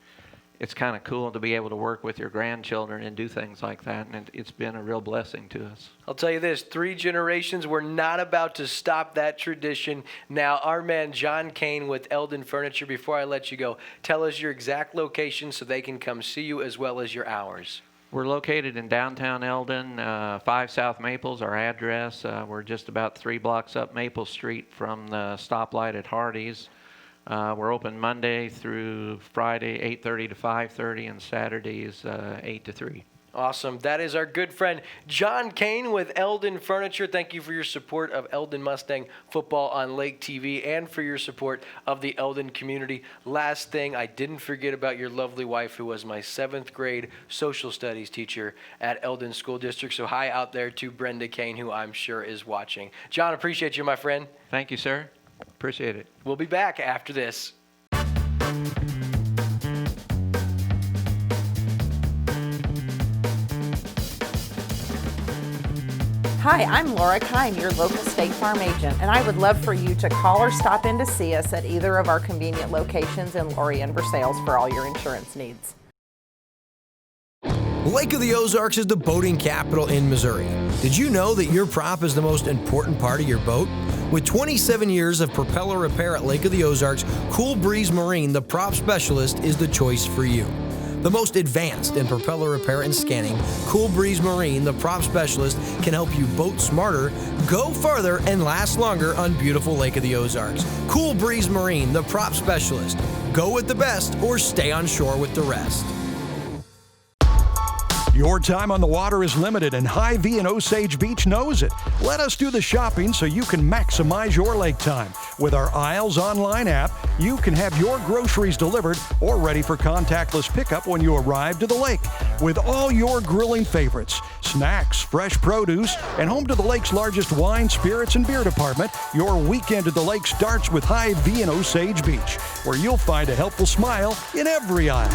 it's kind of cool to be able to work with your grandchildren and do things like that, and it's been a real blessing to us. I'll tell you this, 3 generations, we're not about to stop that tradition. Now, our man John Kane with Eldon Furniture, before I let you go, tell us your exact location so they can come see you as well as your hours. We're located in downtown Eldon, 5 South Maples, our address. We're just about 3 blocks up Maple Street from the stoplight at Hardee's. We're open Monday through Friday, 8:30 to 5:30, and Saturdays, 8 to 3. Awesome. That is our good friend John Kane with Eldon Furniture. Thank you for your support of Eldon Mustang football on Lake TV and for your support of the Eldon community. Last thing, I didn't forget about your lovely wife who was my 7th grade social studies teacher at Eldon School District. So hi out there to Brenda Kane, who I'm sure is watching. John, appreciate you, my friend. Thank you, sir. Appreciate it. We'll be back after this. Hi, I'm Laura Kine, your local State Farm agent, and I would love for you to call or stop in to see us at either of our convenient locations in Lorien Versailles for all your insurance needs. Lake of the Ozarks is the boating capital in Missouri. Did you know that your prop is the most important part of your boat? With 27 years of propeller repair at Lake of the Ozarks, Cool Breeze Marine, the prop specialist, is the choice for you. The most advanced in propeller repair and scanning, Cool Breeze Marine, the prop specialist, can help you boat smarter, go farther, and last longer on beautiful Lake of the Ozarks. Cool Breeze Marine, the prop specialist. Go with the best or stay on shore with the rest. Your time on the water is limited, and Hy-Vee in Osage Beach knows it. Let us do the shopping so you can maximize your lake time. With our Isles online app, you can have your groceries delivered or ready for contactless pickup when you arrive to the lake. With all your grilling favorites, snacks, fresh produce, and home to the lake's largest wine, spirits, and beer department, your weekend at the lake starts with Hy-Vee in Osage Beach, where you'll find a helpful smile in every aisle.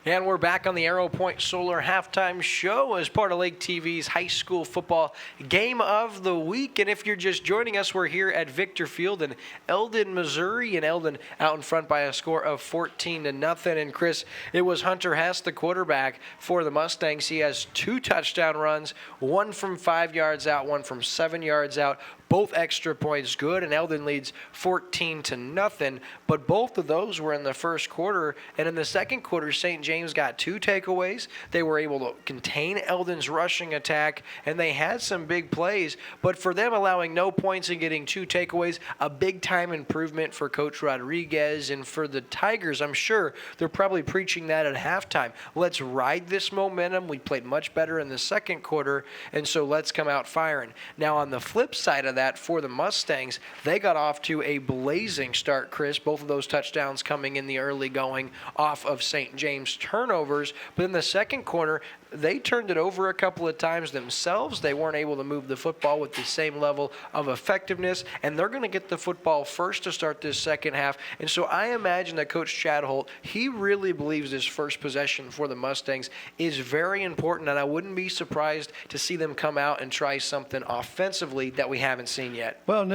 And we're back on the Arrow Point Solar halftime show as part of Lake TV's high school football game of the week. And if you're just joining us, we're here at Victor Field in Eldon, Missouri. And Eldon out in front by a score of 14-0. And Chris, it was Hunter Hess, the quarterback for the Mustangs. He has 2 touchdown runs, one from 5 yards out, one from 7 yards out. Both extra points good, and Eldon leads 14-0. But both of those were in the first quarter, and in the second quarter, St. James got 2 takeaways. They were able to contain Eldon's rushing attack, and they had some big plays. But for them allowing no points and getting 2 takeaways, a big-time improvement for Coach Rodriguez. And for the Tigers, I'm sure they're probably preaching that at halftime. Let's ride this momentum. We played much better in the second quarter, and so let's come out firing. Now, on the flip side of that, for the Mustangs, they got off to a blazing start, Chris. Both of those touchdowns coming in the early going off of St. James turnovers. But in the second quarter, they turned it over a couple of times themselves. They weren't able to move the football with the same level of effectiveness, and they're going to get the football first to start this second half. And so I imagine that Coach Chad Holt, he really believes this first possession for the Mustangs is very important, and I wouldn't be surprised to see them come out and try something offensively that we haven't seen yet. Well,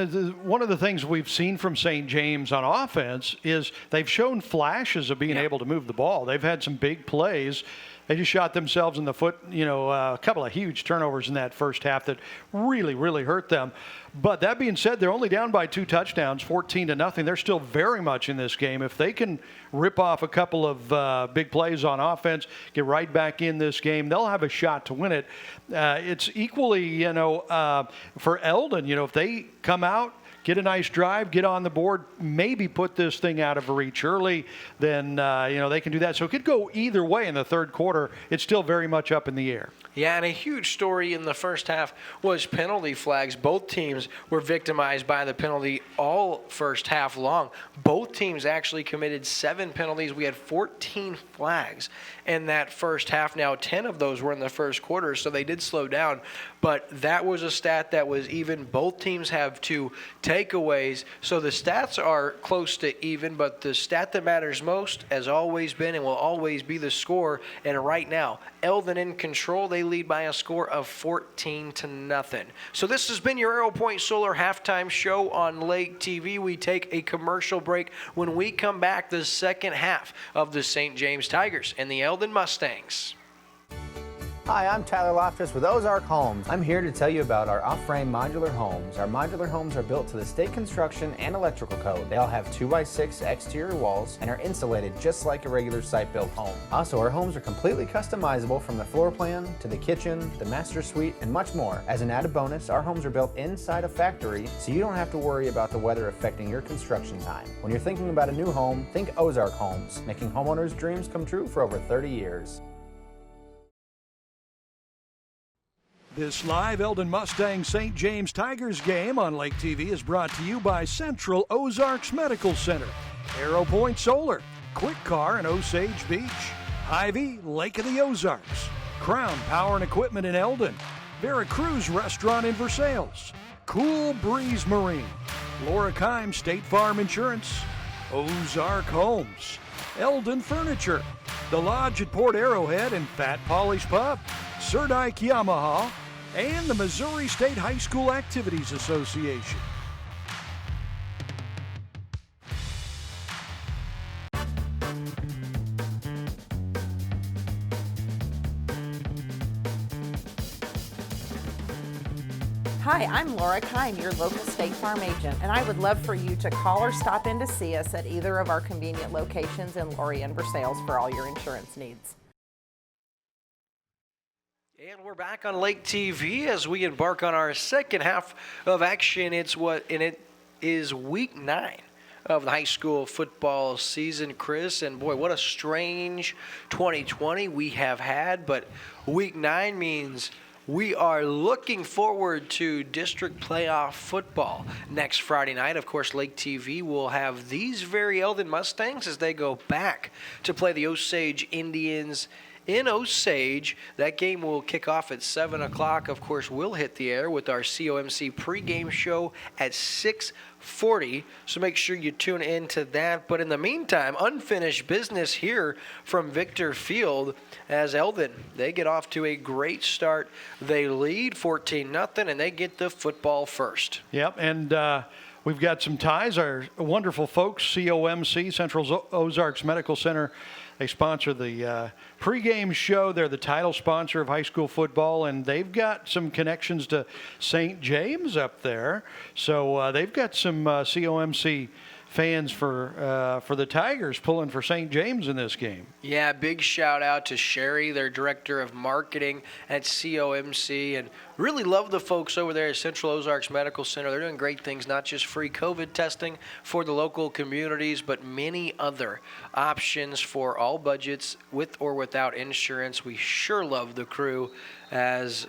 one of the things we've seen from St. James on offense is they've shown flashes of being able to move the ball. They've had some big plays. They just shot themselves in the foot, a couple of huge turnovers in that first half that really, really hurt them. But that being said, they're only down by 2 touchdowns, 14-0. They're still very much in this game. If they can rip off a couple of big plays on offense, get right back in this game, they'll have a shot to win it. It's equally, for Eldon, if they come out, get a nice drive, get on the board, maybe put this thing out of reach early, then, they can do that. So it could go either way in the third quarter. It's still very much up in the air. Yeah, and a huge story in the first half was penalty flags. Both teams were victimized by the penalty all first half long. Both teams actually committed 7 penalties. We had 14 flags in that first half. Now, 10 of those were in the first quarter, so they did slow down. But that was a stat that was even. Both teams have 2 takeaways. So the stats are close to even, but the stat that matters most has always been and will always be the score. And right now, Eldon in control. They lead by a score of 14-0. So this has been your Arrow Point Solar halftime show on Lake TV. We take a commercial break. When we come back, the second half of the St. James Tigers and the Eldon Mustangs. Hi, I'm Tyler Loftus with Ozark Homes. I'm here to tell you about our off-frame modular homes. Our modular homes are built to the state construction and electrical code. They all have 2x6 exterior walls and are insulated just like a regular site-built home. Also, our homes are completely customizable from the floor plan to the kitchen, the master suite, and much more. As an added bonus, our homes are built inside a factory, so you don't have to worry about the weather affecting your construction time. When you're thinking about a new home, think Ozark Homes, making homeowners' dreams come true for over 30 years. This live Eldon Mustang St. James Tigers game on Lake TV is brought to you by Central Ozarks Medical Center, Arrow Point Solar, Quick Car in Osage Beach, Hy-Vee, Lake of the Ozarks, Crown Power and Equipment in Eldon, Veracruz Restaurant in Versailles, Cool Breeze Marine, Laura Kime State Farm Insurance, Ozark Homes, Eldon Furniture, The Lodge at Port Arrowhead and Fat Polly's Pub, Surdike Yamaha, and the Missouri State High School Activities Association. Hi, I'm Laura Kime, your local State Farm agent, and I would love for you to call or stop in to see us at either of our convenient locations in Laurie and Versailles for all your insurance needs. And we're back on Lake TV as we embark on our second half of action. It is week 9 of the high school football season, Chris. And boy, what a strange 2020 we have had. But week 9 means we are looking forward to district playoff football next Friday night. Of course, Lake TV will have these very Eldon Mustangs as they go back to play the Osage Indians in Osage. That game will kick off at 7 o'clock. Of course, we'll hit the air with our COMC pregame show at 6:40. So make sure you tune in to that. But in the meantime, unfinished business here from Victor Field as Eldon. They get off to a great start. They lead 14-0, and they get the football first. Yep, and we've got some ties. Our wonderful folks, COMC, Central Ozarks Medical Center, they sponsor the pregame show. They're the title sponsor of high school football, and they've got some connections to St. James up there. So they've got some COMC fans for the Tigers pulling for St. James in this game. Yeah, big shout out to Sherry, their director of marketing at COMC, and really love the folks over there at Central Ozarks Medical Center. They're doing great things, not just free COVID testing for the local communities, but many other options for all budgets with or without insurance. We sure love the crew as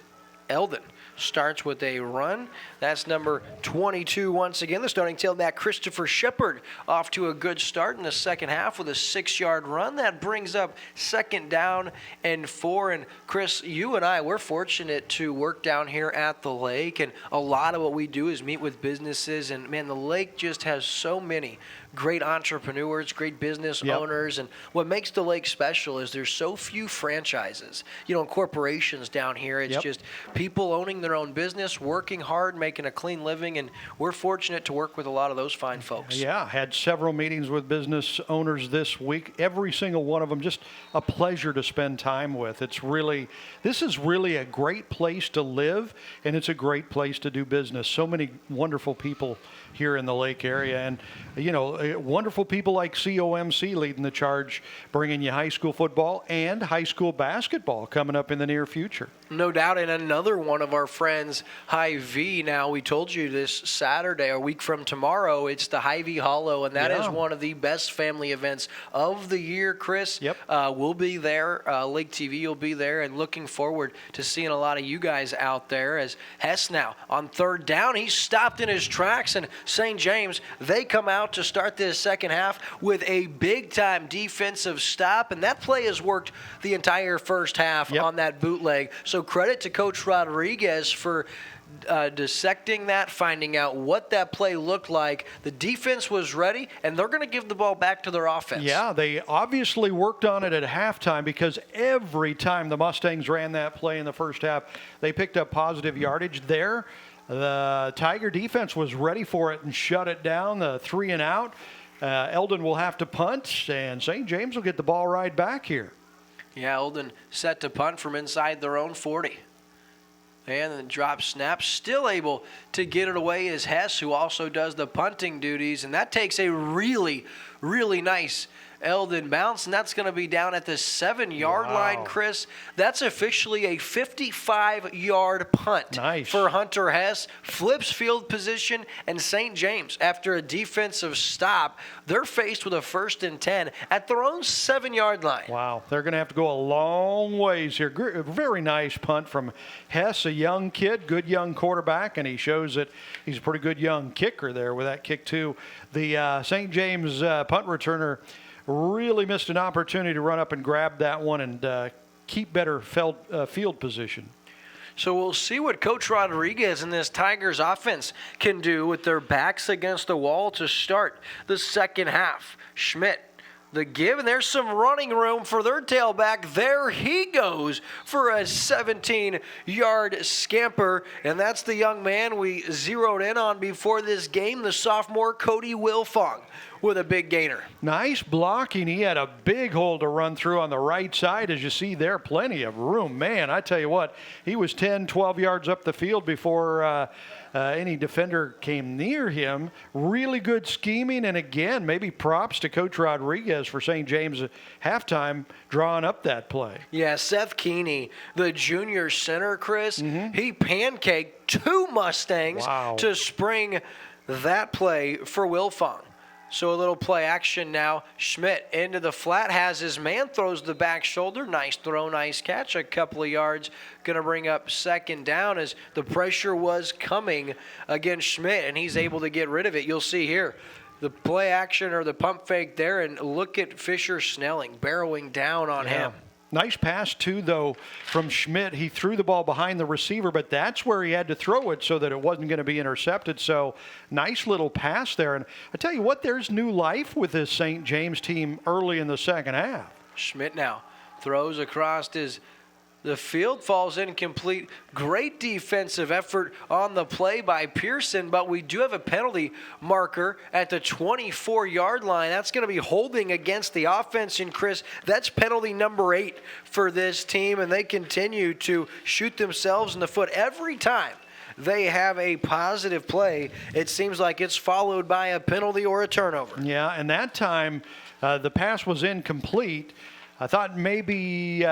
Eldon starts with a run. That's number 22 once again. The starting tailback, Christopher Shepard, off to a good start in the second half with a 6-yard run. That brings up 2nd down and 4. And Chris, you and I, we're fortunate to work down here at the lake, and a lot of what we do is meet with businesses. And man, the lake just has so many great entrepreneurs, great business owners. And what makes the lake special is there's so few franchises, and corporations down here. It's just people owning their own business, working hard, making a clean living. And we're fortunate to work with a lot of those fine folks. Yeah, had several meetings with business owners this week. Every single one of them, just a pleasure to spend time with. This is really a great place to live, and it's a great place to do business. So many wonderful people here in the lake area, and wonderful people like COMC leading the charge, bringing you high school football and high school basketball coming up in the near future. No doubt. And another one of our friends, Hy-Vee. Now, we told you this Saturday, a week from tomorrow, it's the Hy-Vee Hollow, and that is one of the best family events of the year, Chris. We'll be there. Lake TV will be there, and looking forward to seeing a lot of you guys out there. As Hess now on third down, he stopped in his tracks, and St. James, they come out to start this second half with a big-time defensive stop, and that play has worked the entire first half on that bootleg. So credit to Coach Rodriguez for dissecting that, finding out what that play looked like. The defense was ready, and they're going to give the ball back to their offense. Yeah, they obviously worked on it at halftime, because every time the Mustangs ran that play in the first half, they picked up positive yardage there. The Tiger defense was ready for it and shut it down, the 3 and out. Eldon will have to punt, and St. James will get the ball right back here. Yeah, Eldon set to punt from inside their own 40. And then drop snap, still able to get it away is Hess, who also does the punting duties. And that takes a really, really nice Eldon bounce, and that's going to be down at the 7-yard line, Chris. That's officially a 55-yard punt for Hunter Hess. Flips field position, and St. James, after a defensive stop, they're faced with a 1st and 10 at their own 7-yard line. Wow, they're going to have to go a long ways here. Very nice punt from Hess, a young kid, good young quarterback, and he shows that he's a pretty good young kicker there with that kick too. The St. James punt returner really missed an opportunity to run up and grab that one and keep better field position. So we'll see what Coach Rodriguez and this Tigers offense can do with their backs against the wall to start the second half. Schmidt, the give, and there's some running room for their tailback. There he goes for a 17-yard scamper, and that's the young man we zeroed in on before this game, the sophomore Cody Wilfong, with a big gainer. Nice blocking. He had a big hole to run through on the right side. As you see there, plenty of room. Man, I tell you what, he was 10, 12 yards up the field before any defender came near him. Really good scheming, and again, maybe props to Coach Rodriguez for St. James at halftime drawing up that play. Yeah, Seth Keeney, the junior center, Chris, he pancaked 2 Mustangs to spring that play for Wilfong. So a little play action now. Schmidt into the flat, has his man, throws the back shoulder. Nice throw, nice catch. A couple of yards. Going to bring up second down as the pressure was coming against Schmidt, and he's able to get rid of it. You'll see here the play action or the pump fake there, and look at Fisher Snelling barreling down on him. Nice pass, too, though, from Schmidt. He threw the ball behind the receiver, but that's where he had to throw it so that it wasn't going to be intercepted. So nice little pass there. And I tell you what, there's new life with this St. James team early in the second half. Schmidt now throws across the field, falls incomplete. Great defensive effort on the play by Pearson, but we do have a penalty marker at the 24-yard line. That's going to be holding against the offense, and Chris, that's penalty number 8 for this team, and they continue to shoot themselves in the foot every time they have a positive play. It seems like it's followed by a penalty or a turnover. Yeah, and that time the pass was incomplete. I thought maybe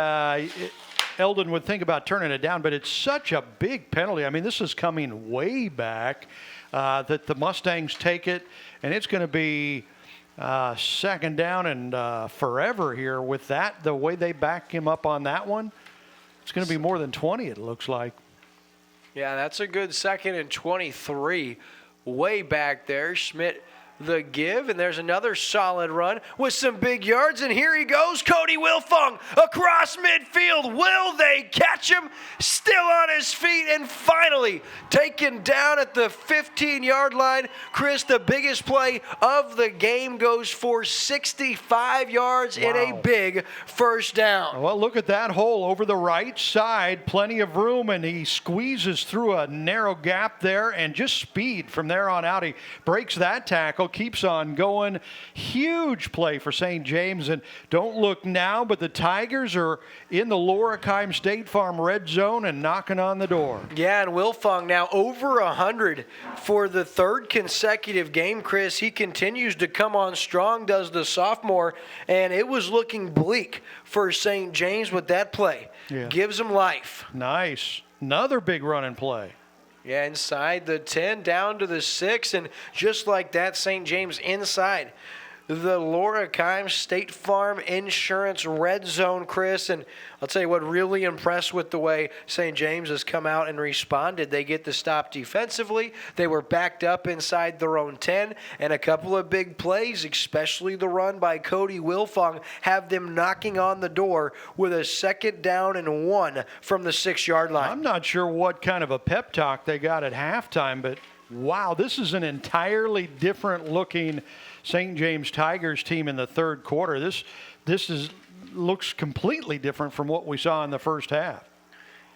Eldon would think about turning it down, but it's such a big penalty. I mean, this is coming way back that the Mustangs take it, and it's going to be second down and forever here with that. The way they back him up on that one, it's going to be more than 20, it looks like. Yeah, that's a good 2nd and 23 way back there. Schmidt the give, and there's another solid run with some big yards, and here he goes, Cody Wilfong across midfield. Will they catch him? Still on his feet, and finally taken down at the 15-yard line. Chris, the biggest play of the game, goes for 65 yards in a big first down. Well, look at that hole over the right side. Plenty of room, and he squeezes through a narrow gap there, and just speed from there on out. He breaks that tackle, keeps on going. Huge play for St. James, and don't look now, but the Tigers are in the Lorikheim State Farm red zone and knocking on the door. Yeah, and Wilfong now over 100 for the third consecutive game, Chris. He continues to come on strong, does the sophomore, and it was looking bleak for St. James with that play. Yeah. Gives him life. Nice. Another big run and play. Yeah, inside the 10, down to the 6, and just like that, St. James inside the Lorikheim State Farm Insurance red zone, Chris. And I'll tell you what, really impressed with the way St. James has come out and responded. They get the stop defensively. They were backed up inside their own 10, and a couple of big plays, especially the run by Cody Wilfong, have them knocking on the door with a 2nd down and 1 from the 6-yard line. I'm not sure what kind of a pep talk they got at halftime, but wow, this is an entirely different looking St. James Tigers team in the third quarter. This looks completely different from what we saw in the first half.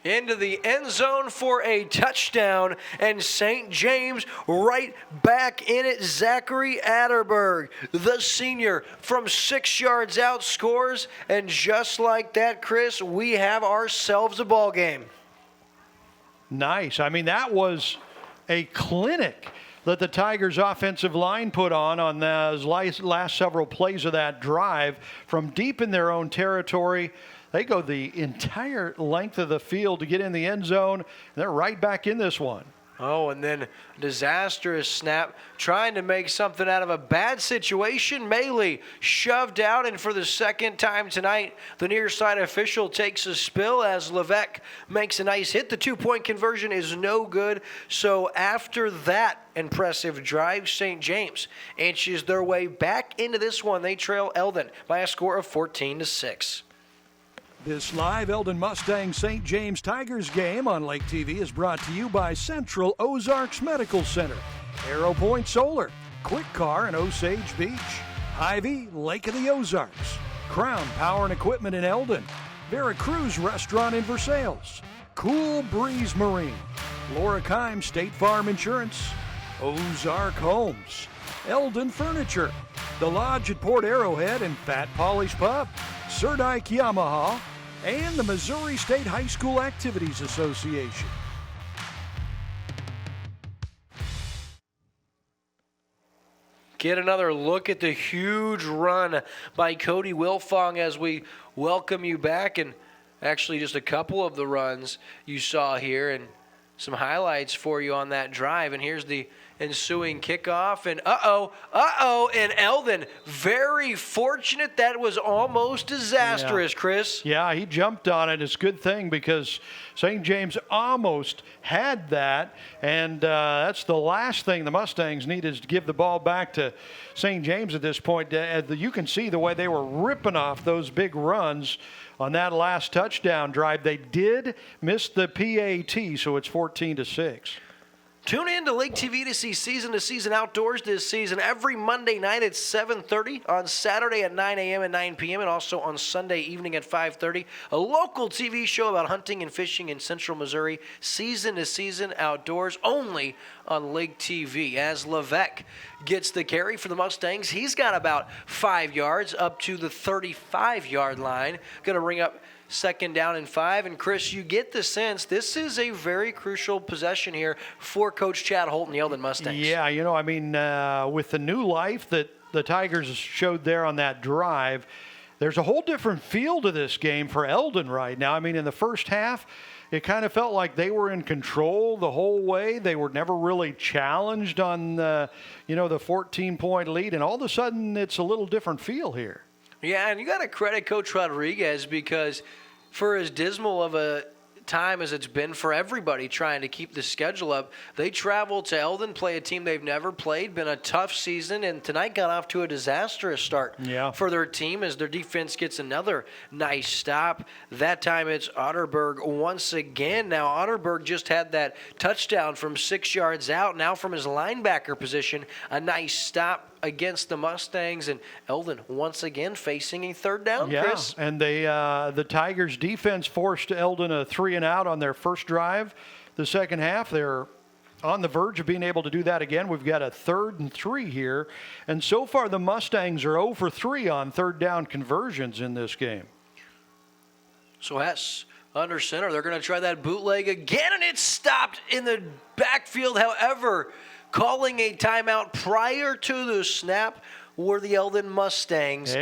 Into the end zone for a touchdown, and St. James right back in it. Zachary Atterberg, the senior, from 6 yards out scores, and just like that, Chris, we have ourselves a ball game. Nice. I mean, that was a clinic that the Tigers offensive line put on those last several plays of that drive from deep in their own territory. They go the entire length of the field to get in the end zone. They're right back in this one. Oh, and then disastrous snap, trying to make something out of a bad situation. Maley shoved out, and for the second time tonight, the near side official takes a spill as Levesque makes a nice hit. The 2-point conversion is no good. So after that impressive drive, St. James inches their way back into this one. They trail Eldon by a score of 14-6. This live Eldon Mustang St. James Tigers game on Lake TV is brought to you by Central Ozarks Medical Center, Arrow Point Solar, Quick Car in Osage Beach, Hy-Vee, Lake of the Ozarks, Crown Power and Equipment in Eldon, Veracruz Restaurant in Versailles, Cool Breeze Marine, Lorikheim State Farm Insurance, Ozark Homes, Eldon Furniture, The Lodge at Port Arrowhead and Fat Polly's Pub, Sir Dyke Yamaha, and the Missouri State High School Activities Association. Get another look at the huge run by Cody Wilfong as we welcome you back, and actually just a couple of the runs you saw here and some highlights for you on that drive. And here's the ensuing kickoff, and and Eldon, very fortunate. That was almost disastrous, Chris. Yeah, he jumped on it. It's a good thing because St. James almost had that, and that's the last thing the Mustangs need is to give the ball back to St. James at this point. You can see the way they were ripping off those big runs on that last touchdown drive. They did miss the PAT, so it's 14-6. Tune in to Lake TV to see season-to-season outdoors this season every Monday night at 7:30, on Saturday at 9 a.m. and 9 p.m., and also on Sunday evening at 5:30. A local TV show about hunting and fishing in central Missouri, season-to-season outdoors, only on Lake TV. As Levesque gets the carry for the Mustangs, he's got about 5 yards up to the 35-yard line. Going to bring up 2nd down and 5. And Chris, you get the sense this is a very crucial possession here for Coach Chad Holt and the Eldon Mustangs. Yeah, with the new life that the Tigers showed there on that drive, there's a whole different feel to this game for Eldon right now. I mean, in the first half, it kind of felt like they were in control the whole way. They were never really challenged on the 14-point lead, and all of a sudden it's a little different feel here. Yeah, and you got to credit Coach Rodriguez, because for as dismal of a time as it's been for everybody trying to keep the schedule up. They travel to Eldon, play a team they've never played, been a tough season, and tonight got off to a disastrous start for their team as their defense gets another nice stop. That time it's Otterberg once again. Now Otterberg just had that touchdown from 6 yards out. Now from his linebacker position, a nice stop against the Mustangs, and Eldon once again facing a third down, Chris. And the Tigers defense forced Eldon a 3-and-out on their first drive. The second half, they're on the verge of being able to do that again. We've got a 3rd and 3 here, and so far the Mustangs are 0 for 3 on third down conversions in this game. So Hess under center, they're going to try that bootleg again, and it's stopped in the backfield. However, calling a timeout prior to the snap were the Eldon Mustangs.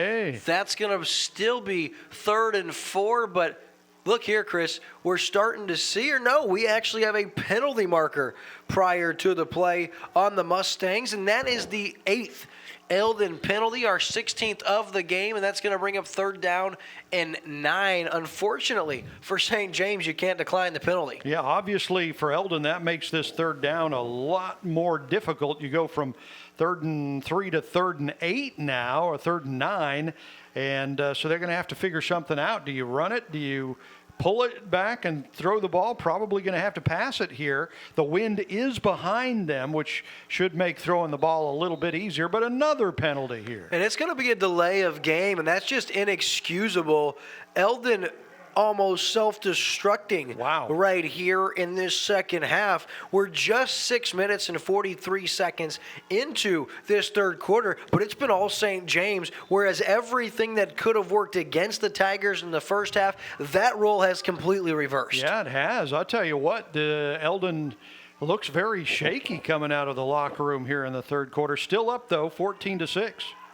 That's going to still be 3rd and 4, but look here, Chris, we're starting to see, or no, we actually have a penalty marker prior to the play on the Mustangs, and that is the 8th Eldon penalty, our 16th of the game, and that's going to bring up 3rd down and 9. Unfortunately, for St. James, you can't decline the penalty. Yeah, obviously for Eldon, that makes this 3rd down a lot more difficult. You go from 3rd and 3 to 3rd and 8 now, or 3rd and 9, and so they're going to have to figure something out. Do you run it? Do you pull it back and throw the ball? Probably going to have to pass it here. The wind is behind them, which should make throwing the ball a little bit easier, but another penalty here. And it's going to be a delay of game, and that's just inexcusable. Eldon almost self-destructing right here in this second half. We're just 6 minutes and 43 seconds into this third quarter, but it's been all St. James, whereas everything that could have worked against the Tigers in the first half, that role has completely reversed. Yeah, it has. I'll tell you what, Eldon looks very shaky coming out of the locker room here in the third quarter. Still up, though, 14-6.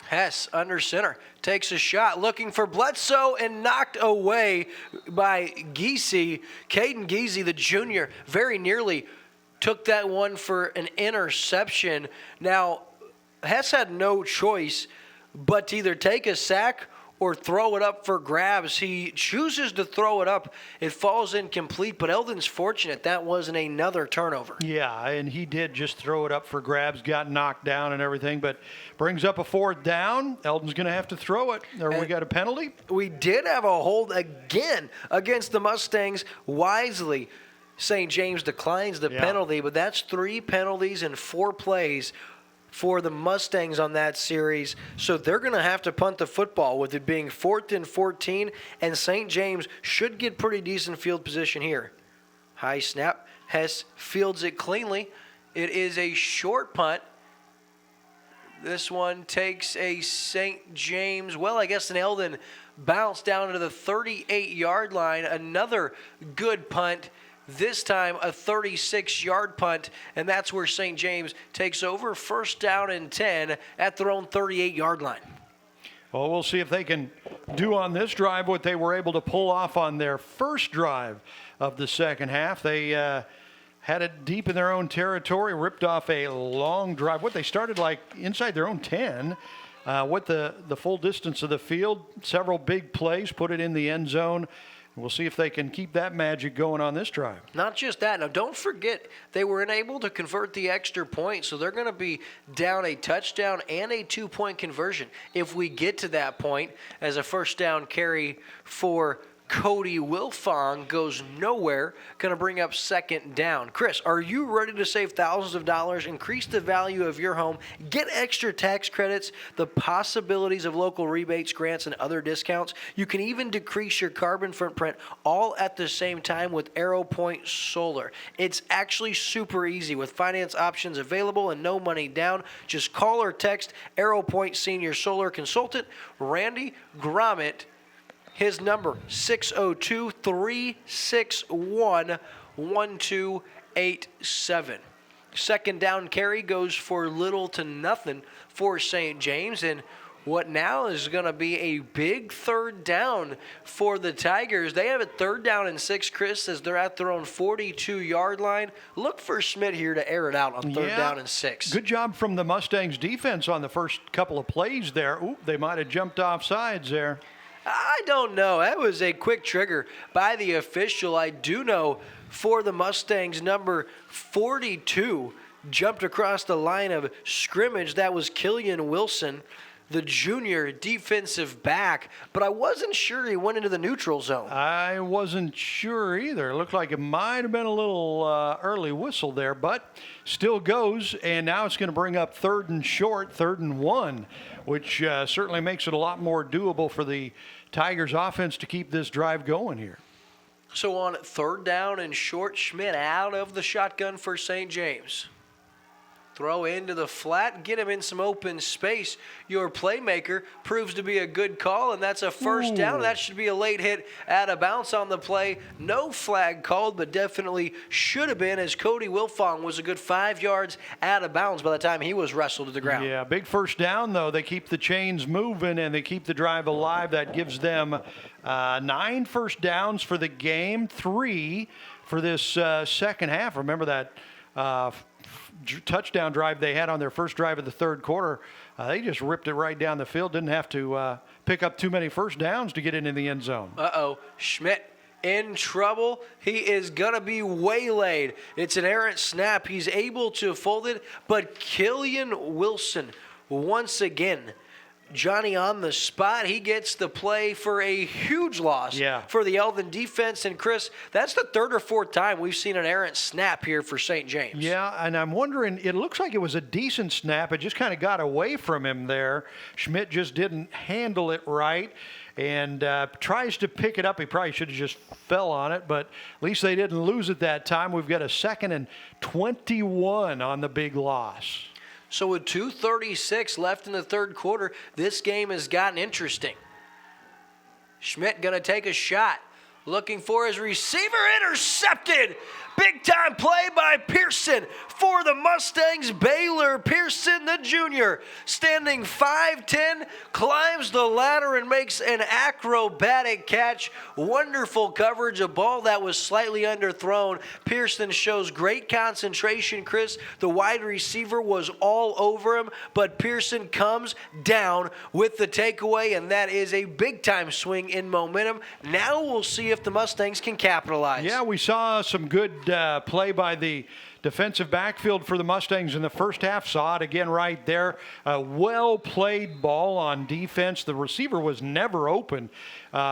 Hess under center takes a shot looking for Bledsoe and knocked away by Giese. Caden Giese, the junior, very nearly took that one for an interception. Now, Hess had no choice but to either take a sack or throw it up for grabs. He chooses to throw it up. It falls incomplete, but Eldon's fortunate that wasn't another turnover. Yeah, and he did just throw it up for grabs, got knocked down and everything, but brings up a 4th down. Eldon's going to have to throw it. We got a penalty? We did have a hold again against the Mustangs. Wisely, St. James declines the penalty, but that's 3 penalties in 4 plays for the Mustangs on that series. So they're going to have to punt the football with it being 4th and 14, and St. James should get pretty decent field position here. High snap. Hess fields it cleanly. It is a short punt. This one takes a St. James, well, I guess an Eldon bounce down to the 38-yard line. Another good punt. This time a 36-yard punt, and that's where St. James takes over. 1st down and 10 at their own 38-yard line. Well, we'll see if they can do on this drive what they were able to pull off on their first drive of the second half. They had it deep in their own territory, ripped off a long drive. What they started like inside their own 10, with the full distance of the field, several big plays, put it in the end zone. We'll see if they can keep that magic going on this drive. Not just that. Now, don't forget, they were unable to convert the extra point, so they're going to be down a touchdown and a 2-point conversion if we get to that point, as a 1st down carry for Cody Wilfong goes nowhere, going to bring up 2nd down. Chris, are you ready to save thousands of dollars, increase the value of your home, get extra tax credits, the possibilities of local rebates, grants, and other discounts? You can even decrease your carbon footprint all at the same time with Arrow Point Solar. It's actually super easy with finance options available and no money down. Just call or text Arrow Point Senior Solar Consultant Randy Gromit. His number, 602-361-1287. 2nd down carry goes for little to nothing for St. James. And what now is going to be a big 3rd down for the Tigers. They have it 3rd down and 6, Chris, as they're at their own 42-yard line. Look for Schmidt here to air it out on 3rd down and 6. Good job from the Mustangs defense on the first couple of plays there. Oop, they might have jumped off sides there. I don't know. That was a quick trigger by the official. I do know for the Mustangs, number 42 jumped across the line of scrimmage. That was Killian Wilson, the junior defensive back, but I wasn't sure he went into the neutral zone. I wasn't sure either. It looked like it might have been a little early whistle there, but still goes, and now it's going to bring up 3rd and short, 3rd and 1, which certainly makes it a lot more doable for the Tigers offense to keep this drive going here. So on 3rd down and short, Schmidt out of the shotgun for St. James. Throw into the flat, get him in some open space. Your playmaker proves to be a good call, and that's a first down. That should be a late hit out of bounds on the play. No flag called, but definitely should have been, as Cody Wilfong was a good 5 yards out of bounds by the time he was wrestled to the ground. Yeah, big first down, though. They keep the chains moving, and they keep the drive alive. That gives them 9 first downs for the game, 3 for this second half. Remember that touchdown drive they had on their first drive of the 3rd quarter. They just ripped it right down the field. Didn't have to pick up too many first downs to get into the end zone. Schmidt in trouble. He is going to be waylaid. It's an errant snap. He's able to fold it, but Killian Wilson, once again, Johnny on the spot. He gets the play for a huge loss for the Eldon defense. And, Chris, that's the 3rd or 4th time we've seen an errant snap here for St. James. Yeah, and I'm wondering, it looks like it was a decent snap. It just kind of got away from him there. Schmidt just didn't handle it right and tries to pick it up. He probably should have just fell on it, but at least they didn't lose it that time. We've got a 2nd and 21 on the big loss. So with 2:36 left in the 3rd quarter, this game has gotten interesting. Schmidt going to take a shot, looking for his receiver, intercepted. Big time play by Pearson for the Mustangs. Baylor Pearson, the junior, standing 5'10", climbs the ladder and makes an acrobatic catch. Wonderful coverage, a ball that was slightly underthrown. Pearson shows great concentration, Chris. The wide receiver was all over him, but Pearson comes down with the takeaway, and that is a big-time swing in momentum. Now we'll see if the Mustangs can capitalize. Yeah, we saw some good play by the defensive backfield for the Mustangs in the first half. Saw it again right there. A well-played ball on defense. The receiver was never open.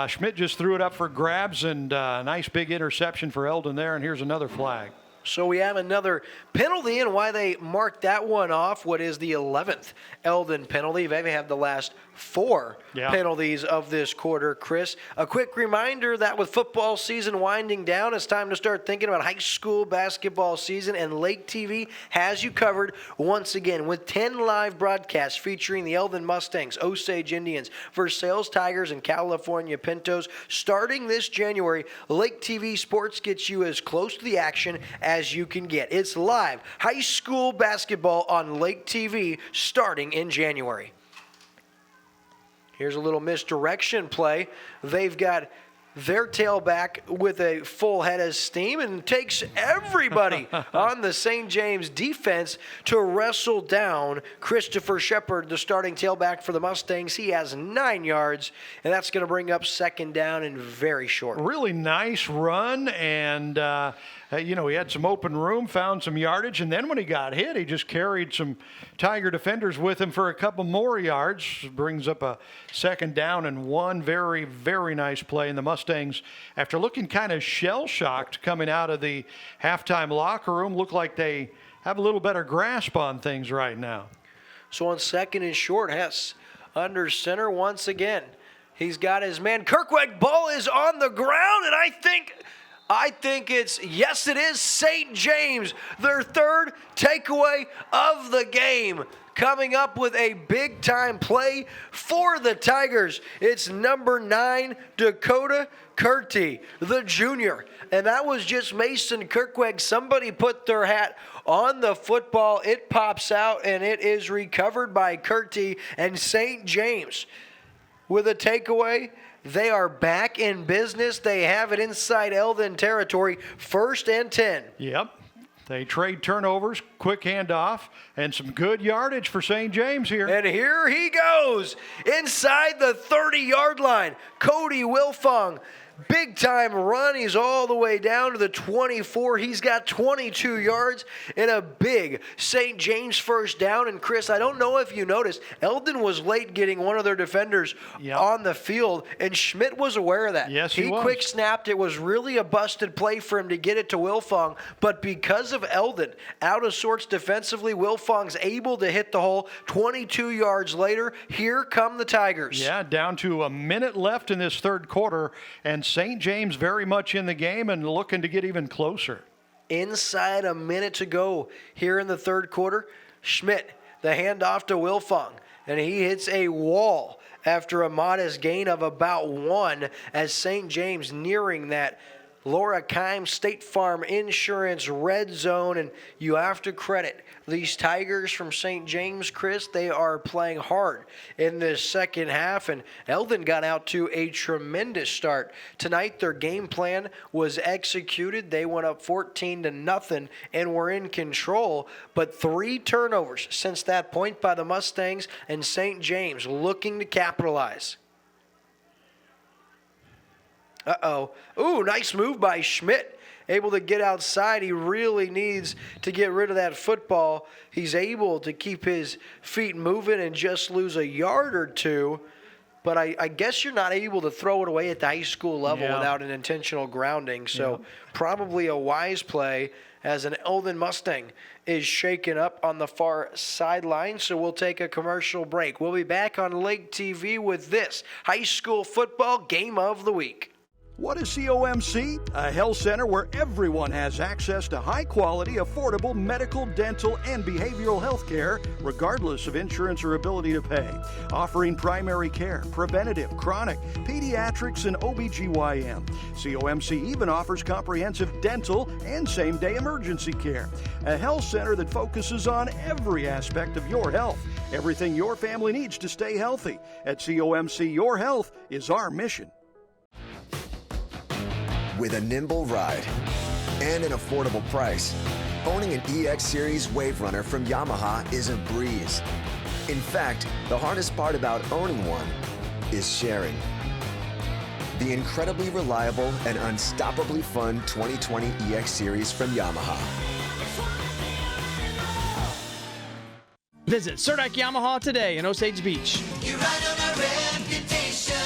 Schmidt just threw it up for grabs, and a nice big interception for Eldon there, and here's another flag. So we have another penalty, and why they marked that one off, what is the 11th Eldon penalty. They've had the last 4 penalties of this quarter, Chris. A quick reminder that with football season winding down, it's time to start thinking about high school basketball season, and Lake TV has you covered once again with 10 live broadcasts featuring the Eldon Mustangs, Osage Indians, Versailles Tigers, and California Pintos. Starting this January, Lake TV Sports gets you as close to the action as you can get. It's live high school basketball on Lake TV starting in January. Here's a little misdirection play. They've got their tailback with a full head of steam and takes everybody on the St. James defense to wrestle down Christopher Shepard, the starting tailback for the Mustangs. He has 9 yards, and that's going to bring up 2nd down and very short. Really nice run, and he had some open room, found some yardage, and then when he got hit, he just carried some Tiger defenders with him for a couple more yards. Brings up a 2nd down and 1. Very, very nice play. And the Mustangs, after looking kind of shell-shocked coming out of the halftime locker room, look like they have a little better grasp on things right now. So on 2nd and short, Hess under center once again. He's got his man. Kirkweg, ball is on the ground, and I think it is St. James, their 3rd takeaway of the game. Coming up with a big-time play for the Tigers. It's number 9, Dakota Curti, the junior. And that was just Mason Kirkweg. Somebody put their hat on the football. It pops out, and it is recovered by Curti, and St. James with a takeaway. They are back in business. They have it inside Eldon territory, 1st and 10. Yep. They trade turnovers, quick handoff, and some good yardage for St. James here. And here he goes inside the 30-yard line. Cody Wilfong. Big time run. He's all the way down to the 24. He's got 22 yards and a big St. James first down. And Chris, I don't know if you noticed, Eldon was late getting one of their defenders on the field, and Schmidt was aware of that. Yes, he was. Quick snapped. It was really a busted play for him to get it to Wilfong, but because of Eldon out of sorts defensively, Wilfong's able to hit the hole. 22 yards later, here come the Tigers. Yeah, down to a minute left in this third quarter, and St. James very much in the game and looking to get even closer. Inside a minute to go here in the third quarter, Schmidt, the handoff to Wilfong, and he hits a wall after a modest gain of about 1 as St. James nearing that Laura Keim State Farm Insurance red zone. And you have to credit these Tigers from St. James, Chris. They are playing hard in this second half, and Eldon got out to a tremendous start. Tonight, their game plan was executed. They went up 14-0 and were in control, but 3 turnovers since that point by the Mustangs, and St. James looking to capitalize. Ooh, nice move by Schmidt. Able to get outside. He really needs to get rid of that football. He's able to keep his feet moving and just lose a yard or two. But I guess you're not able to throw it away at the high school level without an intentional grounding. So probably a wise play as an Eldon Mustang is shaken up on the far sideline. So we'll take a commercial break. We'll be back on Lake TV with this high school football game of the week. What is COMC? A health center where everyone has access to high-quality, affordable medical, dental, and behavioral health care, regardless of insurance or ability to pay. Offering primary care, preventative, chronic, pediatrics, and OBGYN. COMC even offers comprehensive dental and same-day emergency care. A health center that focuses on every aspect of your health. Everything your family needs to stay healthy. At COMC, your health is our mission. With a nimble ride and an affordable price, owning an EX Series Wave Runner from Yamaha is a breeze. In fact, the hardest part about owning one is sharing. The incredibly reliable and unstoppably fun 2020 EX Series from Yamaha. Visit Surdak Yamaha today in Osage Beach. You ride on a reputation.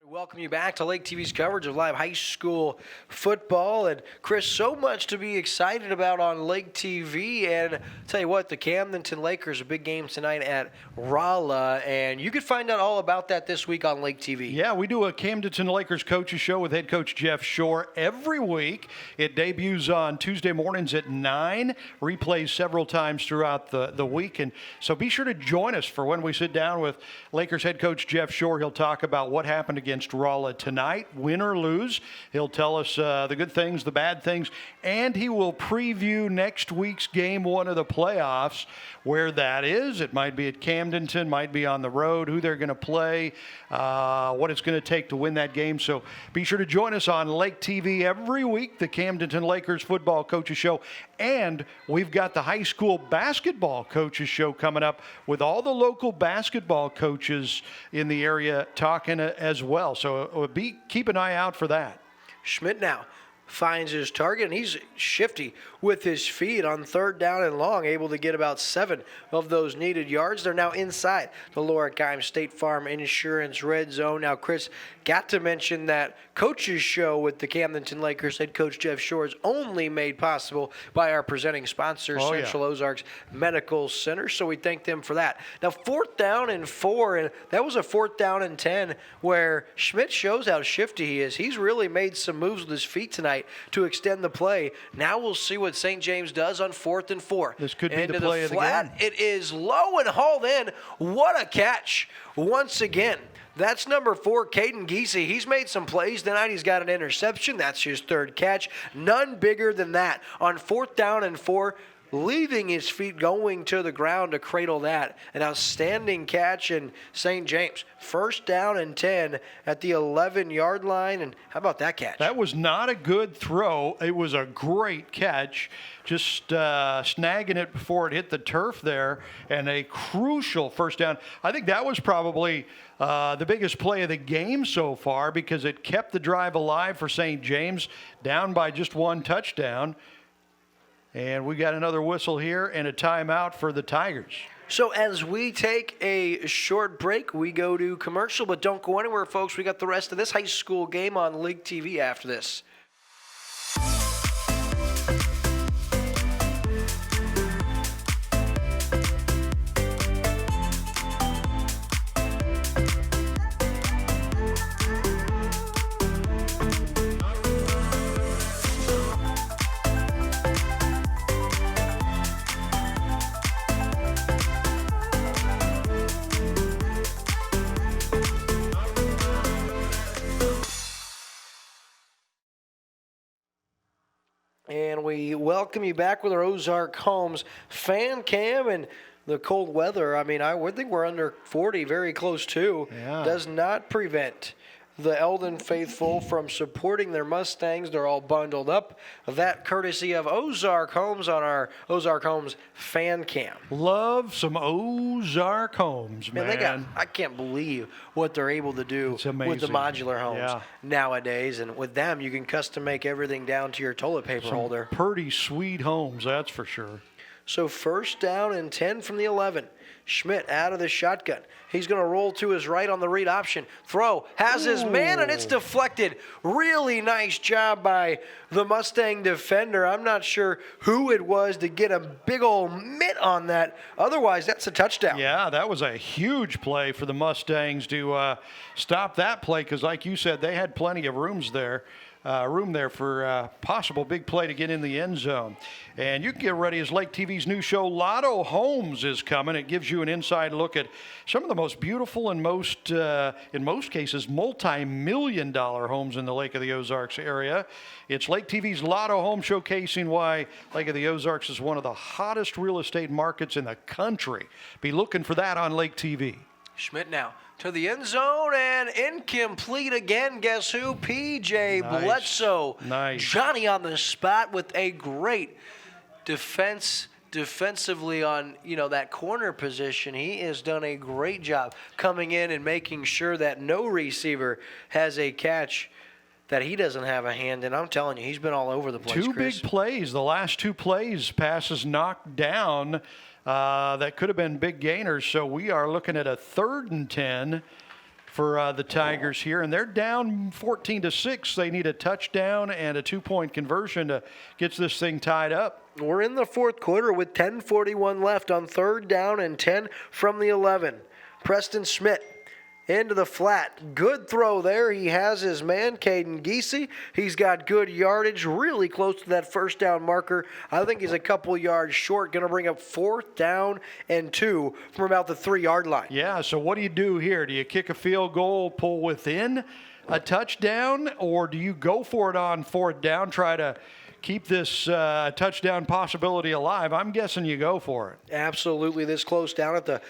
Welcome you back to Lake TV's coverage of live high school football. And Chris, so much to be excited about on Lake TV. And I'll tell you what, the Camdenton Lakers, a big game tonight at Rolla. And you can find out all about that this week on Lake TV. Yeah, we do a Camdenton Lakers coaches show with head coach Jeff Shore every week. It debuts on Tuesday mornings at 9, replays several times throughout the week. And so be sure to join us for when we sit down with Lakers head coach Jeff Shore. He'll talk about what happened against Rolla tonight, win or lose. He'll tell us the good things, the bad things, and he will preview next week's game 1 of the playoffs, where that is. It might be at Camdenton, might be on the road, who they're going to play, what it's going to take to win that game. So be sure to join us on Lake TV every week, the Camdenton Lakers football coaches show. And we've got the high school basketball coaches show coming up with all the local basketball coaches in the area talking as well. So keep an eye out for that. Schmidt now finds his target, and he's shifty with his feet on 3rd down and long, able to get about 7 of those needed yards. They're now inside the Laura Keim State Farm Insurance red zone. Now, Chris, got to mention that coaches show with the Camdenton Lakers head coach Jeff Shore is only made possible by our presenting sponsor, Central Ozarks Medical Center. So we thank them for that. Now, 4th down and 4, and that was a 4th down and 10 where Schmidt shows how shifty he is. He's really made some moves with his feet tonight to extend the play. Now we'll see what St. James does on 4th and 4. This could be the play of the game. It is low and hauled in. What a catch once again. That's number 4, Caden Giese. He's made some plays tonight. He's got an interception. That's his 3rd catch. None bigger than that. On 4th down and 4, leaving his feet, going to the ground to cradle that. An outstanding catch in St. James. First down and 10 at the 11-yard line. And how about that catch? That was not a good throw. It was a great catch. Just snagging it before it hit the turf there, and a crucial first down. I think that was probably the biggest play of the game so far because it kept the drive alive for St. James, down by just one touchdown. And we got another whistle here and a timeout for the Tigers. So as we take a short break, we go to commercial, but don't go anywhere, folks. We got the rest of this high school game on League TV after this. And we welcome you back with our Ozark Homes fan cam and the cold weather. I mean, I would think we're under 40, very close to. Yeah. Does not prevent the Eldon faithful from supporting their Mustangs. They're all bundled up. That courtesy of Ozark Homes on our Ozark Homes fan cam. Love some Ozark Homes, man. I can't believe what they're able to do with the modular homes nowadays. And with them, you can custom make everything down to your toilet paper holder. Pretty sweet homes, that's for sure. So first down and 10 from the 11. Schmidt out of the shotgun. He's going to roll to his right on the read option. Throw, has his man, and it's deflected. Really nice job by the Mustang defender. I'm not sure who it was to get a big old mitt on that. Otherwise, that's a touchdown. Yeah, that was a huge play for the Mustangs to stop that play because, like you said, they had plenty of room there for possible big play to get in the end zone. And you can get ready as Lake TV's new show, Lotto Homes, is coming. It gives you an inside look at some of the most beautiful and in most cases, multi-million-dollar homes in the Lake of the Ozarks area. It's Lake TV's Lotto Home, showcasing why Lake of the Ozarks is one of the hottest real estate markets in the country. Be looking for that on Lake TV. Schmidt now to the end zone and incomplete again. Guess who? P.J. Bledsoe. Nice. Johnny on the spot with a great defensively on that corner position. He has done a great job coming in and making sure that no receiver has a catch that he doesn't have a hand in. I'm telling you, he's been all over the place. Two big plays. The last two plays, passes knocked down. That could have been big gainers. So we are looking at a 3rd and 10 for the Tigers here, and they're down 14-6. They need a touchdown and a 2-point conversion to get this thing tied up. We're in the fourth quarter with 10:41 left on 3rd down and 10 from the 11. Preston Schmidt into the flat. Good throw there. He has his man, Caden Giese. He's got good yardage, really close to that first down marker. I think he's a couple yards short, going to bring up 4th down and 2 from about the 3-yard line. Yeah, so what do you do here? Do you kick a field goal, pull within a touchdown, or do you go for it on 4th down, try to keep this touchdown possibility alive? I'm guessing you go for it. Absolutely. This close down at the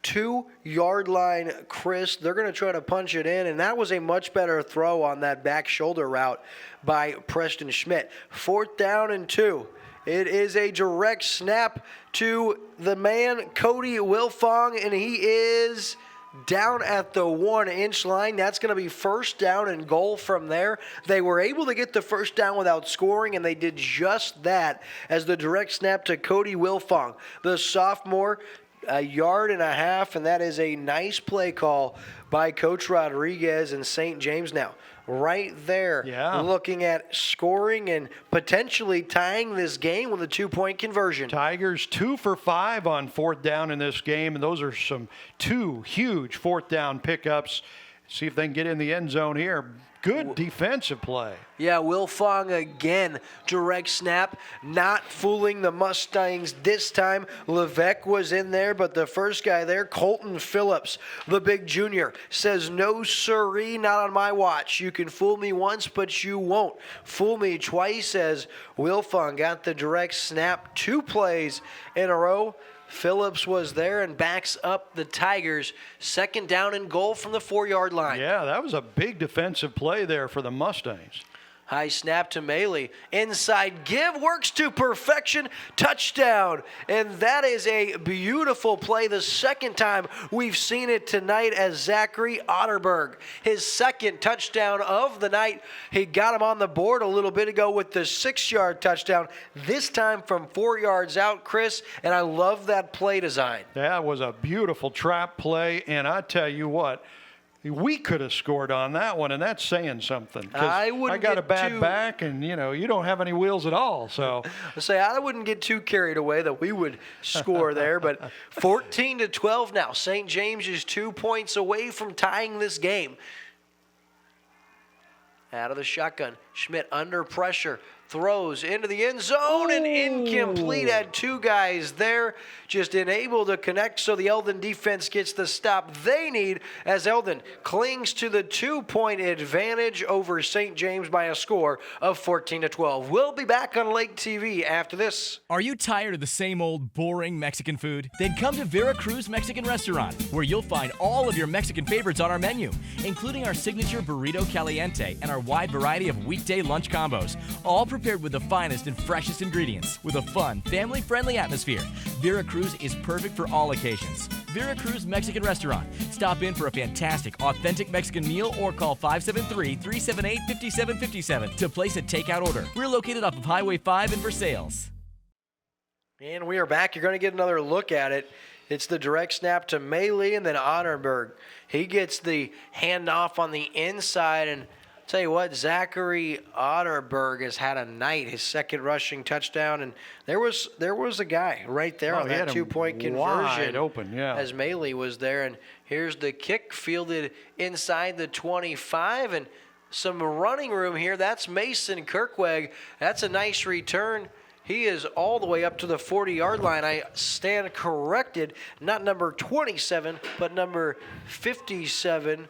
2-yard line, Chris. They're going to try to punch it in, and that was a much better throw on that back shoulder route by Preston Schmidt. 4th down and 2. It is a direct snap to the man, Cody Wilfong, and he is down at the 1-inch line. That's going to be 1st down and goal from there. They were able to get the first down without scoring, and they did just that as the direct snap to Cody Wilfong, the sophomore. 1.5 yards, and that is a nice play call by Coach Rodriguez and St. James now. Right there, looking at scoring and potentially tying this game with a 2-point conversion. Tigers 2 for 5 on 4th down in this game, and those are some 2 huge 4th down pickups. See if they can get in the end zone here. Good defensive play. Yeah, Will Fong again. Direct snap, not fooling the Mustangs this time. Levesque was in there, but the first guy there, Colton Phillips, the big junior, says, no siree, not on my watch. You can fool me once, but you won't fool me twice, as Will Fong got the direct snap 2 plays in a row. Phillips was there and backs up the Tigers. 2nd down and goal from the 4-yard line. Yeah, that was a big defensive play there for the Mustangs. High snap to Maley. Inside give, works to perfection. Touchdown. And that is a beautiful play. The 2nd time we've seen it tonight as Zachary Otterberg. His 2nd touchdown of the night. He got him on the board a little bit ago with the 6-yard touchdown. This time from 4 yards out, Chris. And I love that play design. That was a beautiful trap play. And I tell you what, we could have scored on that one, and that's saying something. I got a bad back, and, you don't have any wheels at all. So I wouldn't get too carried away that we would score there. But 14-12 now. St. James is 2 points away from tying this game. Out of the shotgun. Schmidt under pressure. Throws into the end zone and incomplete. Had 2 guys there, just unable to connect, so the Eldon defense gets the stop they need as Eldon clings to the 2-point advantage over St. James by a score of 14-12. We'll be back on Lake TV after this. Are you tired of the same old boring Mexican food? Then come to Veracruz Mexican Restaurant, where you'll find all of your Mexican favorites on our menu, including our signature burrito caliente and our wide variety of weekday lunch combos, all prepared with the finest and freshest ingredients, with a fun, family-friendly atmosphere. Veracruz is perfect for all occasions. Veracruz Mexican Restaurant. Stop in for a fantastic, authentic Mexican meal or call 573-378-5757 to place a takeout order. We're located off of Highway 5 in Versailles. And we are back. You're going to get another look at it. It's the direct snap to Maley and then Otterberg. He gets the handoff on the inside, and tell you what, Zachary Otterberg has had a night, his 2nd rushing touchdown, and there was a guy right there on that 2-point conversion. Wide open, yeah. As Maley was there, and here's the kick fielded inside the 25, and some running room here. That's Mason Kirkweg. That's a nice return. He is all the way up to the 40-yard line. I stand corrected, not number 27, but number 57.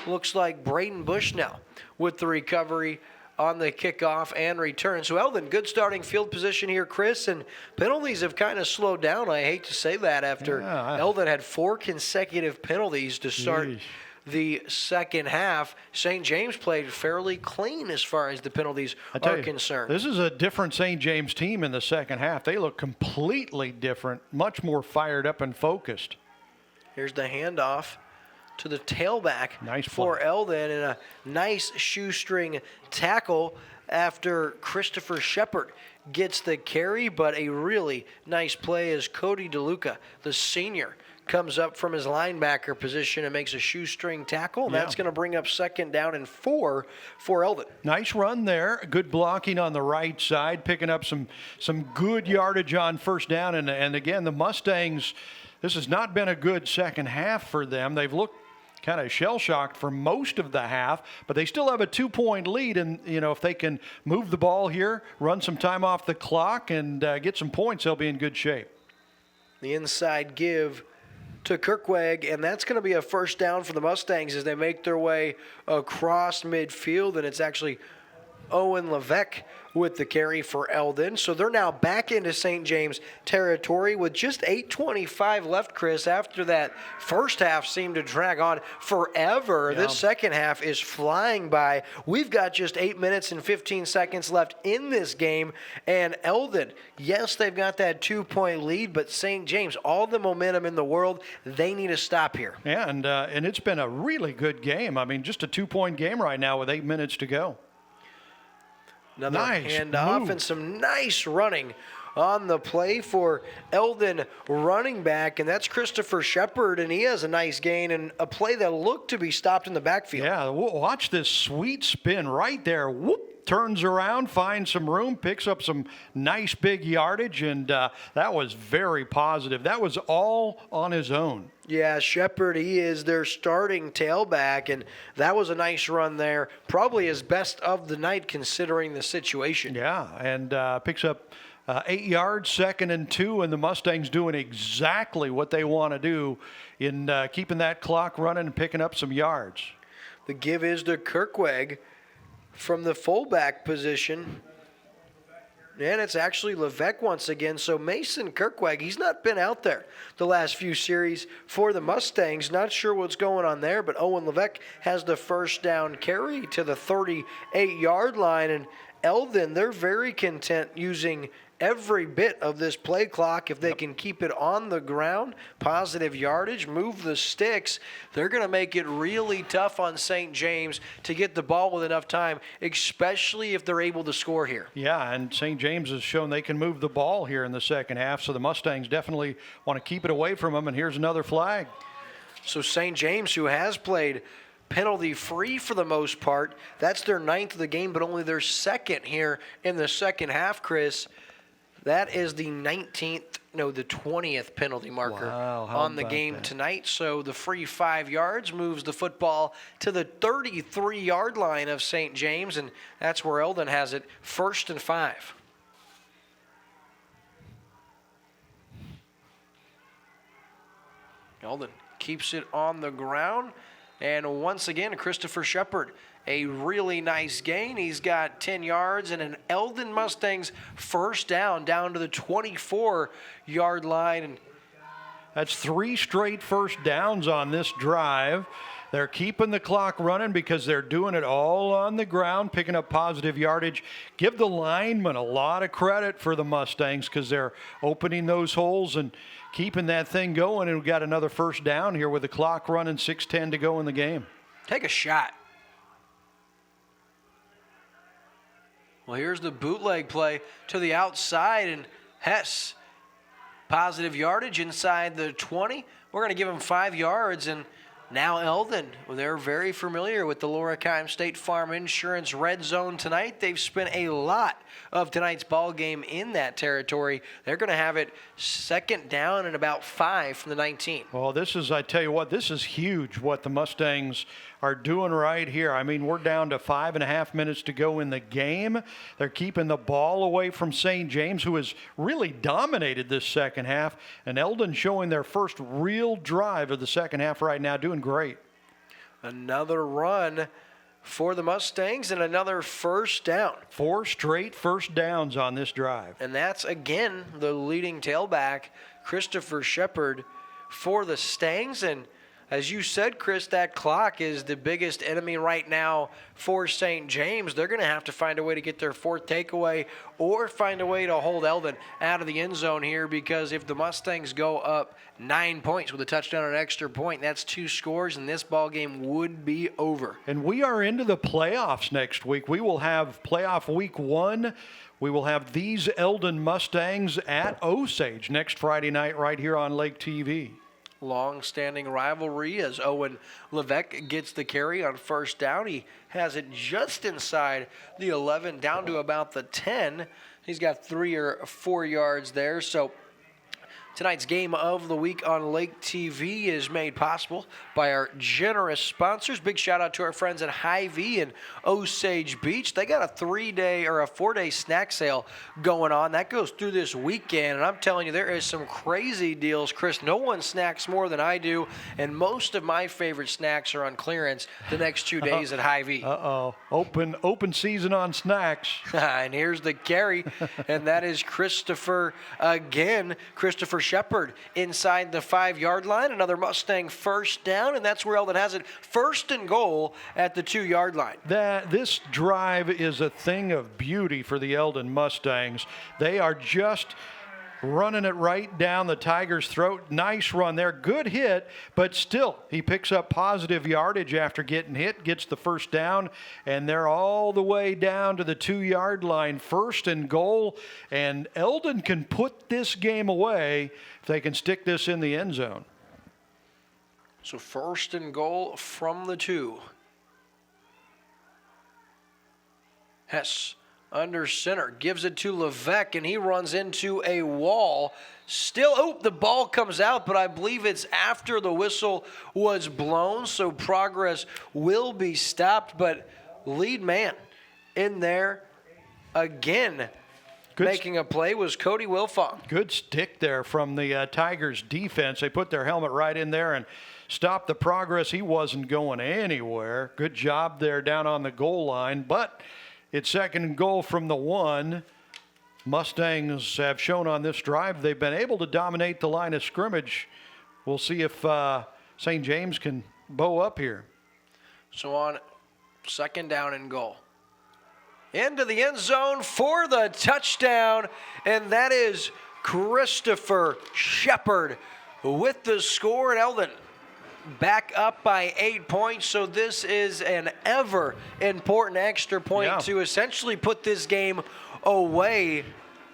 Looks like Braden Bushnell with the recovery on the kickoff and return. So Eldon, good starting field position here, Chris, and penalties have kind of slowed down. I hate to say that after Eldon had 4 consecutive penalties to start the second half. St. James played fairly clean as far as the penalties are concerned. This is a different St. James team in the second half. They look completely different, much more fired up and focused. Here's the handoff to the tailback for Eldon, and a nice shoestring tackle after Christopher Shepard gets the carry, but a really nice play as Cody DeLuca, the senior, comes up from his linebacker position and makes a shoestring tackle. And that's going to bring up 2nd down and 4 for Eldon. Nice run there. Good blocking on the right side, picking up some good yardage on 1st down. And again, the Mustangs, this has not been a good second half for them. They've looked kind of shell-shocked for most of the half, but they still have a 2-point lead. And, if they can move the ball here, run some time off the clock, and get some points, they'll be in good shape. The inside give to Kirkweg, and that's going to be a 1st down for the Mustangs as they make their way across midfield, and it's actually Owen Levesque with the carry for Eldon. So they're now back into St. James territory with just 8:25 left, Chris, after that first half seemed to drag on forever. This second half is flying by. We've got just 8 minutes and 15 seconds left in this game, and Eldon, yes, they've got that 2-point lead, but St. James, all the momentum in the world, they need a stop here. Yeah, and it's been a really good game. I mean, just a 2-point game right now with 8 minutes to go. Another handoff and some nice running on the play for Eldon running back, and that's Christopher Shepard, and he has a nice gain and a play that looked to be stopped in the backfield. Yeah, watch this sweet spin right there. Whoop. turns around, finds some room, picks up some nice big yardage, and that was very positive. That was all on his own. Yeah, Shepard, he is their starting tailback, and that was a nice run there. Probably his best of the night considering the situation. Yeah, and picks up 8 yards, 2nd and 2, and the Mustangs doing exactly what they want to do in keeping that clock running and picking up some yards. The give is to Kirkweg from the fullback position. And it's actually Levesque once again. So Mason Kirkweg, he's not been out there the last few series for the Mustangs. Not sure what's going on there, but Owen Levesque has the first down carry to the 38-yard line. And Eldon, they're very content using every bit of this play clock. If they can keep it on the ground, positive yardage, move the sticks, they're going to make it really tough on St. James to get the ball with enough time, especially if they're able to score here. Yeah, and St. James has shown they can move the ball here in the second half, so the Mustangs definitely want to keep it away from them, and here's another flag. So St. James, who has played penalty-free for the most part, that's their 9th of the game, but only their 2nd here in the second half, Chris. That is the 20th penalty marker on the game tonight. So the free 5 yards moves the football to the 33-yard line of St. James, and that's where Eldon has it, 1st and 5. Eldon keeps it on the ground, and once again, Christopher Shepard, a really nice gain. He's got 10 yards and an Eldon Mustangs first down to the 24-yard line. And that's 3 straight first downs on this drive. They're keeping the clock running because they're doing it all on the ground, picking up positive yardage. Give the linemen a lot of credit for the Mustangs because they're opening those holes and keeping that thing going. And we got another first down here with the clock running, 6:10 to go in the game. Take a shot. Well, here's the bootleg play to the outside, and Hess, positive yardage inside the 20. We're going to give him 5 yards, and now Eldon, they're very familiar with the Lorikeim State Farm Insurance red zone tonight. They've spent a lot of tonight's ball game in that territory. They're going to have it 2nd down and about 5 from the 19. Well, this is, I tell you what, this is huge what the Mustangs are doing right here. I mean, we're down to 5.5 minutes to go in the game. They're keeping the ball away from St. James, who has really dominated this second half. And Eldon showing their first real drive of the second half right now, doing great. Another run for the Mustangs and another first down. 4 straight first downs on this drive. And that's, again, the leading tailback, Christopher Shepard, for the Stangs. And as you said, Chris, that clock is the biggest enemy right now for St. James. They're going to have to find a way to get their 4th takeaway or find a way to hold Eldon out of the end zone here, because if the Mustangs go up 9 points with a touchdown and an extra point, that's 2 scores, and this ball game would be over. And we are into the playoffs next week. We will have playoff week 1. We will have these Eldon Mustangs at Osage next Friday night right here on Lake TV. Long-standing rivalry as Owen Levesque gets the carry on first down. He has it just inside the 11, down to about the 10. He's got 3 or 4 yards there. So tonight's game of the week on Lake TV is made possible by our generous sponsors. Big shout out to our friends at Hy-Vee in Osage Beach. They got a 3-day or a 4-day snack sale going on. That goes through this weekend, and I'm telling you, there is some crazy deals. Chris, no one snacks more than I do, and most of my favorite snacks are on clearance the next 2 days at Hy-Vee. Open season on snacks. And here's the carry, and that is Christopher again. Christopher Shepard inside the 5-yard line. Another Mustang first down, and that's where Eldon has it. 1st and goal at the 2-yard line. This drive is a thing of beauty for the Eldon Mustangs. They are just running it right down the Tigers' throat. Nice run there. Good hit, but still, he picks up positive yardage after getting hit, gets the first down, and they're all the way down to the 2-yard line. 1st and goal, and Eldon can put this game away if they can stick this in the end zone. So 1st and goal from the 2. Hess under center, gives it to Levesque, and he runs into a wall. Still, the ball comes out, but I believe it's after the whistle was blown, so progress will be stopped. But lead man in there again, making a play, was Cody Wilfong. Good stick there from the Tigers defense. They put their helmet right in there and stopped the progress. He wasn't going anywhere. Good job there down on the goal line, but it's second and goal from the 1. Mustangs have shown on this drive they've been able to dominate the line of scrimmage. We'll see if St. James can bow up here. So on second down and goal, into the end zone for the touchdown, and that is Christopher Shepard with the score, and Eldon back up by 8 points. So this is an ever important extra point to essentially put this game away.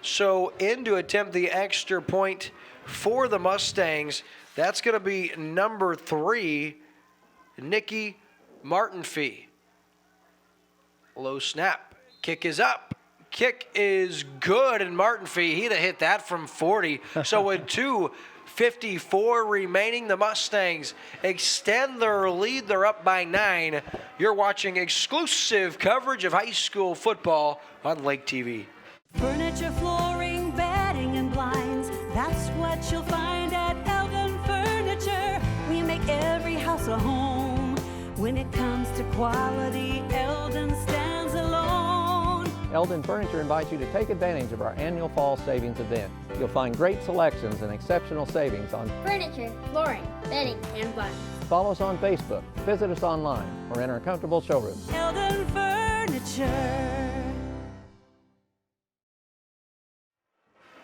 So in to attempt the extra point for the Mustangs, that's going to be number 3, Nicky Martinfee. Low snap. Kick is up. Kick is good, and Martinfee, he'd have hit that from 40. So with 2:54 remaining, the Mustangs extend their lead. They're up by 9. You're watching exclusive coverage of high school football on Lake TV. Furniture, flooring, bedding, and blinds. That's what you'll find at Eldon Furniture. We make every house a home. When it comes to quality, Eldon stands alone. Eldon Furniture invites you to take advantage of our annual fall savings event. You'll find great selections and exceptional savings on furniture, flooring, bedding, and blinds. Follow us on Facebook, visit us online, or in our comfortable showroom. Eldon Furniture.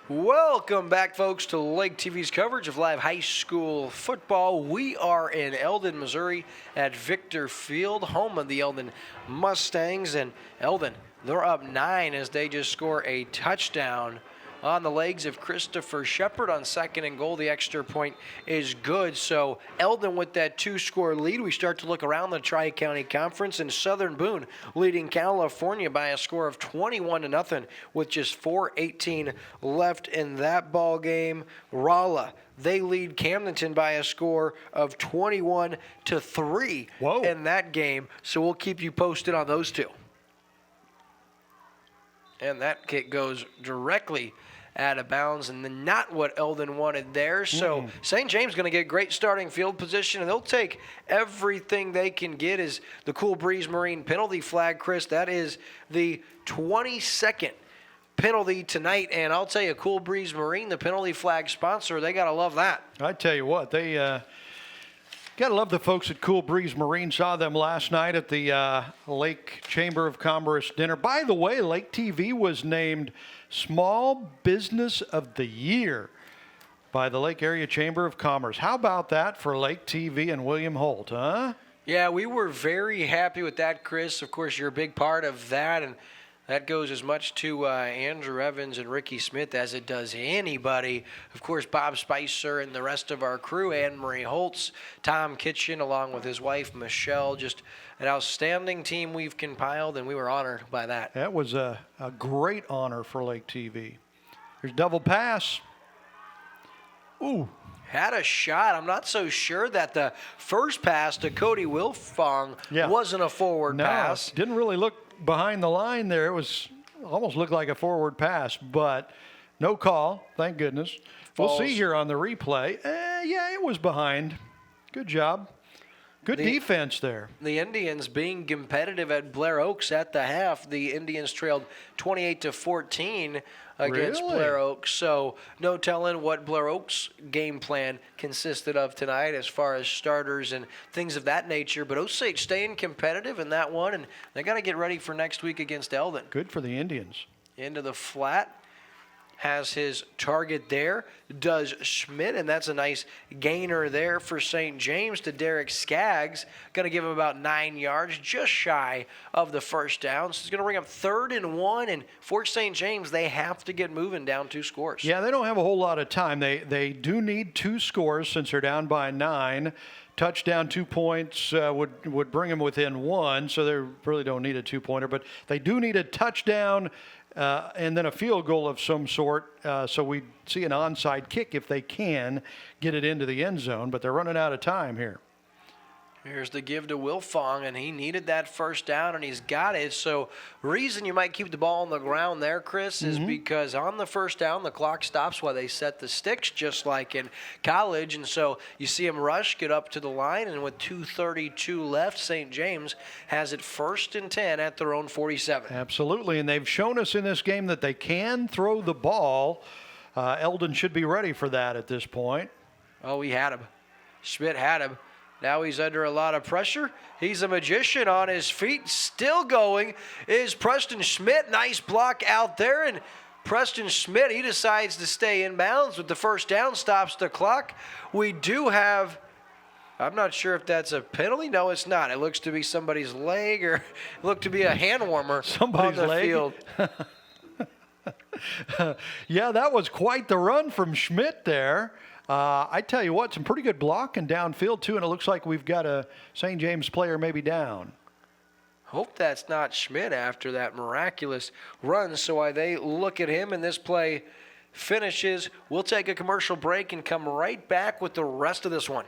Welcome back, folks, to Lake TV's coverage of live high school football. We are in Eldon, Missouri at Victor Field, home of the Eldon Mustangs. And Eldon, they're up 9 as they just score a touchdown on the legs of Christopher Shepard on second and goal. The extra point is good. So Eldon with that 2-score lead. We start to look around the Tri-County Conference, and Southern Boone leading California by a score of 21-0 with just 4:18 left in that ball game. Rolla, they lead Camdenton by a score of 21-3 in that game. So we'll keep you posted on those two. And that kick goes directly out of bounds, and then not what Eldon wanted there. So St. James going to get great starting field position, and they'll take everything they can get. Is the Cool Breeze Marine penalty flag, Chris. That is the 22nd penalty tonight, and I'll tell you, Cool Breeze Marine, the penalty flag sponsor, they got to love that. I tell you what, they got to love the folks at Cool Breeze Marine. Saw them last night at the Lake Chamber of Commerce dinner. By the way, Lake TV was named Small Business of the Year by the Lake Area Chamber of Commerce. How about that for Lake TV and William Holt, huh? Yeah, we were very happy with that, Chris. Of course, you're a big part of that, and that goes as much to Andrew Evans and Ricky Smith as it does anybody. Of course, Bob Spicer and the rest of our crew, Anne-Marie Holtz, Tom Kitchen, along with his wife, Michelle. Just an outstanding team we've compiled, and we were honored by that. That was a great honor for Lake TV. Here's double pass. Ooh. Had a shot. I'm not so sure that the first pass to Cody Wilfong wasn't a forward pass. Didn't really look behind the line there. It was almost looked like a forward pass, but no call, thank goodness. We'll see here on the replay. Yeah, it was behind. Good job. Good defense there. The Indians being competitive at Blair Oaks at the half. The Indians trailed 28-14 against Blair Oaks. So no telling what Blair Oaks' game plan consisted of tonight as far as starters and things of that nature. But Osage staying competitive in that one, and they got to get ready for next week against Eldon. Good for the Indians. Into the flat. Has his target there, does Schmidt, and that's a nice gainer there for St. James to Derek Skaggs. Going to give him about 9 yards, just shy of the first down. So he's going to bring up 3rd and 1, and for St. James, they have to get moving down 2 scores. Yeah, they don't have a whole lot of time. They do need 2 scores since they're down by 9 touchdown, 2 points would bring them within one, so they really don't need a two-pointer. But they do need a touchdown and then a field goal of some sort, so we see an onside kick if they can get it into the end zone. But they're running out of time here. Here's the give to Wilfong, and he needed that first down, and he's got it. So reason you might keep the ball on the ground there, Chris, is because on the first down, the clock stops while they set the sticks, just like in college. And so you see him rush, get up to the line, and with 2:32 left, St. James has it 1st and 10 at their own 47. Absolutely, and they've shown us in this game that they can throw the ball. Eldon should be ready for that at this point. Oh, he had him. Schmidt had him. Now he's under a lot of pressure. He's a magician on his feet. Still going is Preston Schmidt. Nice block out there. And Preston Schmidt, he decides to stay in bounds with the first down, stops the clock. We do have, I'm not sure if that's a penalty. No, it's not. It looks to be somebody's leg, or it looked to be a hand warmer somebody's on the leg. field. Yeah, that was quite the run from Schmidt there. I tell you what, some pretty good blocking downfield, too, and it looks like we've got a St. James player maybe down. Hope that's not Schmidt after that miraculous run. So while they look at him and this play finishes, we'll take a commercial break and come right back with the rest of this one.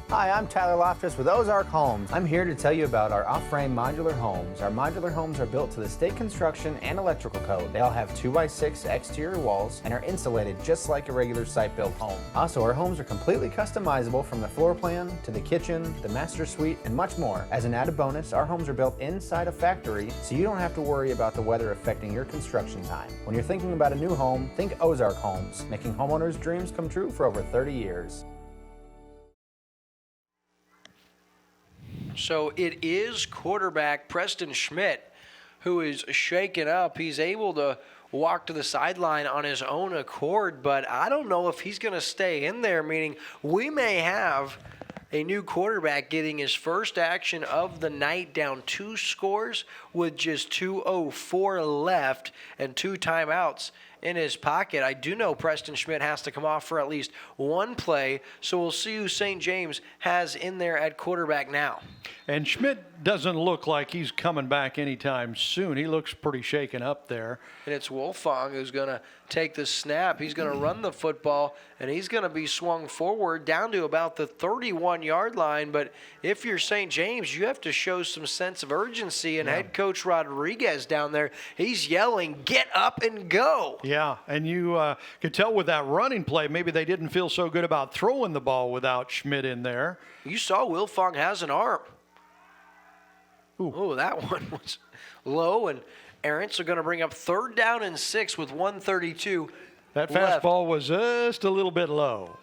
Hi, I'm Tyler Loftus with Ozark Homes. I'm here to tell you about our off-frame modular homes. Our modular homes are built to the state construction and electrical code. They all have 2x6 exterior walls and are insulated just like a regular site-built home. Also, our homes are completely customizable from the floor plan to the kitchen, the master suite, and much more. As an added bonus, our homes are built inside a factory, so you don't have to worry about the weather affecting your construction time. When you're thinking about a new home, think Ozark Homes, making homeowners' dreams come true for over 30 years. So it is quarterback Preston Schmidt who is shaken up. He's able to walk to the sideline on his own accord, but I don't know if he's going to stay in there, meaning we may have a new quarterback getting his first action of the night, down 2 scores with just 2:04 left and 2 timeouts in his pocket. I do know Preston Schmidt has to come off for at least one play, so we'll see who St. James has in there at quarterback now. And Schmidt doesn't look like he's coming back anytime soon. He looks pretty shaken up there. And it's Wolfong who's going to take the snap. He's going to run the football, and he's going to be swung forward down to about the 31-yard line. But if you're St. James, you have to show some sense of urgency. And head coach Rodriguez down there, he's yelling, "Get up and go." Yeah, and you could tell with that running play, maybe they didn't feel so good about throwing the ball without Schmidt in there. You saw Wilfong has an arm. Ooh, that one was low, and Arents are going to bring up 3rd down and 6 with 1:32 That left. fastball was just a little bit low.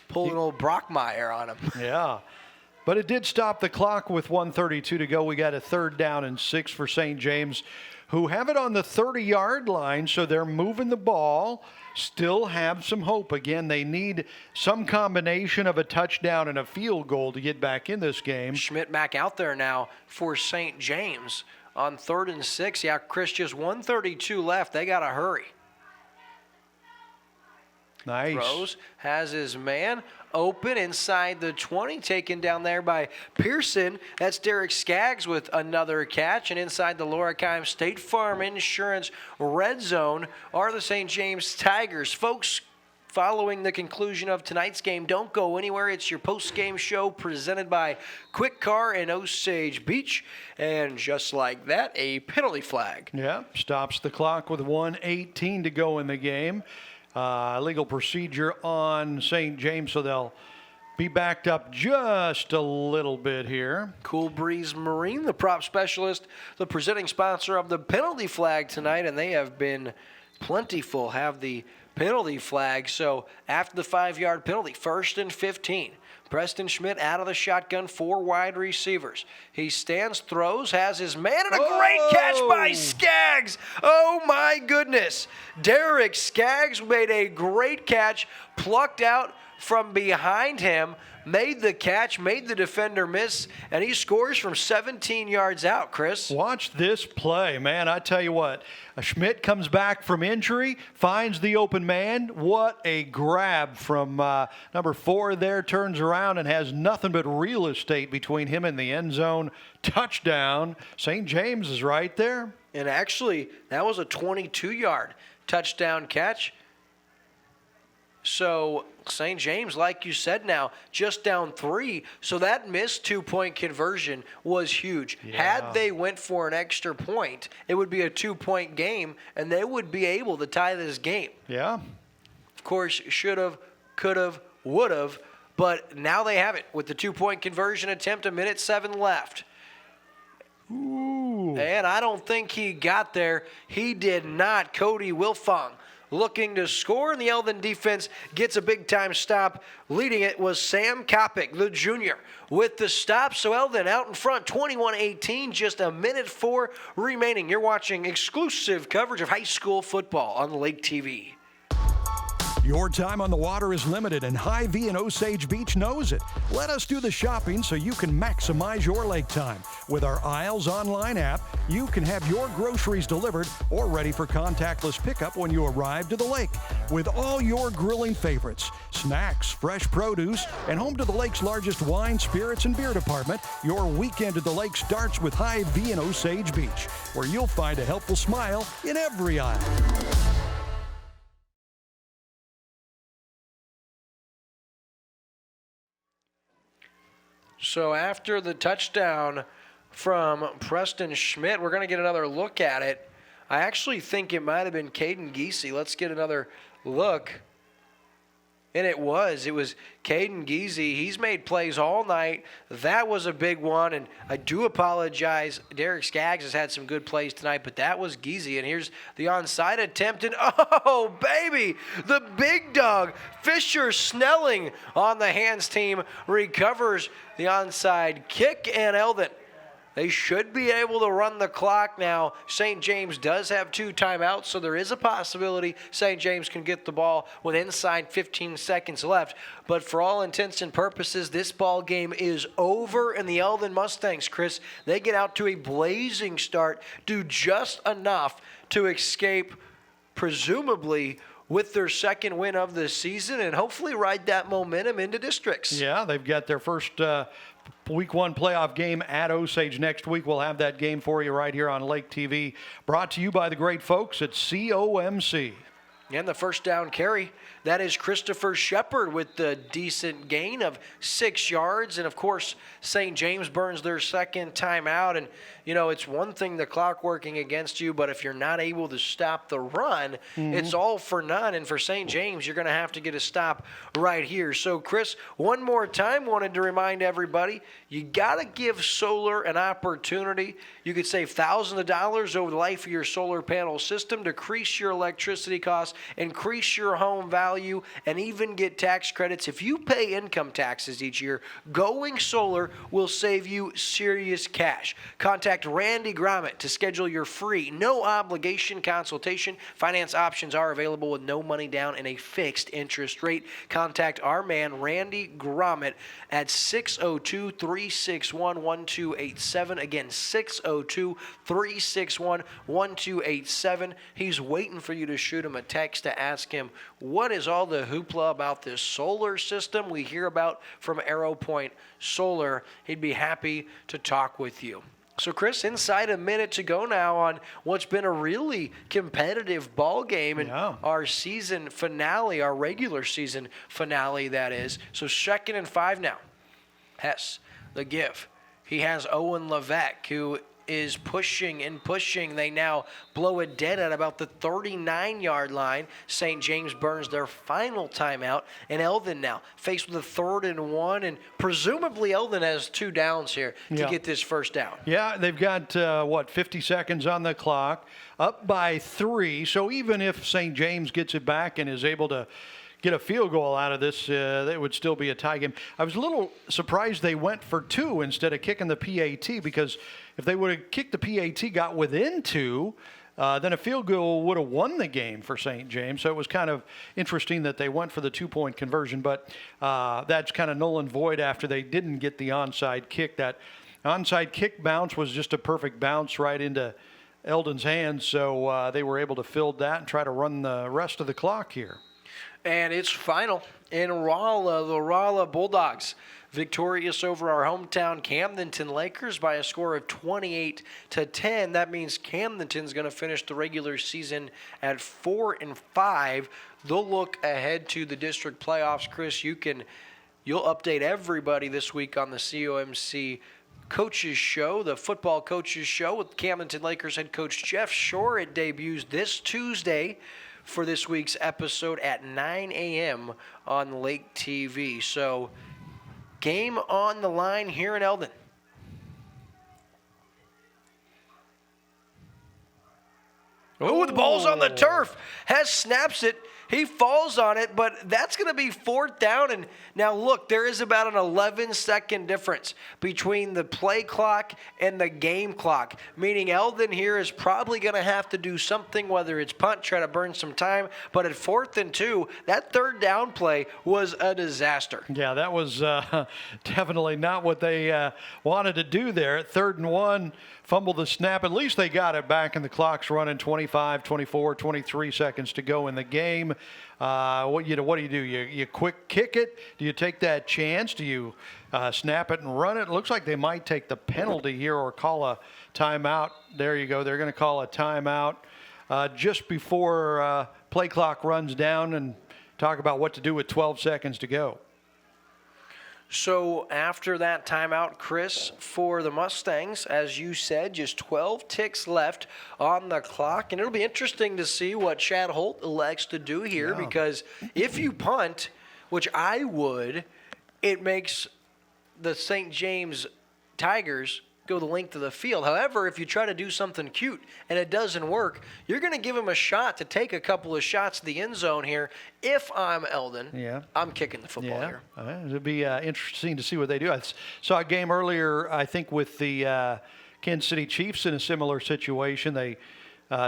Pulling old Brockmeyer on him. Yeah, but it did stop the clock with 1:32 to go. We got a 3rd down and 6 for St. James, who have it on the 30-yard line, so they're moving the ball, still have some hope. Again, they need some combination of a touchdown and a field goal to get back in this game. Schmidt back out there now for St. James on 3rd and 6. Yeah, Chris, just 1:32 left. They got to hurry. Nice. Throws, has his man open inside the 20, taken down there by Pearson. That's Derek Skaggs with another catch. And inside the Lorikheim State Farm Insurance red zone are the St. James Tigers. Folks, following the conclusion of tonight's game, don't go anywhere. It's your post-game show presented by Quick Car in Osage Beach. And just like that, a penalty flag. Yeah, stops the clock with 1:18 to go in the game. Legal procedure on St. James, so they'll be backed up just a little bit here. Cool Breeze Marine, the prop specialist, the presenting sponsor of the penalty flag tonight, and they have been plentiful, have the penalty flag. So after the 5-yard penalty, 1st and 15. Preston Schmidt out of the shotgun, 4 wide receivers. He stands, throws, has his man, and a great catch by Skaggs. Oh, my goodness. Derek Skaggs made a great catch, plucked out from behind him made the catch, made the defender miss, and he scores from 17 yards out, Chris. Watch this play, man. I tell you what, Schmidt comes back from injury, finds the open man. What a grab from number 4 there, turns around and has nothing but real estate between him and the end zone. Touchdown. St. James is right there. And actually, that was a 22-yard touchdown catch. So St. James, like you said now, just down 3. So that missed 2-point conversion was huge. Yeah. Had they went for an extra point, it would be a 2-point game, and they would be able to tie this game. Yeah. Of course, should have, could have, would have, but now they have it with the 2-point conversion attempt, 1:07 left. Ooh. And I don't think he got there. He did not. Cody Wilfong looking to score, and the Eldon defense gets a big-time stop. Leading it was Sam Kopic, the junior, with the stop. So Eldon out in front, 21-18, just 1:04 remaining. You're watching exclusive coverage of high school football on Lake TV. Your time on the water is limited, and Hy-Vee in Osage Beach knows it. Let us do the shopping so you can maximize your lake time. With our Isles online app, you can have your groceries delivered or ready for contactless pickup when you arrive to the lake. With all your grilling favorites, snacks, fresh produce, and home to the lake's largest wine, spirits, and beer department, your weekend at the lake starts with Hy-Vee in Osage Beach, where you'll find a helpful smile in every aisle. So after the touchdown from Preston Schmidt, we're going to get another look at it. I actually think it might have been Caden Giese. Let's get another look. And it was Caden Giese. He's made plays all night. That was a big one, and I do apologize. Derek Skaggs has had some good plays tonight, but that was Giese. And here's the onside attempt, and oh, baby, the big dog, Fisher Snelling on the hands team, recovers the onside kick, and Eldon, they should be able to run the clock now. St. James does have 2 timeouts, so there is a possibility St. James can get the ball with inside 15 seconds left. But for all intents and purposes, this ball game is over, and the Eldon Mustangs, Chris, they get out to a blazing start, do just enough to escape, presumably, with their second win of the season, and hopefully ride that momentum into districts. Yeah, they've got their first Week 1 playoff game at Osage next week. We'll have that game for you right here on Lake TV. Brought to you by the great folks at COMC. And the first down carry, that is Christopher Shepard with the decent gain of 6 yards. And, of course, St. James burns their second timeout. And, you know, it's one thing the clock working against you, but if you're not able to stop the run, it's all for none. And for St. James, you're going to have to get a stop right here. So, Chris, one more time, wanted to remind everybody, you got to give solar an opportunity. You could save thousands of dollars over the life of your solar panel system, decrease your electricity costs, increase your home value, and even get tax credits. If you pay income taxes each year, going solar will save you serious cash. Contact Randy Gromit to schedule your free, no-obligation consultation. Finance options are available with no money down and a fixed interest rate. Contact our man, Randy Gromit, at 602-361-1287. Again, 602-361-1287. He's waiting for you to shoot him a text to ask him what is all the hoopla about this solar system we hear about from Arrow Point Solar. He'd be happy to talk with you. So, Chris, inside a minute to go now on what's been a really competitive ball game and our season finale, our regular season finale, that is. So, 2nd and 5 now. Hess, the give. He has Owen Levesque, who is pushing and pushing. They now blow it dead at about the 39-yard line. St. James burns their final timeout, and Eldon now faced with a 3rd and 1, and presumably Eldon has 2 downs here to get this first down. Yeah, they've got, 50 seconds on the clock, up by 3. So even if St. James gets it back and is able to get a field goal out of this, it would still be a tie game. I was a little surprised they went for 2 instead of kicking the PAT, because if they would have kicked the PAT, got within 2, then a field goal would have won the game for St. James. So it was kind of interesting that they went for the 2-point conversion, but that's kind of null and void after they didn't get the onside kick. That onside kick bounce was just a perfect bounce right into Eldon's hands, so they were able to field that and try to run the rest of the clock here. And it's final in Rolla. The Rolla Bulldogs victorious over our hometown Camdenton Lakers by a score of 28-10. That means Camdenton's going to finish the regular season at 4-5. They'll look ahead to the district playoffs. Chris, you'll update everybody this week on the COMC Coaches Show, the football coaches show with Camdenton Lakers head coach Jeff Shore. It debuts this Tuesday for this week's episode at 9 a.m. on Lake TV. So, game on the line here in Eldon. Oh, the ball's on the turf. Hess snaps it. He falls on it, but that's going to be 4th down. And now, look, there is about an 11-second difference between the play clock and the game clock, meaning Eldon here is probably going to have to do something, whether it's punt, try to burn some time. But at 4th and 2, that 3rd down play was a disaster. Yeah, that was definitely not what they wanted to do there. At 3rd and 1, fumble the snap. At least they got it back, and the clock's running 25, 24, 23 seconds to go in the game. What do you do? You quick kick it? Do you take that chance? Do you snap it and run it? It looks like they might take the penalty here or call a timeout. There you go. They're going to call a timeout just before play clock runs down and talk about what to do with 12 seconds to go. So after that timeout, Chris, for the Mustangs, as you said, just 12 ticks left on the clock. And it'll be interesting to see what Chad Holt elects to do here, because if you punt, which I would, it makes the St. James Tigers go the length of the field. However, if you try to do something cute and it doesn't work, you're going to give them a shot to take a couple of shots to the end zone here. If I'm Eldon, I'm kicking the football here. It'll be interesting to see what they do. I saw a game earlier, I think, with the Kansas City Chiefs in a similar situation. They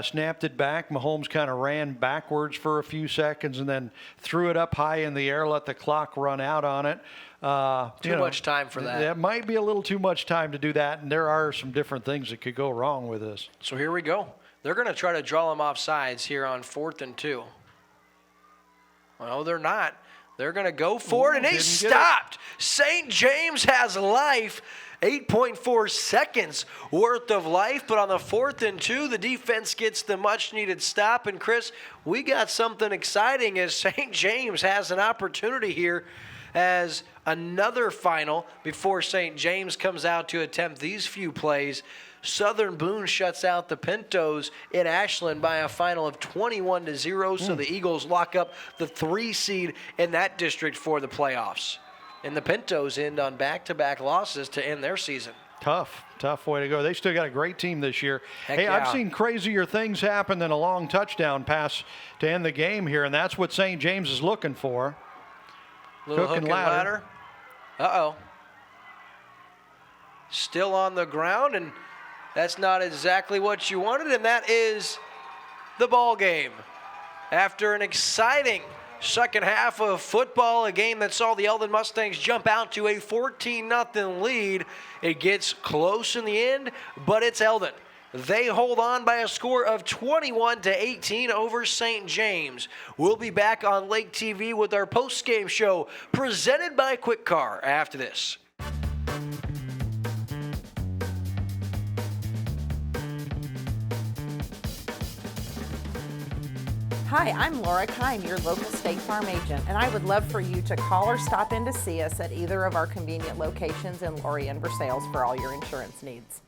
snapped it back. Mahomes kind of ran backwards for a few seconds and then threw it up high in the air, let the clock run out on it. Too much time for that. It might be a little too much time to do that, and there are some different things that could go wrong with this. So here we go. They're going to try to draw them off sides here on 4th and 2. Well, they're not. They're going to go for it, and they stopped. St. James has life. 8.4 seconds worth of life, but on the 4th and 2, the defense gets the much-needed stop. And, Chris, we got something exciting as St. James has an opportunity here as another final before St. James comes out to attempt these few plays. Southern Boone shuts out the Pintos in Ashland by a final of 21-0, so the Eagles lock up the 3 seed in that district for the playoffs. And the Pintos end on back-to-back losses to end their season. Tough way to go. They still got a great team this year. I've seen crazier things happen than a long touchdown pass to end the game here, and that's what St. James is looking for. Little hook and ladder. Uh-oh. Still on the ground, and that's not exactly what you wanted, and that is the ball game. After an exciting second half of football, a game that saw the Eldon Mustangs jump out to a 14-0 lead. It gets close in the end, but it's Eldon. They hold on by a score of 21-18 over St. James. We'll be back on Lake TV with our post-game show presented by Quick Car after this. Hi, I'm Laura Kime, your local State Farm agent, and I would love for you to call or stop in to see us at either of our convenient locations in Lorry and Versailles for all your insurance needs.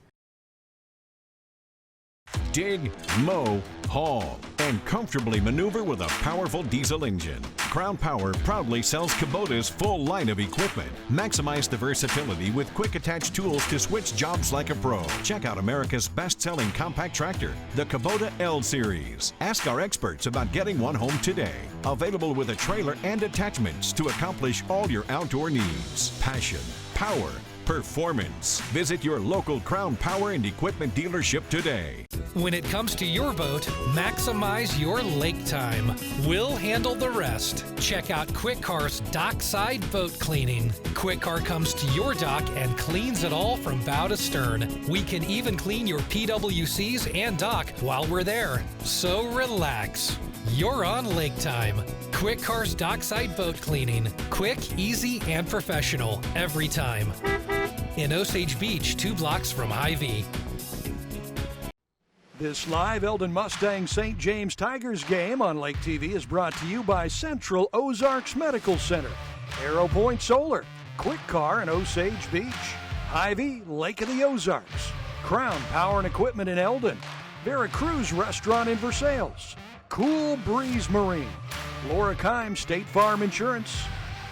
Dig, mow, haul, and comfortably maneuver with a powerful diesel engine. Crown Power proudly sells Kubota's full line of equipment. Maximize the versatility with quick attach tools to switch jobs like a pro. Check out America's best-selling compact tractor, the Kubota L Series. Ask our experts about getting one home today. Available with a trailer and attachments to accomplish all your outdoor needs. Passion, power, performance. Visit your local Crown Power and Equipment dealership today. When it comes to your boat, maximize your lake time. We'll handle the rest. Check out Quick Car's Dockside Boat Cleaning. Quick Car comes to your dock and cleans it all from bow to stern. We can even clean your PWCs and dock while we're there. So relax. You're on lake time. Quick Car's Dockside Boat Cleaning. Quick, easy, and professional every time. In Osage Beach, 2 blocks from Hy-Vee. This live Eldon Mustang St. James Tigers game on Lake TV is brought to you by Central Ozarks Medical Center, Arrow Point Solar, Quick Car in Osage Beach, Hy-Vee, Lake of the Ozarks, Crown Power and Equipment in Eldon, Veracruz Restaurant in Versailles, Cool Breeze Marine, Laura Kime State Farm Insurance,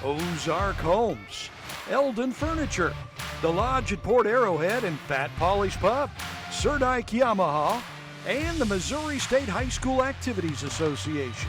Ozark Homes, Eldon Furniture, The Lodge at Port Arrowhead and Fat Polly's Pub, Sir Dyke Yamaha, and the Missouri State High School Activities Association.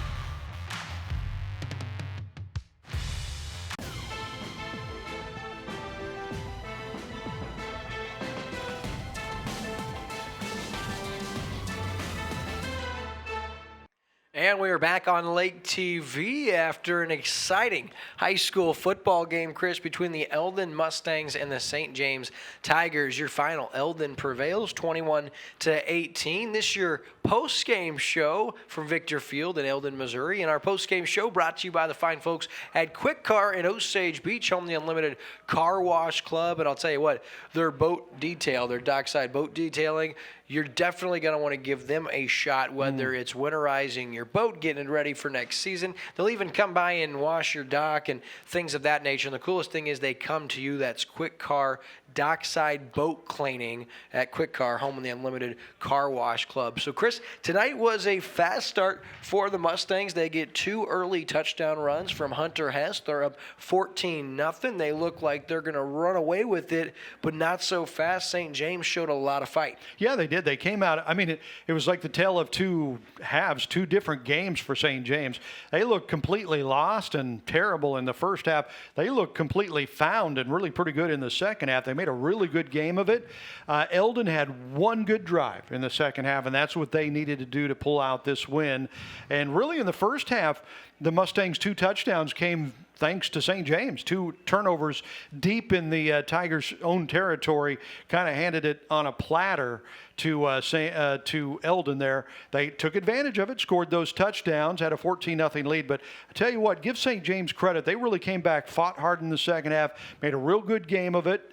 And we are back on Lake TV after an exciting high school football game, Chris, between the Eldon Mustangs and the St. James Tigers. Your final, Eldon prevails 21-18. This your post-game show from Victor Field in Eldon, Missouri. And our post-game show brought to you by the fine folks at Quick Car in Osage Beach, home of the Unlimited Car Wash Club. And I'll tell you what, their boat detail, their dockside boat detailing, you're definitely going to want to give them a shot, whether it's winterizing your boat, getting it ready for next season. They'll even come by and wash your dock and things of that nature. And the coolest thing is they come to you. That's Quick Car Dockside Boat Cleaning at Quick Car, home of the Unlimited Car Wash Club. So, Chris, tonight was a fast start for the Mustangs. They get 2 early touchdown runs from Hunter Hess. They're up 14-0. They look like they're going to run away with it, but not so fast. St. James showed a lot of fight. Yeah, they did. They came out. I mean, it was like the tale of 2 halves, 2 different games for St. James. They looked completely lost and terrible in the first half. They looked completely found and really pretty good in the second half. They made a really good game of it. Eldon had 1 good drive in the second half, and that's what they needed to do to pull out this win. And really in the first half, the Mustangs' 2 touchdowns came thanks to St. James. 2 turnovers deep in the Tigers' own territory, kind of handed it on a platter to Eldon there. They took advantage of it, scored those touchdowns, had a 14-0 lead. But I tell you what, give St. James credit. They really came back, fought hard in the second half, made a real good game of it.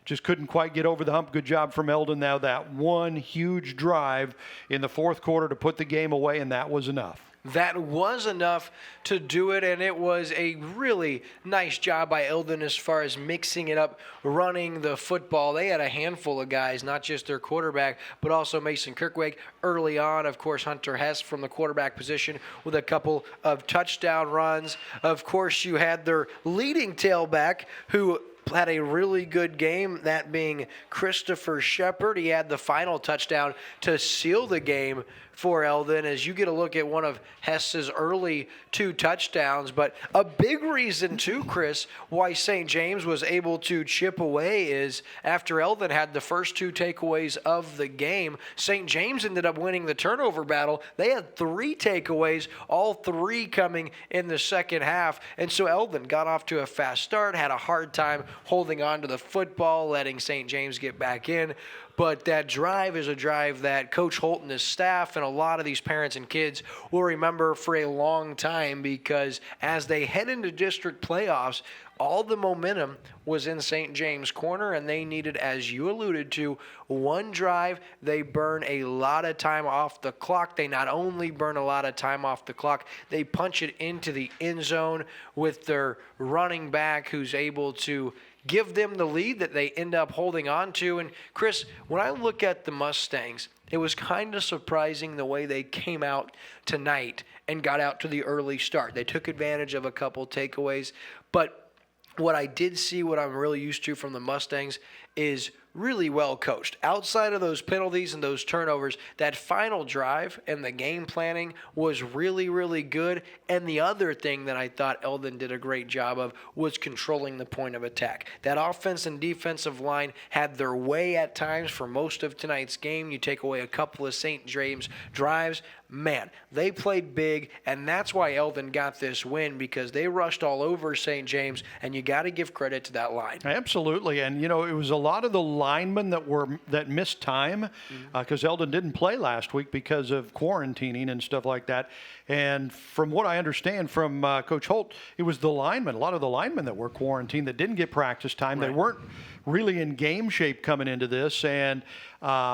Just couldn't quite get over the hump. Good job from Eldon. Now that 1 huge drive in the fourth quarter to put the game away, and that was enough. That was enough to do it, and it was a really nice job by Eldon as far as mixing it up, running the football. They had a handful of guys, not just their quarterback, but also Mason Kirkweg early on. Of course, Hunter Hess from the quarterback position with a couple of touchdown runs. Of course, you had their leading tailback who had a really good game, that being Christopher Shepard. He had the final touchdown to seal the game for Eldon, as you get a look at one of Hess's early 2 touchdowns. But a big reason too, Chris, why St. James was able to chip away is after Eldon had the first 2 takeaways of the game, St. James ended up winning the turnover battle. They had 3 takeaways, all 3 coming in the second half. And so Eldon got off to a fast start, had a hard time holding on to the football, letting St. James get back in. But that drive is a drive that Coach Holt and his staff and a lot of these parents and kids will remember for a long time, because as they head into district playoffs, all the momentum was in St. James' corner, and they needed, as you alluded to, 1 drive. They burn a lot of time off the clock. They not only burn a lot of time off the clock, they punch it into the end zone with their running back who's able to give them the lead that they end up holding on to. And Chris, when I look at the Mustangs, it was kind of surprising the way they came out tonight and got out to the early start. They took advantage of a couple takeaways, but what I did see, what I'm really used to from the Mustangs, is really well coached. Outside of those penalties and those turnovers, that final drive and the game planning was really, really good. And the other thing that I thought Eldon did a great job of was controlling the point of attack. That offense and defensive line had their way at times for most of tonight's game. You take away a couple of St. James drives, man, they played big, and that's why Eldon got this win, because they rushed all over St. James, and you got to give credit to that line. Absolutely, and it was a lot of the linemen that missed time because Eldon didn't play last week because of quarantining and stuff like that. And from what I understand from Coach Holt, it was a lot of the linemen that were quarantined that didn't get practice time. Right. They weren't really in game shape coming into this, and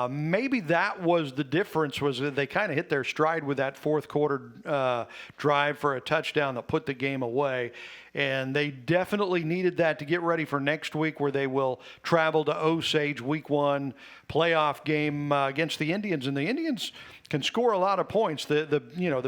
maybe that was the difference, was that they kind of hit their stride with that fourth quarter drive for a touchdown that put the game away. And they definitely needed that to get ready for next week, where they will travel to Osage, week 1 playoff game against the Indians. And the Indians can score a lot of points. The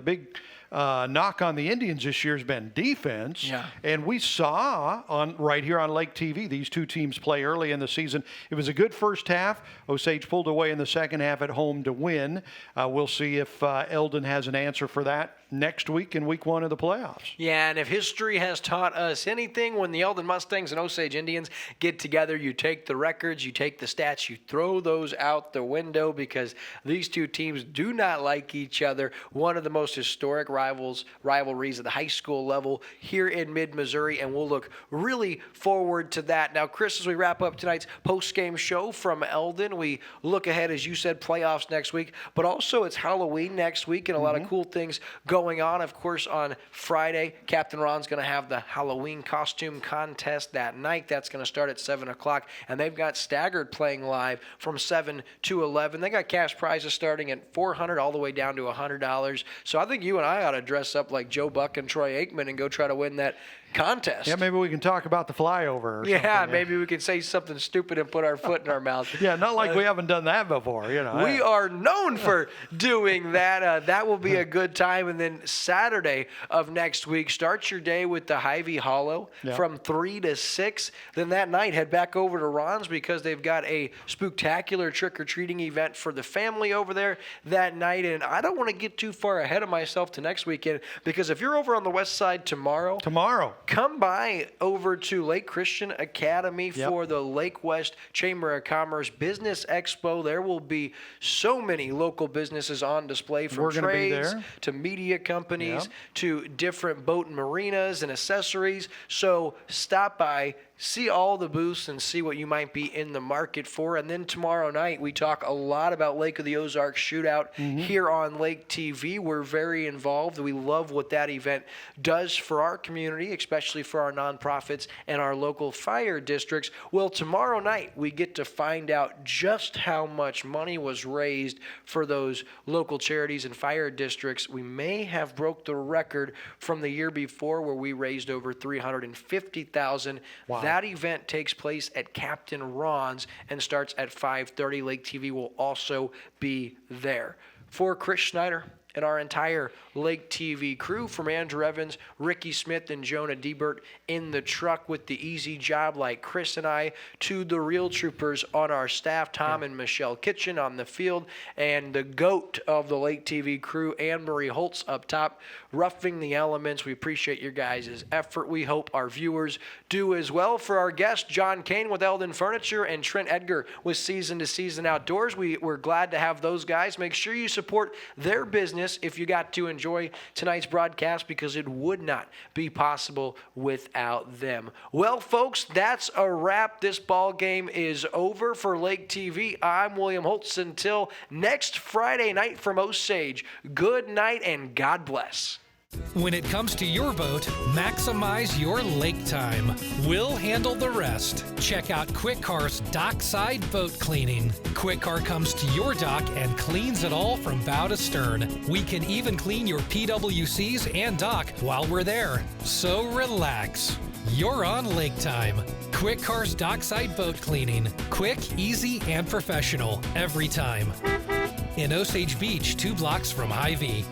big knock on the Indians this year has been defense. Yeah. And we saw right here on Lake TV these two teams play early in the season. It was a good first half. Osage pulled away in the second half at home to win. We'll see if Eldon has an answer for that next week in week 1 of the playoffs. Yeah, and if history has taught us anything, when the Eldon Mustangs and Osage Indians get together, you take the records, you take the stats, you throw those out the window, because these two teams do not like each other. One of the most historic rivalries at the high school level here in mid-Missouri, and we'll look really forward to that. Now, Chris, as we wrap up tonight's post-game show from Eldon, we look ahead, as you said, playoffs next week, but also it's Halloween next week, and a lot of cool things going on. Of course, on Friday, Captain Ron's going to have the Halloween costume contest that night. That's going to start at 7 o'clock, and they've got Staggered playing live from 7 to 11. They got cash prizes starting at $400 all the way down to $100. So I think you and I ought to dress up like Joe Buck and Troy Aikman and go try to win that contest. Yeah, maybe we can talk about the flyover or something. Maybe we can say something stupid and put our foot in our mouth. Yeah, not like we haven't done that before. We are known for doing that. That will be a good time. And then Saturday of next week, start your day with the Hy-Vee Hollow from 3 to 6. Then that night, head back over to Ron's, because they've got a spooktacular trick-or-treating event for the family over there that night. And I don't want to get too far ahead of myself to next weekend, because if you're over on the west side tomorrow, come by over to Lake Christian Academy for the Lake West Chamber of Commerce Business Expo. There will be so many local businesses on display, from trades to media companies to different boat and marinas and accessories. So stop by, see all the booths, and see what you might be in the market for. And then tomorrow night, we talk a lot about Lake of the Ozarks Shootout here on Lake TV. We're very involved. We love what that event does for our community, especially for our nonprofits and our local fire districts. Well, tomorrow night, we get to find out just how much money was raised for those local charities and fire districts. We may have broke the record from the year before, where we raised over $350,000. Wow. That event takes place at Captain Ron's and starts at 5:30. Lake TV will also be there. For Chris Schneider and our entire Lake TV crew, from Andrew Evans, Ricky Smith, and Jonah Diebert in the truck with the easy job like Chris and I, to the real troopers on our staff, Tom and Michelle Kitchen on the field, and the GOAT of the Lake TV crew, Anne-Marie Holtz up top, roughing the elements. We appreciate your guys' effort. We hope our viewers do as well. For our guest, John Kane with Eldon Furniture and Trent Edgar with Season to Season Outdoors, we're glad to have those guys. Make sure you support their business if you got to enjoy tonight's broadcast, because it would not be possible without them. Well, folks, that's a wrap. This ball game is over. For Lake TV, I'm William Holtz. Until next Friday night from Osage, good night and God bless. When it comes to your boat, maximize your lake time. We'll handle the rest. Check out Quick Car's Dockside Boat Cleaning. Quick Car comes to your dock and cleans it all from bow to stern. We can even clean your PWCs and dock while we're there. So relax. You're on lake time. Quick Car's Dockside Boat Cleaning. Quick, easy, and professional every time. In Osage Beach, 2 blocks from Hy-Vee.